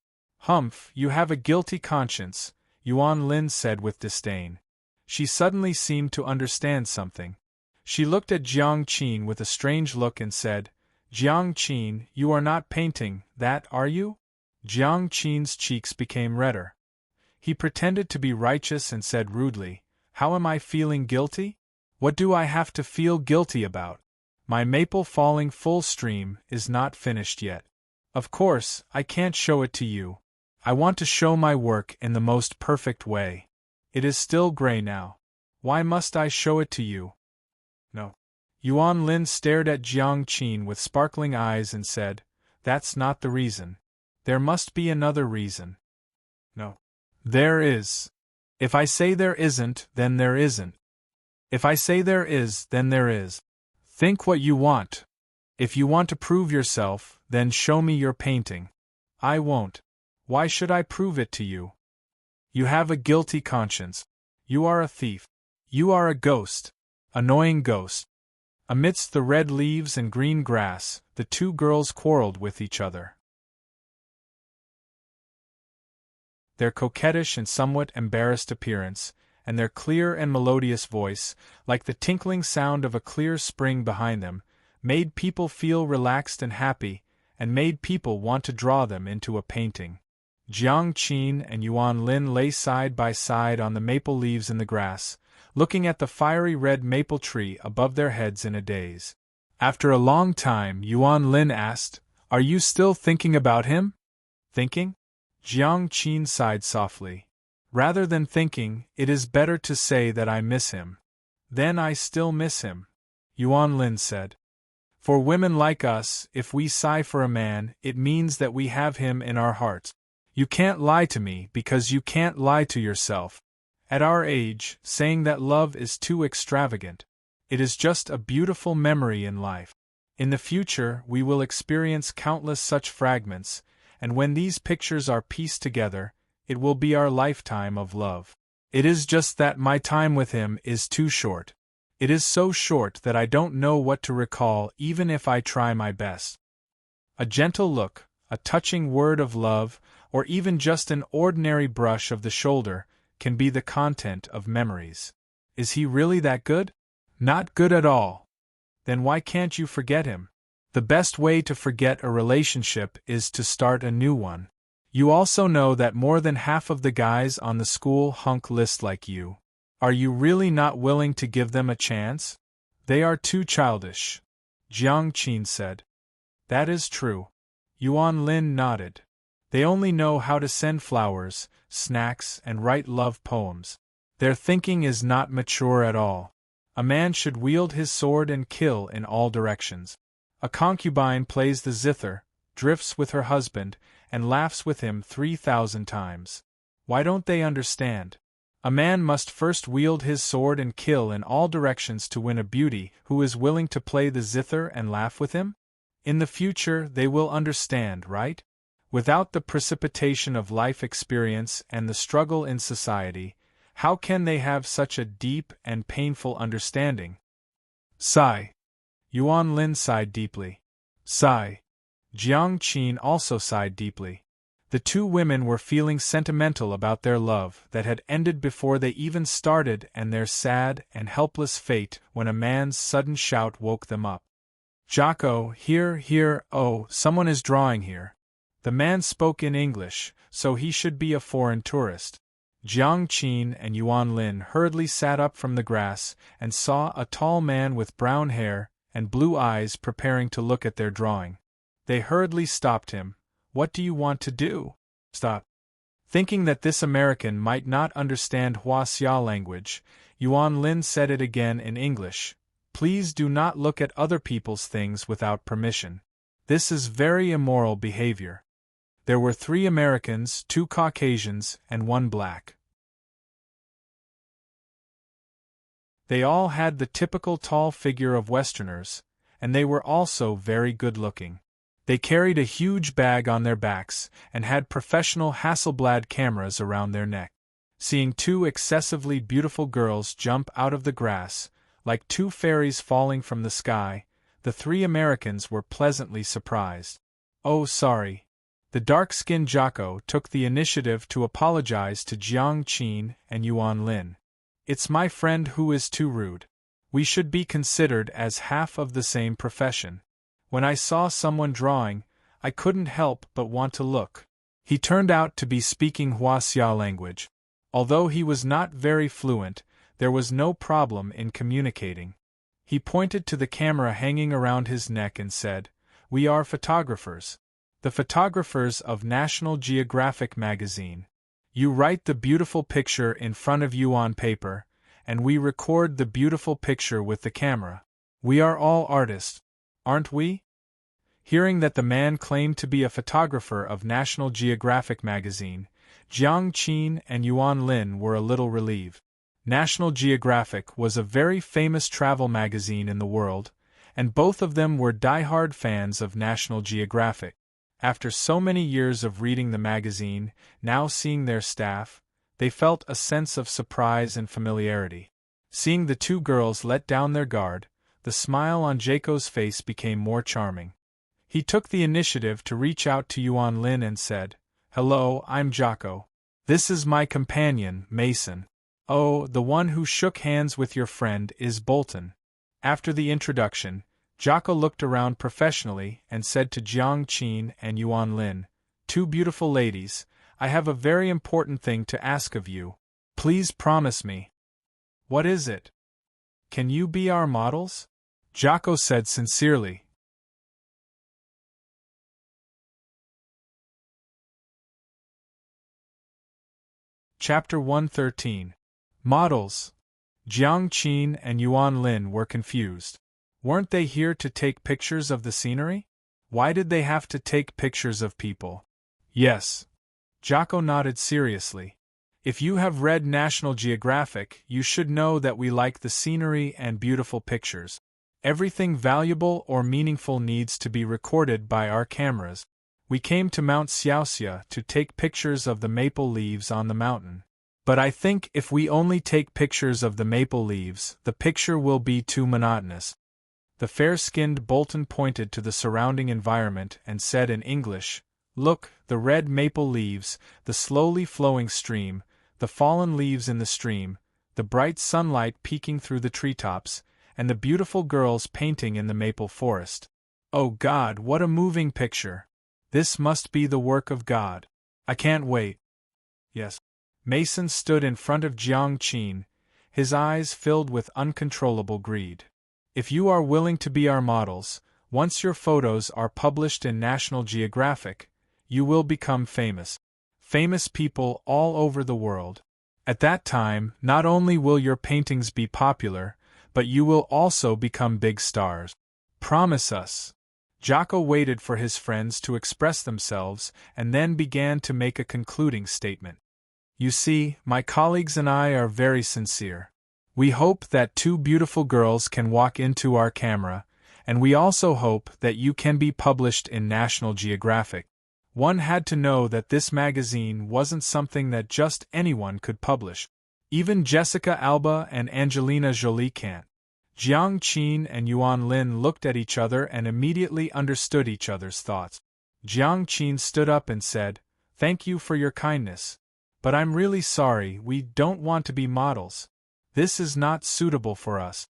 "Humph, you have a guilty conscience," Yuan Lin said with disdain. She suddenly seemed to understand something. She looked at Jiang Qin with a strange look and said, "Jiang Qin, you are not painting that, are you?" Jiang Qin's cheeks became redder. He pretended to be righteous and said rudely, "How am I feeling guilty? What do I have to feel guilty about? My maple falling full stream is not finished yet. Of course, I can't show it to you. I want to show my work in the most perfect way. It is still gray now. Why must I show it to you?" "No." Yuan Lin stared at Jiang Qin with sparkling eyes and said, "That's not the reason. There must be another reason." "No." "There is. If I say there isn't, then there isn't. If I say there is, then there is." Think what you want. If you want to prove yourself, then show me your painting. I won't. Why should I prove it to you? You have a guilty conscience. You are a thief. You are a ghost. Annoying ghost. Amidst the red leaves and green grass, the two girls quarreled with each other. Their coquettish and somewhat embarrassed appearance, and their clear and melodious voice, like the tinkling sound of a clear spring behind them, made people feel relaxed and happy, and made people want to draw them into a painting. Jiang Qin and Yuan Lin lay side by side on the maple leaves in the grass, looking at the fiery red maple tree above their heads in a daze. After a long time, Yuan Lin asked, "Are you still thinking about him?" "Thinking?" Jiang Qin sighed softly. "Rather than thinking, it is better to say that I miss him." "Then I still miss him," Yuan Lin said. "For women like us, if we sigh for a man, it means that we have him in our hearts. You can't lie to me because you can't lie to yourself. At our age, saying that love is too extravagant. It is just a beautiful memory in life. In the future, we will experience countless such fragments, and when these pictures are pieced together, it will be our lifetime of love. It is just that my time with him is too short. It is so short that I don't know what to recall even if I try my best." A gentle look, a touching word of love, or even just an ordinary brush of the shoulder, can be the content of memories. Is he really that good? Not good at all. Then why can't you forget him? The best way to forget a relationship is to start a new one. You also know that more than half of the guys on the school hunk list like you. Are you really not willing to give them a chance? They are too childish, Jiang Qin said. That is true. Yuan Lin nodded. They only know how to send flowers, snacks, and write love poems. Their thinking is not mature at all. A man should wield his sword and kill in all directions. A concubine plays the zither, drifts with her husband, and laughs with him 3,000 times. Why don't they understand? A man must first wield his sword and kill in all directions to win a beauty who is willing to play the zither and laugh with him? In the future they will understand, right? Without the precipitation of life experience and the struggle in society, how can they have such a deep and painful understanding? Sigh. Yuan Lin sighed deeply. Sigh. Jiang Qin also sighed deeply. The two women were feeling sentimental about their love that had ended before they even started and their sad and helpless fate when a man's sudden shout woke them up. Jocko, here, oh, someone is drawing here. The man spoke in English, so he should be a foreign tourist. Jiang Qin and Yuan Lin hurriedly sat up from the grass and saw a tall man with brown hair and blue eyes preparing to look at their drawing. They hurriedly stopped him. What do you want to do? Stop. Thinking that this American might not understand Huaxia language, Yuan Lin said it again in English. Please do not look at other people's things without permission. This is very immoral behavior. There were 3 Americans, 2 Caucasians, and 1 black. They all had the typical tall figure of Westerners, and they were also very good-looking. They carried a huge bag on their backs and had professional Hasselblad cameras around their neck. Seeing 2 excessively beautiful girls jump out of the grass, like 2 fairies falling from the sky, the 3 Americans were pleasantly surprised. Oh, sorry. The dark-skinned Jocko took the initiative to apologize to Jiang Qin and Yuan Lin. It's my friend who is too rude. We should be considered as half of the same profession. When I saw someone drawing, I couldn't help but want to look. He turned out to be speaking Huaxia language. Although he was not very fluent, there was no problem in communicating. He pointed to the camera hanging around his neck and said, "We are photographers. The photographers of National Geographic magazine. You write the beautiful picture in front of you on paper, and we record the beautiful picture with the camera. We are all artists, aren't we?" Hearing that the man claimed to be a photographer of National Geographic magazine, Jiang Qin and Yuan Lin were a little relieved. National Geographic was a very famous travel magazine in the world, and both of them were die-hard fans of National Geographic. After so many years of reading the magazine, now seeing their staff, they felt a sense of surprise and familiarity. Seeing the two girls let down their guard, the smile on Jaco's face became more charming. He took the initiative to reach out to Yuan Lin and said, "Hello, I'm Jaco. This is my companion, Mason. Oh, the one who shook hands with your friend is Bolton." After the introduction, Jaco looked around professionally and said to Jiang Qin and Yuan Lin, "Two beautiful ladies, I have a very important thing to ask of you. Please promise me." "What is it?" "Can you be our models?" Jaco said sincerely. Chapter 113. Models. Jiang Qin and Yuan Lin were confused. Weren't they here to take pictures of the scenery? Why did they have to take pictures of people? Yes. Jaco nodded seriously. If you have read National Geographic, you should know that we like the scenery and beautiful pictures. Everything valuable or meaningful needs to be recorded by our cameras. We came to Mount Xiaoxia to take pictures of the maple leaves on the mountain. But I think if we only take pictures of the maple leaves, the picture will be too monotonous. The fair-skinned Bolton pointed to the surrounding environment and said in English, "Look, the red maple leaves, the slowly flowing stream, the fallen leaves in the stream, the bright sunlight peeking through the treetops, and the beautiful girls painting in the maple forest. Oh God, what a moving picture! This must be the work of God. I can't wait." Yes. Mason stood in front of Jiang Qin, his eyes filled with uncontrollable greed. "If you are willing to be our models, once your photos are published in National Geographic, you will become famous. Famous people all over the world. At that time, not only will your paintings be popular, but you will also become big stars. Promise us." Jaco waited for his friends to express themselves and then began to make a concluding statement. "You see, my colleagues and I are very sincere. We hope that two beautiful girls can walk into our camera, and we also hope that you can be published in National Geographic. One had to know that this magazine wasn't something that just anyone could publish. Even Jessica Alba and Angelina Jolie can't." Jiang Qin and Yuan Lin looked at each other and immediately understood each other's thoughts. Jiang Qin stood up and said, "Thank you for your kindness. But I'm really sorry, we don't want to be models. This is not suitable for us."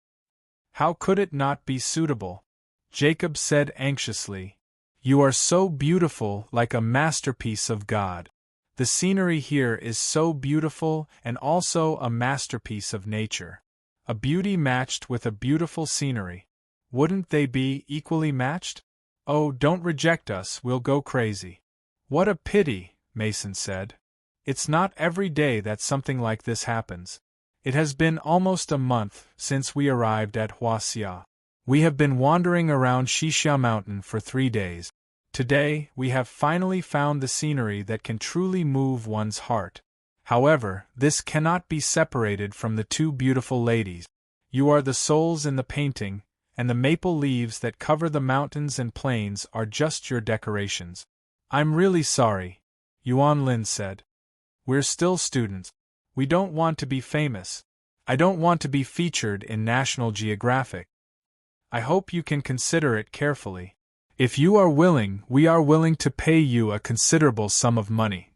"How could it not be suitable?" Jacob said anxiously. "You are so beautiful, like a masterpiece of God. The scenery here is so beautiful and also a masterpiece of nature. A beauty matched with a beautiful scenery. Wouldn't they be equally matched? Oh, don't reject us, we'll go crazy." "What a pity," Mason said. "It's not every day that something like this happens. It has been almost a month since we arrived at Huaxia. We have been wandering around Xixia Mountain for 3 days. Today, we have finally found the scenery that can truly move one's heart. However, this cannot be separated from the two beautiful ladies. You are the souls in the painting, and the maple leaves that cover the mountains and plains are just your decorations." "I'm really sorry," Yuan Lin said. "We're still students. We don't want to be famous. I don't want to be featured in National Geographic. I hope you can consider it carefully. If you are willing, we are willing to pay you a considerable sum of money.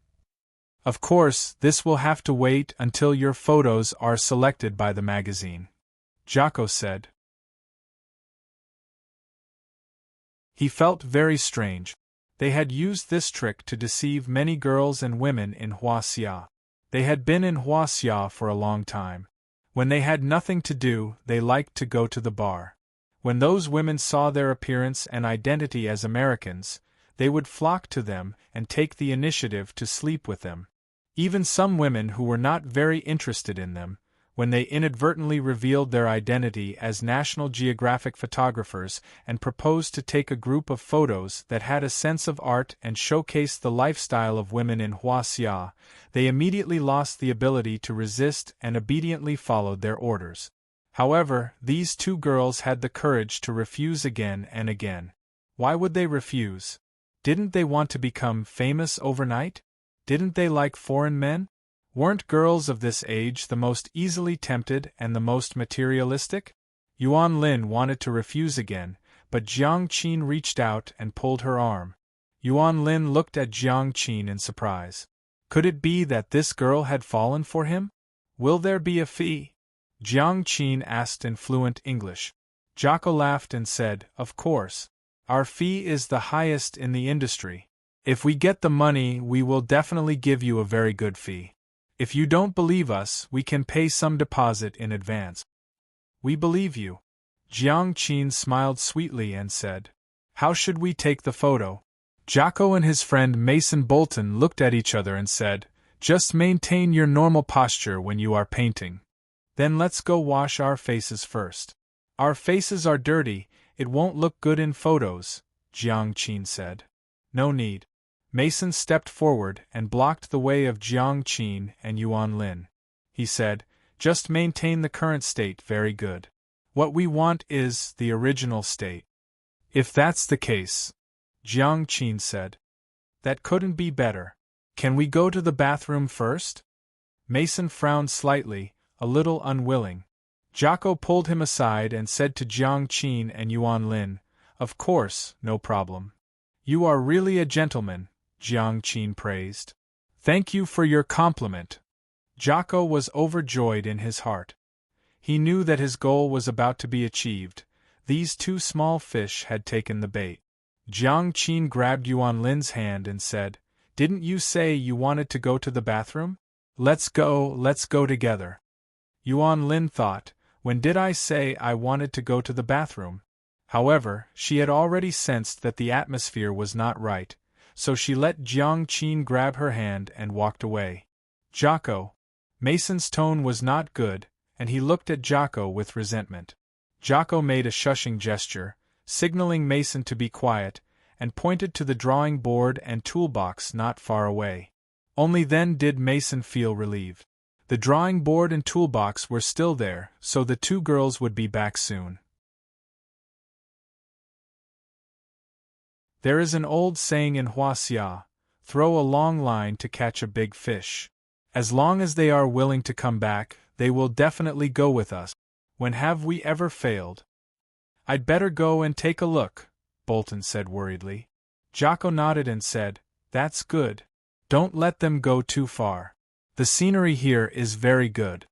Of course, this will have to wait until your photos are selected by the magazine," Jaco said. He felt very strange. They had used this trick to deceive many girls and women in Huaxia. They had been in Huaxia for a long time. When they had nothing to do, they liked to go to the bar. When those women saw their appearance and identity as Americans, they would flock to them and take the initiative to sleep with them. Even some women who were not very interested in them, when they inadvertently revealed their identity as National Geographic photographers and proposed to take a group of photos that had a sense of art and showcased the lifestyle of women in Huaxia, they immediately lost the ability to resist and obediently followed their orders. However, these two girls had the courage to refuse again and again. Why would they refuse? Didn't they want to become famous overnight? Didn't they like foreign men? Weren't girls of this age the most easily tempted and the most materialistic? Yuan Lin wanted to refuse again, but Jiang Qin reached out and pulled her arm. Yuan Lin looked at Jiang Qin in surprise. Could it be that this girl had fallen for him? Will there be a fee? Jiang Qin asked in fluent English. Jocko laughed and said, "Of course. Our fee is the highest in the industry. If we get the money, we will definitely give you a very good fee. If you don't believe us, we can pay some deposit in advance." "We believe you." Jiang Qin smiled sweetly and said, "How should we take the photo?" Jocko and his friend Mason Bolton looked at each other and said, "Just maintain your normal posture when you are painting. Then let's go wash our faces first." "Our faces are dirty, it won't look good in photos," Jiang Qin said. "No need." Mason stepped forward and blocked the way of Jiang Qin and Yuan Lin. He said, "Just maintain the current state, very good. What we want is the original state." "If that's the case," Jiang Qin said, "that couldn't be better. Can we go to the bathroom first?" Mason frowned slightly, a little unwilling. Jocko pulled him aside and said to Jiang Qin and Yuan Lin, "Of course, no problem." "You are really a gentleman," Jiang Qin praised. "Thank you for your compliment." Jocko was overjoyed in his heart. He knew that his goal was about to be achieved. These two small fish had taken the bait. Jiang Qin grabbed Yuan Lin's hand and said, "Didn't you say you wanted to go to the bathroom? Let's go together." Yuan Lin thought, when did I say I wanted to go to the bathroom? However, she had already sensed that the atmosphere was not right, so she let Jiang Qin grab her hand and walked away. "Jocko." Mason's tone was not good, and he looked at Jocko with resentment. Jocko made a shushing gesture, signaling Mason to be quiet, and pointed to the drawing board and toolbox not far away. Only then did Mason feel relieved. The drawing board and toolbox were still there, so the two girls would be back soon. There is an old saying in Huaxia, "Throw a long line to catch a big fish." As long as they are willing to come back, they will definitely go with us. When have we ever failed? "I'd better go and take a look," Bolton said worriedly. Jocko nodded and said, "That's good. Don't let them go too far. The scenery here is very good."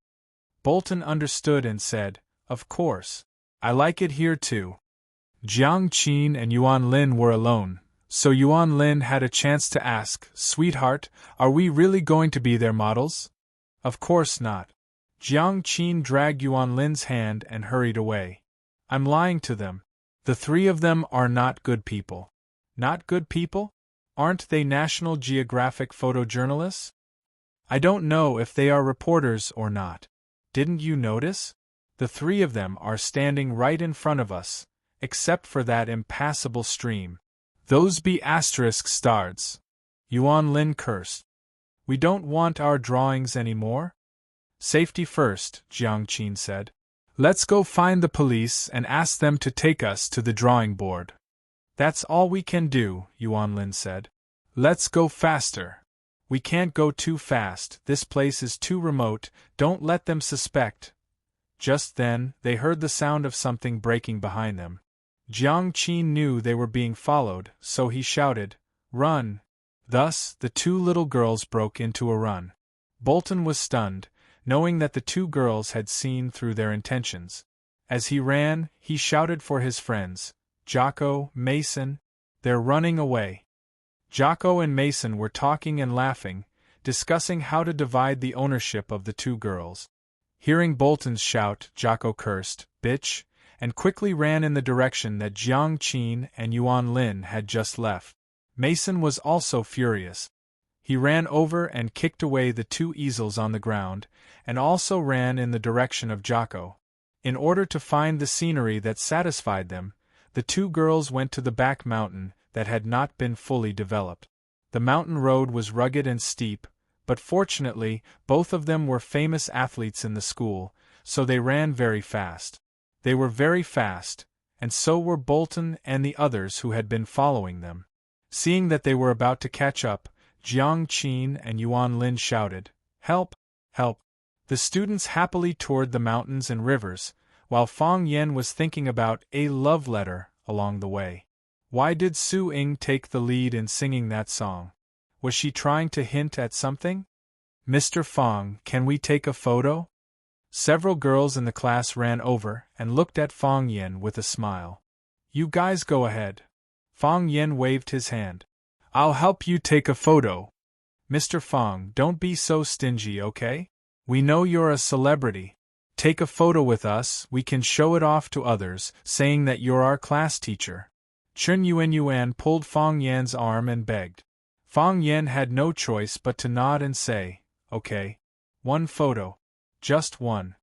Bolton understood and said, "Of course. I like it here too." Jiang Qin and Yuan Lin were alone, so Yuan Lin had a chance to ask, "Sweetheart, are we really going to be their models?" "Of course not." Jiang Qin dragged Yuan Lin's hand and hurried away. "I'm lying to them. The three of them are not good people." "Not good people? Aren't they National Geographic photojournalists?" "I don't know if they are reporters or not. Didn't you notice? The three of them are standing right in front of us, except for that impassable stream. Those be asterisk stars." Yuan Lin cursed. "We don't want our drawings anymore?" "Safety first," Jiang Qin said. "Let's go find the police and ask them to take us to the drawing board." "That's all we can do," Yuan Lin said. "Let's go faster." "We can't go too fast, this place is too remote, don't let them suspect." Just then, they heard the sound of something breaking behind them. Jiang Qin knew they were being followed, so he shouted, "Run!" Thus, the two little girls broke into a run. Bolton was stunned, knowing that the two girls had seen through their intentions. As he ran, he shouted for his friends, "Jocko, Mason, they're running away." Jocko and Mason were talking and laughing, discussing how to divide the ownership of the two girls. Hearing Bolton's shout, Jocko cursed, "Bitch," and quickly ran in the direction that Jiang Qin and Yuan Lin had just left. Mason was also furious. He ran over and kicked away the two easels on the ground, and also ran in the direction of Jocko. In order to find the scenery that satisfied them, the two girls went to the back mountain that had not been fully developed. The mountain road was rugged and steep, but fortunately, both of them were famous athletes in the school, so they ran very fast. They were very fast, and so were Bolton and the others who had been following them. Seeing that they were about to catch up, Jiang Qin and Yuan Lin shouted, "Help! Help!" The students happily toured the mountains and rivers, while Fang Yen was thinking about a love letter along the way. Why did Su Ying take the lead in singing that song? Was she trying to hint at something? "Mr. Fang, can we take a photo?" Several girls in the class ran over and looked at Fang Yen with a smile. "You guys go ahead." Fang Yen waved his hand. "I'll help you take a photo." "Mr. Fang, don't be so stingy, okay? We know you're a celebrity. Take a photo with us, we can show it off to others, saying that you're our class teacher." Chen Yuan pulled Fang Yan's arm and begged. Fang Yan had no choice but to nod and say, "Okay. One photo. Just one."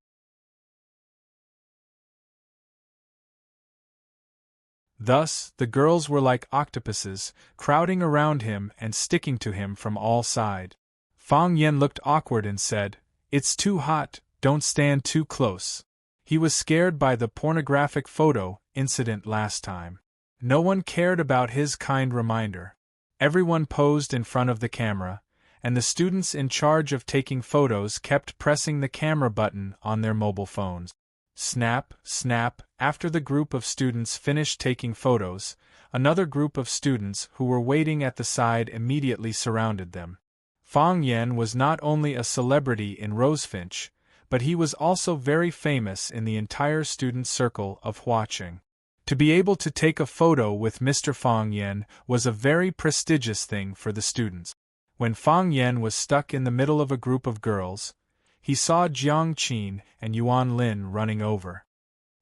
Thus, the girls were like octopuses, crowding around him and sticking to him from all sides. Fang Yan looked awkward and said, "It's too hot, don't stand too close." He was scared by the pornographic photo incident last time. No one cared about his kind reminder. Everyone posed in front of the camera, and the students in charge of taking photos kept pressing the camera button on their mobile phones. Snap, snap. After the group of students finished taking photos, another group of students who were waiting at the side immediately surrounded them. Fang Yan was not only a celebrity in Rosefinch, but he was also very famous in the entire student circle of Huaqing. To be able to take a photo with Mr. Fang Yan was a very prestigious thing for the students. When Fang Yan was stuck in the middle of a group of girls, he saw Jiang Qin and Yuan Lin running over.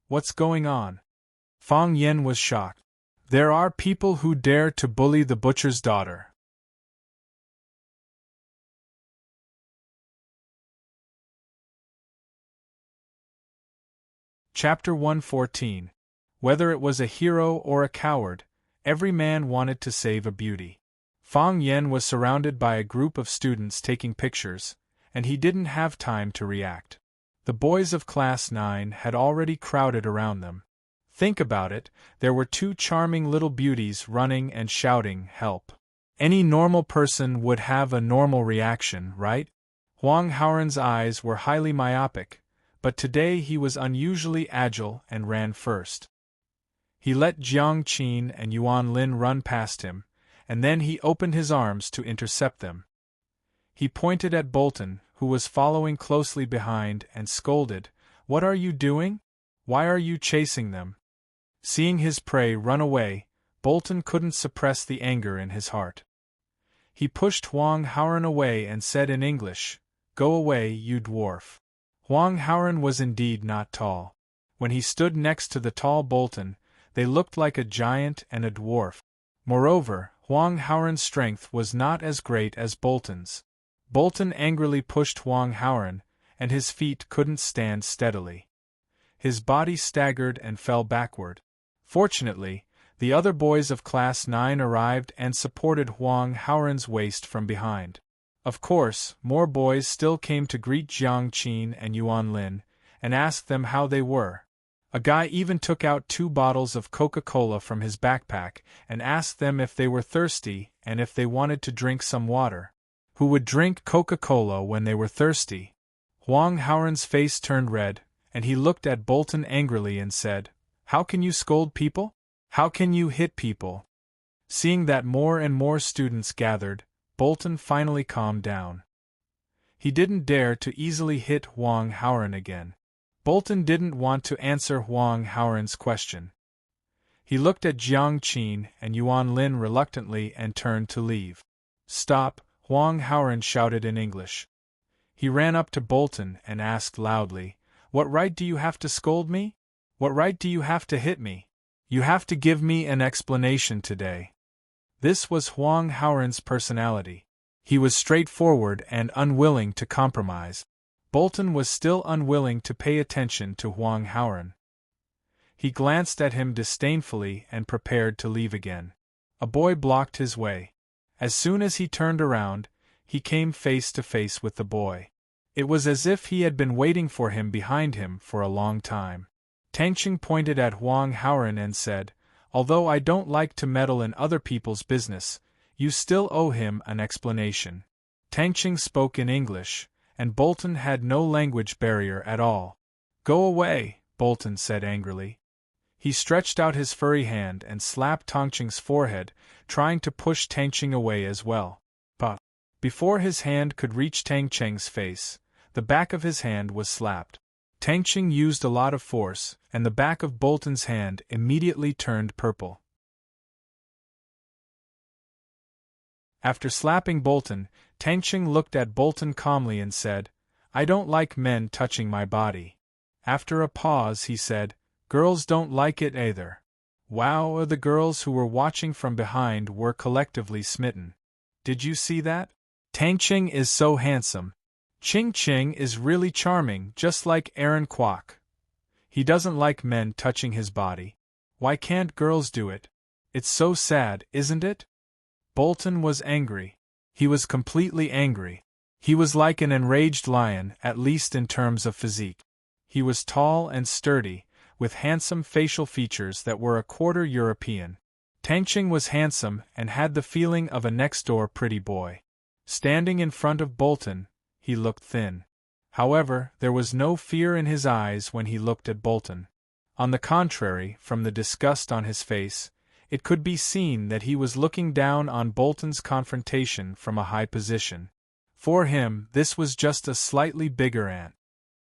"What's going on?" Fang Yan was shocked. "There are people who dare to bully the butcher's daughter." Chapter 114. Whether it was a hero or a coward, every man wanted to save a beauty. Fang Yan was surrounded by a group of students taking pictures, and he didn't have time to react. The boys of Class 9 had already crowded around them. Think about it, there were two charming little beauties running and shouting, "Help!" Any normal person would have a normal reaction, right? Huang Haoran's eyes were highly myopic, but today he was unusually agile and ran first. He let Jiang Qin and Yuan Lin run past him, and then he opened his arms to intercept them. He pointed at Bolton, who was following closely behind, and scolded, "What are you doing? Why are you chasing them?" Seeing his prey run away, Bolton couldn't suppress the anger in his heart. He pushed Huang Haoran away and said in English, "Go away, you dwarf." Huang Haoran was indeed not tall. When he stood next to the tall Bolton, they looked like a giant and a dwarf. Moreover, Huang Haoran's strength was not as great as Bolton's. Bolton angrily pushed Huang Haoran, and his feet couldn't stand steadily. His body staggered and fell backward. Fortunately, the other boys of Class 9 arrived and supported Huang Haoran's waist from behind. Of course, more boys still came to greet Jiang Qin and Yuan Lin, and asked them how they were. A guy even took out 2 bottles of Coca-Cola from his backpack and asked them if they were thirsty and if they wanted to drink some water. Who would drink Coca-Cola when they were thirsty? Huang Haoran's face turned red, and he looked at Bolton angrily and said, "How can you scold people? How can you hit people?" Seeing that more and more students gathered, Bolton finally calmed down. He didn't dare to easily hit Huang Haoran again. Bolton didn't want to answer Huang Haoran's question. He looked at Jiang Qin and Yuan Lin reluctantly and turned to leave. "Stop," Huang Haoran shouted in English. He ran up to Bolton and asked loudly, "What right do you have to scold me? What right do you have to hit me? You have to give me an explanation today." This was Huang Haoran's personality. He was straightforward and unwilling to compromise. Bolton was still unwilling to pay attention to Huang Haoran. He glanced at him disdainfully and prepared to leave again. A boy blocked his way. As soon as he turned around, he came face to face with the boy. It was as if he had been waiting for him behind him for a long time. Tangqing pointed at Huang Haoran and said, "Although I don't like to meddle in other people's business, you still owe him an explanation." Tangqing spoke in English, and Bolton had no language barrier at all. "Go away," Bolton said angrily. He stretched out his furry hand and slapped Tangqing's forehead, trying to push Tangqing away as well. But before his hand could reach Tangqing's face, the back of his hand was slapped. Tangqing used a lot of force, and the back of Bolton's hand immediately turned purple. After slapping Bolton, Tangqing looked at Bolton calmly and said, "I don't like men touching my body." After a pause he said, "Girls don't like it either." Wow, the girls who were watching from behind were collectively smitten. "Did you see that? Tangqing is so handsome. Ching is really charming, just like Aaron Kwok. He doesn't like men touching his body. Why can't girls do it? It's so sad, isn't it?" Bolton was angry. He was completely angry. He was like an enraged lion, at least in terms of physique. He was tall and sturdy, with handsome facial features that were a quarter European. Tangqing was handsome and had the feeling of a next-door pretty boy. Standing in front of Bolton, he looked thin. However, there was no fear in his eyes when he looked at Bolton. On the contrary, from the disgust on his face, it could be seen that he was looking down on Bolton's confrontation from a high position. For him, this was just a slightly bigger ant.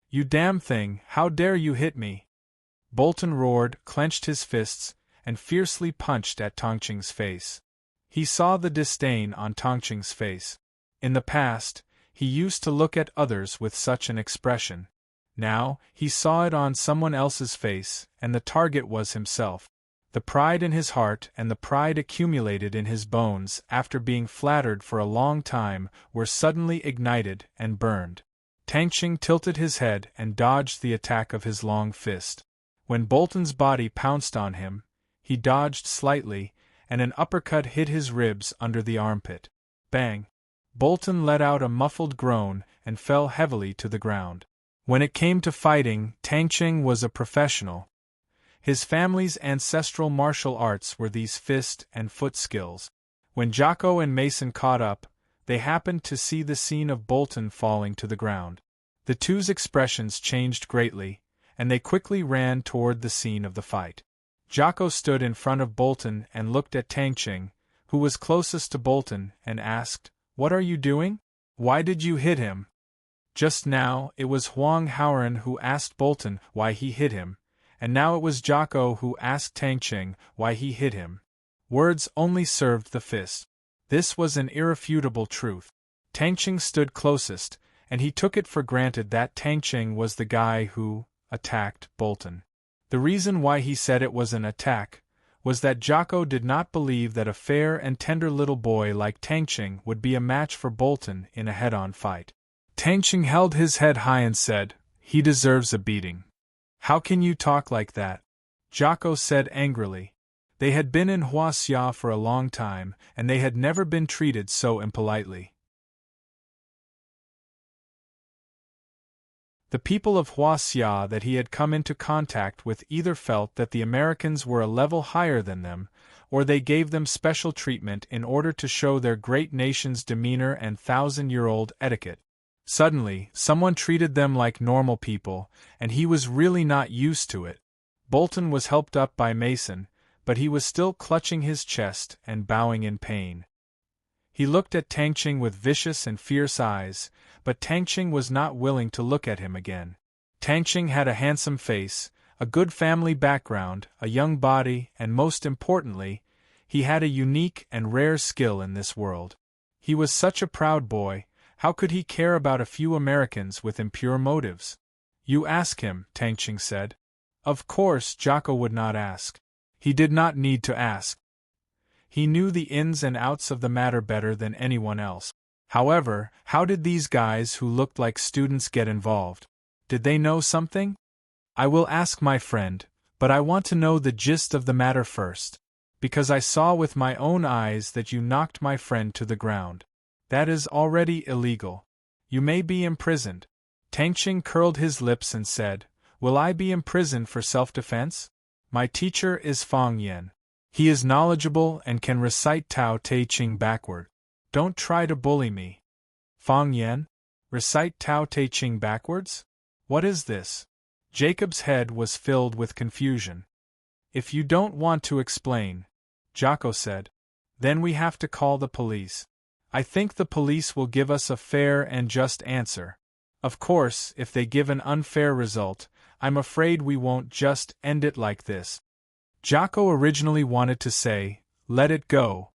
"You damn thing, how dare you hit me!" Bolton roared, clenched his fists, and fiercely punched at Tangqing's face. He saw the disdain on Tangqing's face. In the past, he used to look at others with such an expression. Now, he saw it on someone else's face, and the target was himself. The pride in his heart and the pride accumulated in his bones after being flattered for a long time were suddenly ignited and burned. Tangqing tilted his head and dodged the attack of his long fist. When Bolton's body pounced on him, he dodged slightly, and an uppercut hit his ribs under the armpit. Bang! Bolton let out a muffled groan and fell heavily to the ground. When it came to fighting, Tangqing was a professional. His family's ancestral martial arts were these fist and foot skills. When Jocko and Mason caught up, they happened to see the scene of Bolton falling to the ground. The two's expressions changed greatly, and they quickly ran toward the scene of the fight. Jocko stood in front of Bolton and looked at Tangqing, who was closest to Bolton, and asked, "What are you doing? Why did you hit him?" Just now, it was Huang Haoran who asked Bolton why he hit him, and now it was Jocko who asked Tangqing why he hit him. Words only served the fist. This was an irrefutable truth. Tangqing stood closest, and he took it for granted that Tangqing was the guy who attacked Bolton. The reason why he said it was an attack was that Jocko did not believe that a fair and tender little boy like Tangqing would be a match for Bolton in a head-on fight. Tangqing held his head high and said, "He deserves a beating." "How can you talk like that?" Jocko said angrily. They had been in Huaxia for a long time, and they had never been treated so impolitely. The people of Huaxia that he had come into contact with either felt that the Americans were a level higher than them, or they gave them special treatment in order to show their great nation's demeanor and thousand-year-old etiquette. Suddenly, someone treated them like normal people, and he was really not used to it. Bolton was helped up by Mason, but he was still clutching his chest and bowing in pain. He looked at Tangqing with vicious and fierce eyes, but Tangqing was not willing to look at him again. Tangqing had a handsome face, a good family background, a young body, and most importantly, he had a unique and rare skill in this world. He was such a proud boy. How could he care about a few Americans with impure motives? "You ask him," Tangqing said. Of course, Jocko would not ask. He did not need to ask. He knew the ins and outs of the matter better than anyone else. However, how did these guys who looked like students get involved? Did they know something? "I will ask my friend, but I want to know the gist of the matter first. Because I saw with my own eyes that you knocked my friend to the ground. That is already illegal. You may be imprisoned." Tang Qing curled his lips and said, "Will I be imprisoned for self-defense? My teacher is Fang Yan. He is knowledgeable and can recite Tao Te Ching backward. Don't try to bully me." Fang Yan? Recite Tao Te Ching backwards? What is this? Jacob's head was filled with confusion. "If you don't want to explain," Jocko said, "then we have to call the police. I think the police will give us a fair and just answer. Of course, if they give an unfair result, I'm afraid we won't just end it like this." Jocko originally wanted to say, "Let it go."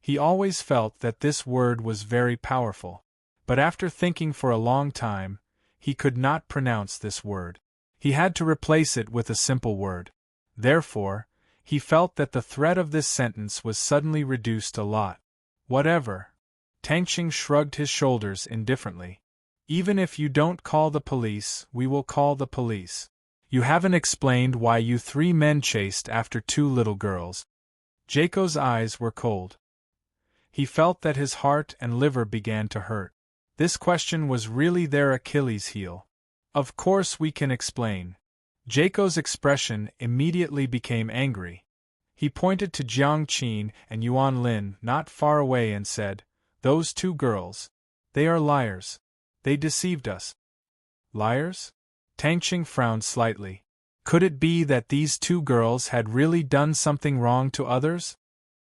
He always felt that this word was very powerful. But after thinking for a long time, he could not pronounce this word. He had to replace it with a simple word. Therefore, he felt that the threat of this sentence was suddenly reduced a lot. "Whatever." Tang Qing shrugged his shoulders indifferently. "Even if you don't call the police, we will call the police. You haven't explained why you 3 men chased after 2 little girls." Jacob's eyes were cold. He felt that his heart and liver began to hurt. This question was really their Achilles' heel. "Of course we can explain." Jacob's expression immediately became angry. He pointed to Jiang Qin and Yuan Lin not far away and said, "Those 2 girls. They are liars. They deceived us." "Liars?" Tang Qing frowned slightly. Could it be that these 2 girls had really done something wrong to others?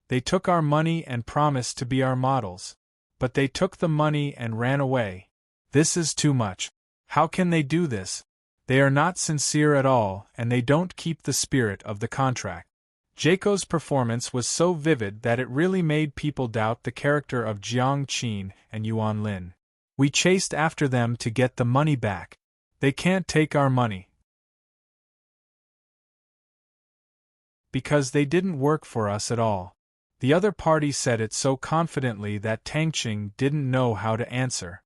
"They took our money and promised to be our models. But they took the money and ran away. This is too much. How can they do this? They are not sincere at all, and they don't keep the spirit of the contract." Jacob's performance was so vivid that it really made people doubt the character of Jiang Qin and Yuan Lin. "We chased after them to get the money back. They can't take our money. Because they didn't work for us at all." The other party said it so confidently that Tang Qing didn't know how to answer.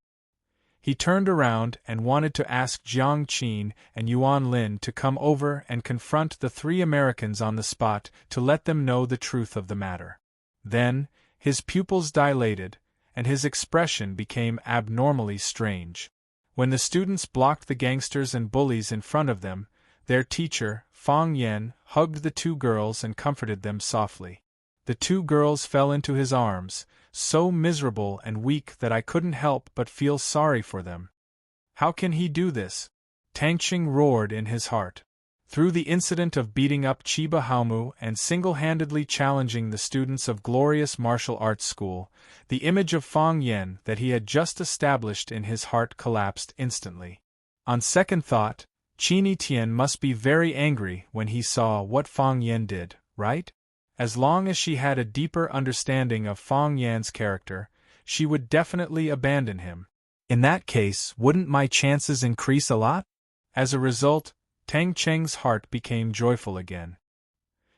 He turned around and wanted to ask Jiang Qin and Yuan Lin to come over and confront the 3 Americans on the spot to let them know the truth of the matter. Then, his pupils dilated, and his expression became abnormally strange. When the students blocked the gangsters and bullies in front of them, their teacher, Fang Yan, hugged the 2 girls and comforted them softly. The 2 girls fell into his arms, so miserable and weak that I couldn't help but feel sorry for them. "How can he do this?" Tang Qing roared in his heart. Through the incident of beating up Chiba Haomu and single-handedly challenging the students of Glorious Martial Arts School, the image of Fang Yan that he had just established in his heart collapsed instantly. On second thought, Qin Tian must be very angry when he saw what Fang Yan did, right? As long as she had a deeper understanding of Fang Yan's character, she would definitely abandon him. In that case, wouldn't my chances increase a lot? As a result, Tang Cheng's heart became joyful again.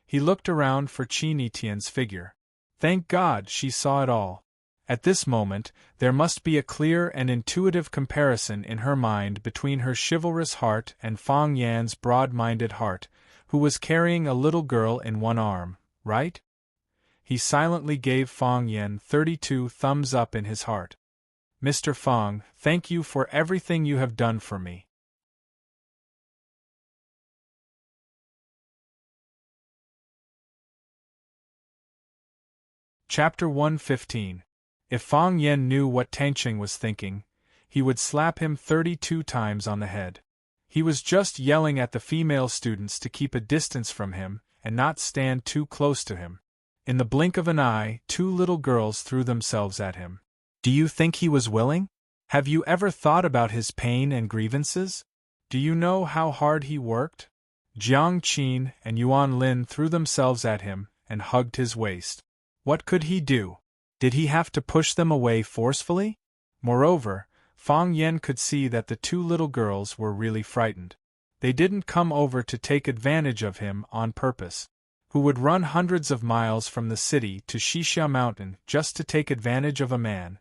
He looked around for Qin Tian's figure. Thank God she saw it all. At this moment, there must be a clear and intuitive comparison in her mind between her chivalrous heart and Fang Yan's broad-minded heart, who was carrying a little girl in one arm. Right? He silently gave Fang Yan 32 thumbs up in his heart. "Mr. Fang, thank you for everything you have done for me." Chapter 115. If Fang Yan knew what Tang Qing was thinking, he would slap him 32 times on the head. He was just yelling at the female students to keep a distance from him and not stand too close to him. In the blink of an eye, 2 little girls threw themselves at him. Do you think he was willing? Have you ever thought about his pain and grievances? Do you know how hard he worked? Jiang Qin and Yuan Lin threw themselves at him and hugged his waist. What could he do? Did he have to push them away forcefully? Moreover, Fang Yan could see that the 2 little girls were really frightened. They didn't come over to take advantage of him on purpose. Who would run hundreds of miles from the city to Xixia Mountain just to take advantage of a man?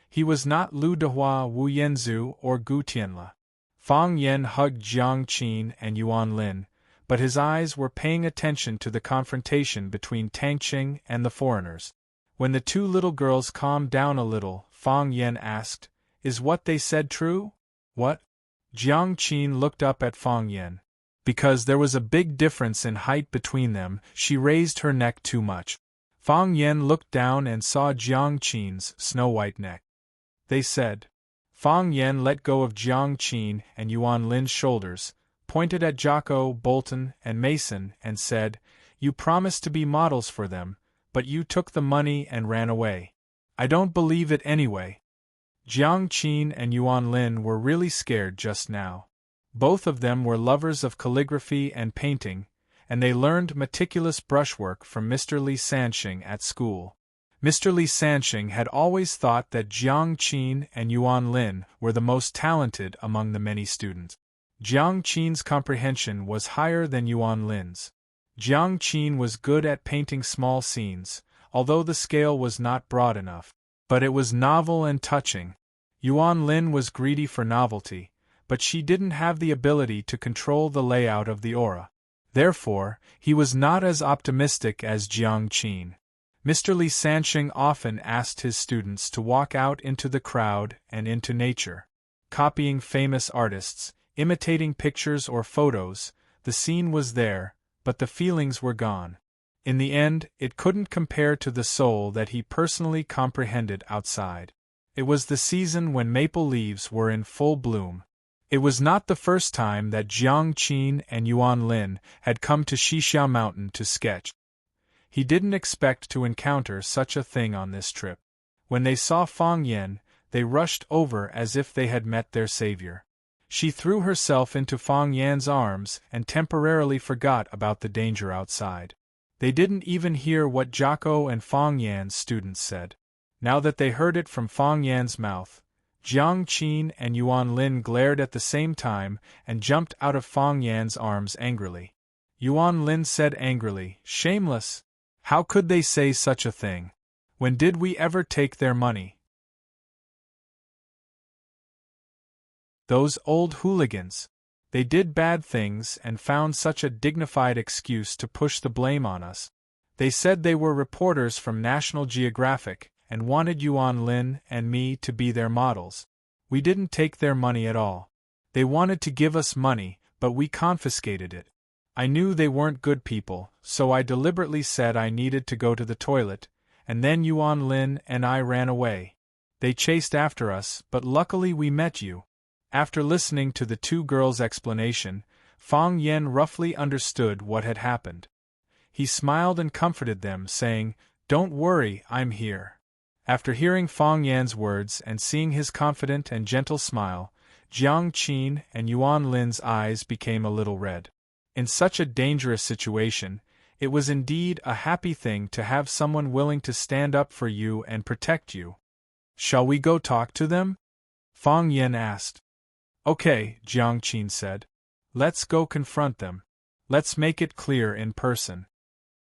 He was not Lu Dehua, Wu Yanzu, or Gu Tianla. Fang Yan hugged Jiang Qin and Yuan Lin, but his eyes were paying attention to the confrontation between Tang Qing and the foreigners. When the 2 little girls calmed down a little, Fang Yan asked, "Is what they said true?" What? Jiang Qin looked up at Fang Yan. Because there was a big difference in height between them, she raised her neck too much. Fang Yan looked down and saw Jiang Qin's snow-white neck. They said. Fang Yan let go of Jiang Qin and Yuan Lin's shoulders, pointed at Jocko, Bolton, and Mason, and said, "You promised to be models for them, but you took the money and ran away. I don't believe it anyway." Jiang Qin and Yuan Lin were really scared just now. Both of them were lovers of calligraphy and painting, and they learned meticulous brushwork from Mr. Li Sanxing at school. Mr. Li Sanxing had always thought that Jiang Qin and Yuan Lin were the most talented among the many students. Jiang Qin's comprehension was higher than Yuan Lin's. Jiang Qin was good at painting small scenes, although the scale was not broad enough. But it was novel and touching. Yuan Lin was greedy for novelty, but she didn't have the ability to control the layout of the aura. Therefore, he was not as optimistic as Jiang Qin. Mr. Li Sanxing often asked his students to walk out into the crowd and into nature. Copying famous artists, imitating pictures or photos, the scene was there, but the feelings were gone. In the end, it couldn't compare to the soul that he personally comprehended outside. It was the season when maple leaves were in full bloom. It was not the first time that Jiang Qin and Yuan Lin had come to Xixiao Mountain to sketch. He didn't expect to encounter such a thing on this trip. When they saw Fang Yan, they rushed over as if they had met their savior. She threw herself into Fang Yan's arms and temporarily forgot about the danger outside. They didn't even hear what Jocko and Fang Yan's students said. Now that they heard it from Fang Yan's mouth, Jiang Qin and Yuan Lin glared at the same time and jumped out of Fang Yan's arms angrily. Yuan Lin said angrily, "Shameless! How could they say such a thing? When did we ever take their money? Those old hooligans! They did bad things and found such a dignified excuse to push the blame on us. They said they were reporters from National Geographic and wanted Yuan Lin and me to be their models. We didn't take their money at all. They wanted to give us money, but we confiscated it. I knew they weren't good people, so I deliberately said I needed to go to the toilet, and then Yuan Lin and I ran away. They chased after us, but luckily we met you." After listening to the two girls' explanation, Fang Yan roughly understood what had happened. He smiled and comforted them, saying, "Don't worry, I'm here." After hearing Fang Yan's words and seeing his confident and gentle smile, Jiang Qin and Yuan Lin's eyes became a little red. In such a dangerous situation, it was indeed a happy thing to have someone willing to stand up for you and protect you. "Shall we go talk to them?" Fang Yan asked. "Okay," Jiang Qin said. "Let's go confront them. Let's make it clear in person."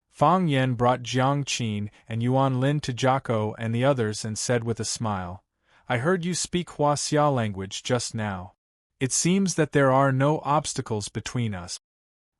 Fang Yan brought Jiang Qin and Yuan Lin to Jocko and the others and said with a smile, "I heard you speak Huaxia language just now. It seems that there are no obstacles between us."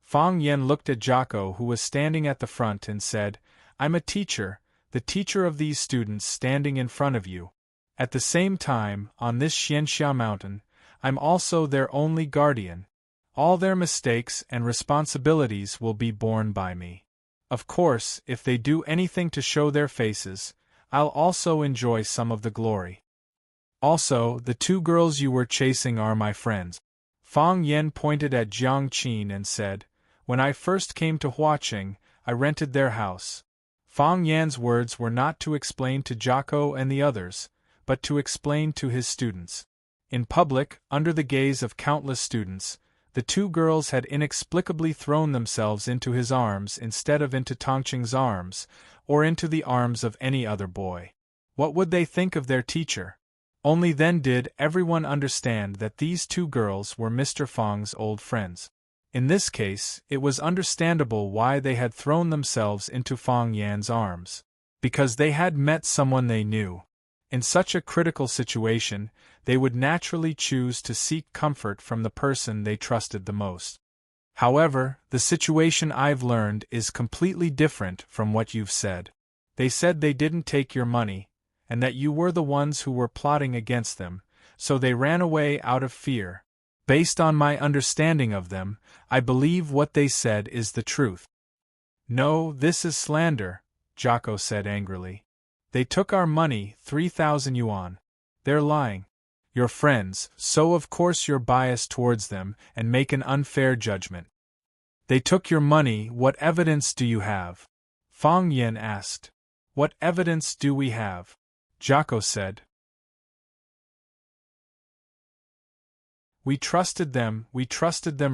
Fang Yan looked at Jocko, who was standing at the front, and said, "I'm a teacher, the teacher of these students standing in front of you. At the same time, on this Xianxia mountain, I'm also their only guardian. All their mistakes and responsibilities will be borne by me. Of course, if they do anything to show their faces, I'll also enjoy some of the glory. Also, the two girls you were chasing are my friends." Fang Yan pointed at Jiang Qin and said, "When I first came to Huaqing, I rented their house." Fang Yan's words were not to explain to Jocko and the others, but to explain to his students. In public, under the gaze of countless students, the two girls had inexplicably thrown themselves into his arms instead of into Tongqing's arms, or into the arms of any other boy. What would they think of their teacher? Only then did everyone understand that these two girls were Mr. Fang's old friends. In this case, it was understandable why they had thrown themselves into Fang Yan's arms. Because they had met someone they knew. In such a critical situation, they would naturally choose to seek comfort from the person they trusted the most. However, the situation I've learned is completely different from what you've said. They said they didn't take your money, and that you were the ones who were plotting against them, so they ran away out of fear. Based on my understanding of them, I believe what they said is the truth. No, this is slander, Jocko said angrily. They took our money, 3,000 yuan. They're lying. Your friends, so of course you're biased towards them and make an unfair judgment. They took your money, what evidence do you have? Fang Yen asked. What evidence do we have? Jocko said. We trusted them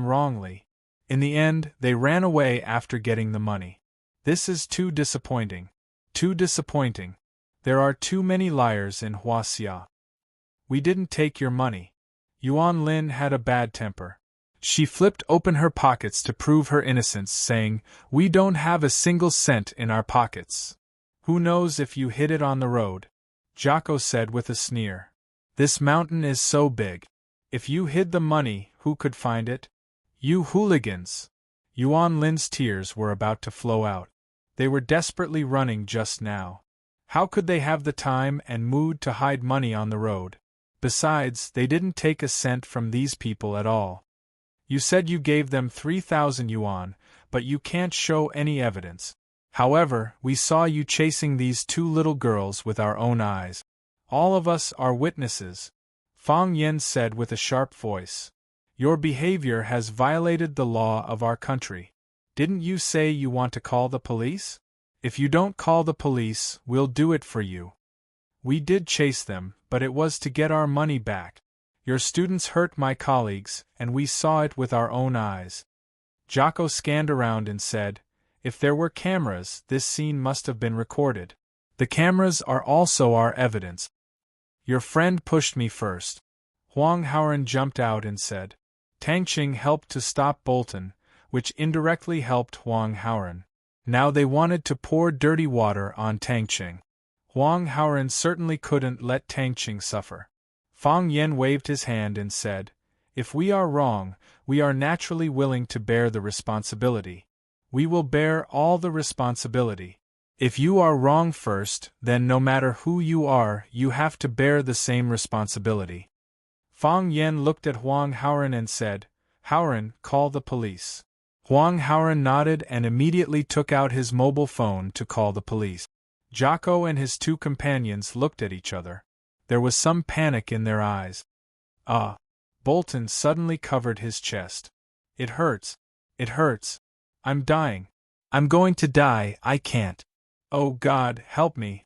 wrongly. In the end, they ran away after getting the money. This is too disappointing. Too disappointing. There are too many liars in Huaxia. We didn't take your money. Yuan Lin had a bad temper. She flipped open her pockets to prove her innocence, saying, We don't have a single cent in our pockets. Who knows if you hid it on the road? Jocko said with a sneer. This mountain is so big. If you hid the money, who could find it? You hooligans! Yuan Lin's tears were about to flow out. They were desperately running just now. How could they have the time and mood to hide money on the road? Besides, they didn't take a cent from these people at all. You said you gave them 3,000 yuan, but you can't show any evidence. However, we saw you chasing these two little girls with our own eyes. All of us are witnesses. Fang Yen said with a sharp voice. Your behavior has violated the law of our country. Didn't you say you want to call the police? If you don't call the police, we'll do it for you. We did chase them, but it was to get our money back. Your students hurt my colleagues, and we saw it with our own eyes. Jocko scanned around and said, If there were cameras, this scene must have been recorded. The cameras are also our evidence. Your friend pushed me first. Huang Haoren jumped out and said. Tangqing helped to stop Bolton, which indirectly helped Huang Haoren. Now they wanted to pour dirty water on Tangqing. Huang Haoren certainly couldn't let Tangqing suffer. Fang Yen waved his hand and said, If we are wrong, we are naturally willing to bear the responsibility. We will bear all the responsibility. If you are wrong first, then no matter who you are, you have to bear the same responsibility. Fang Yen looked at Huang Haoren and said, Haoren, call the police. Huang Haoren nodded and immediately took out his mobile phone to call the police. Jocko and his two companions looked at each other. There was some panic in their eyes. Bolton suddenly covered his chest. It hurts. It hurts. I'm dying. I'm going to die, I can't. Oh God, help me.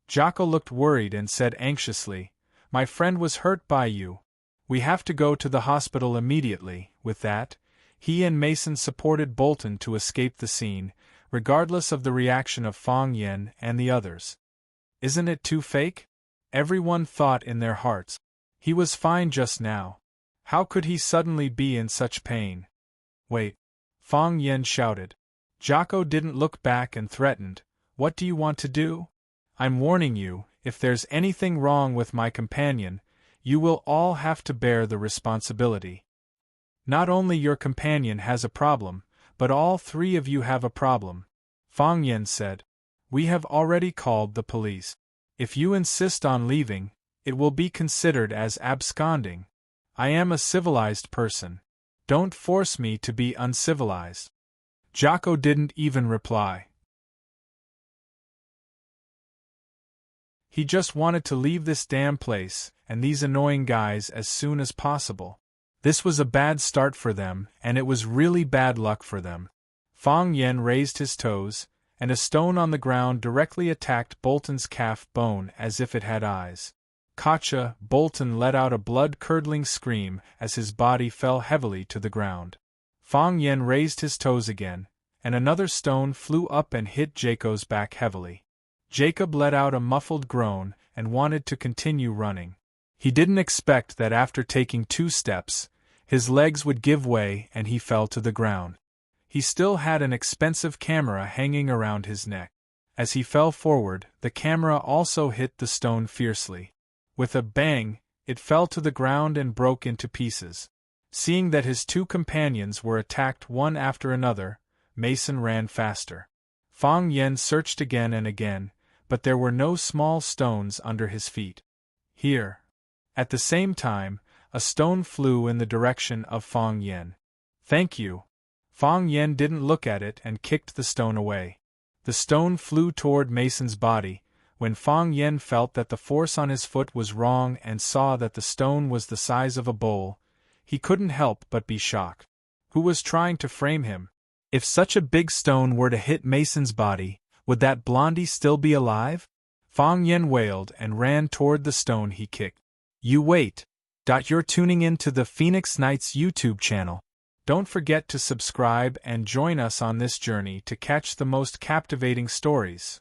Jocko looked worried and said anxiously, My friend was hurt by you. We have to go to the hospital immediately. With that, he and Mason supported Bolton to escape the scene, regardless of the reaction of Fang Yen and the others. Isn't it too fake? Everyone thought in their hearts. He was fine just now. How could he suddenly be in such pain? Wait! Fang Yen shouted. Jocko didn't look back and threatened, What do you want to do? I'm warning you, if there's anything wrong with my companion, you will all have to bear the responsibility. Not only your companion has a problem, but all three of you have a problem. Fang Yen said. We have already called the police. If you insist on leaving, it will be considered as absconding. I am a civilized person. Don't force me to be uncivilized. Jocko didn't even reply. He just wanted to leave this damn place and these annoying guys as soon as possible. This was a bad start for them, and it was really bad luck for them. Fang Yen raised his toes, and a stone on the ground directly attacked Bolton's calf bone as if it had eyes. Gotcha! Bolton let out a blood-curdling scream as his body fell heavily to the ground. Fang Yen raised his toes again, and another stone flew up and hit Jacob's back heavily. Jacob let out a muffled groan and wanted to continue running. He didn't expect that after taking 2 steps, his legs would give way and he fell to the ground. He still had an expensive camera hanging around his neck. As he fell forward, the camera also hit the stone fiercely. With a bang, it fell to the ground and broke into pieces. Seeing that his 2 companions were attacked one after another, Mason ran faster. Fang Yen searched again and again, but there were no small stones under his feet. Here. At the same time, a stone flew in the direction of Fang Yen. "Thank you." Fang Yen didn't look at it and kicked the stone away. The stone flew toward Mason's body. When Fang Yen felt that the force on his foot was wrong and saw that the stone was the size of a bowl, he couldn't help but be shocked. Who was trying to frame him? If such a big stone were to hit Mason's body, would that blondie still be alive? Fang Yen wailed and ran toward the stone he kicked. You wait. You're tuning in to the Phoenix Knights YouTube channel. Don't forget to subscribe and join us on this journey to catch the most captivating stories.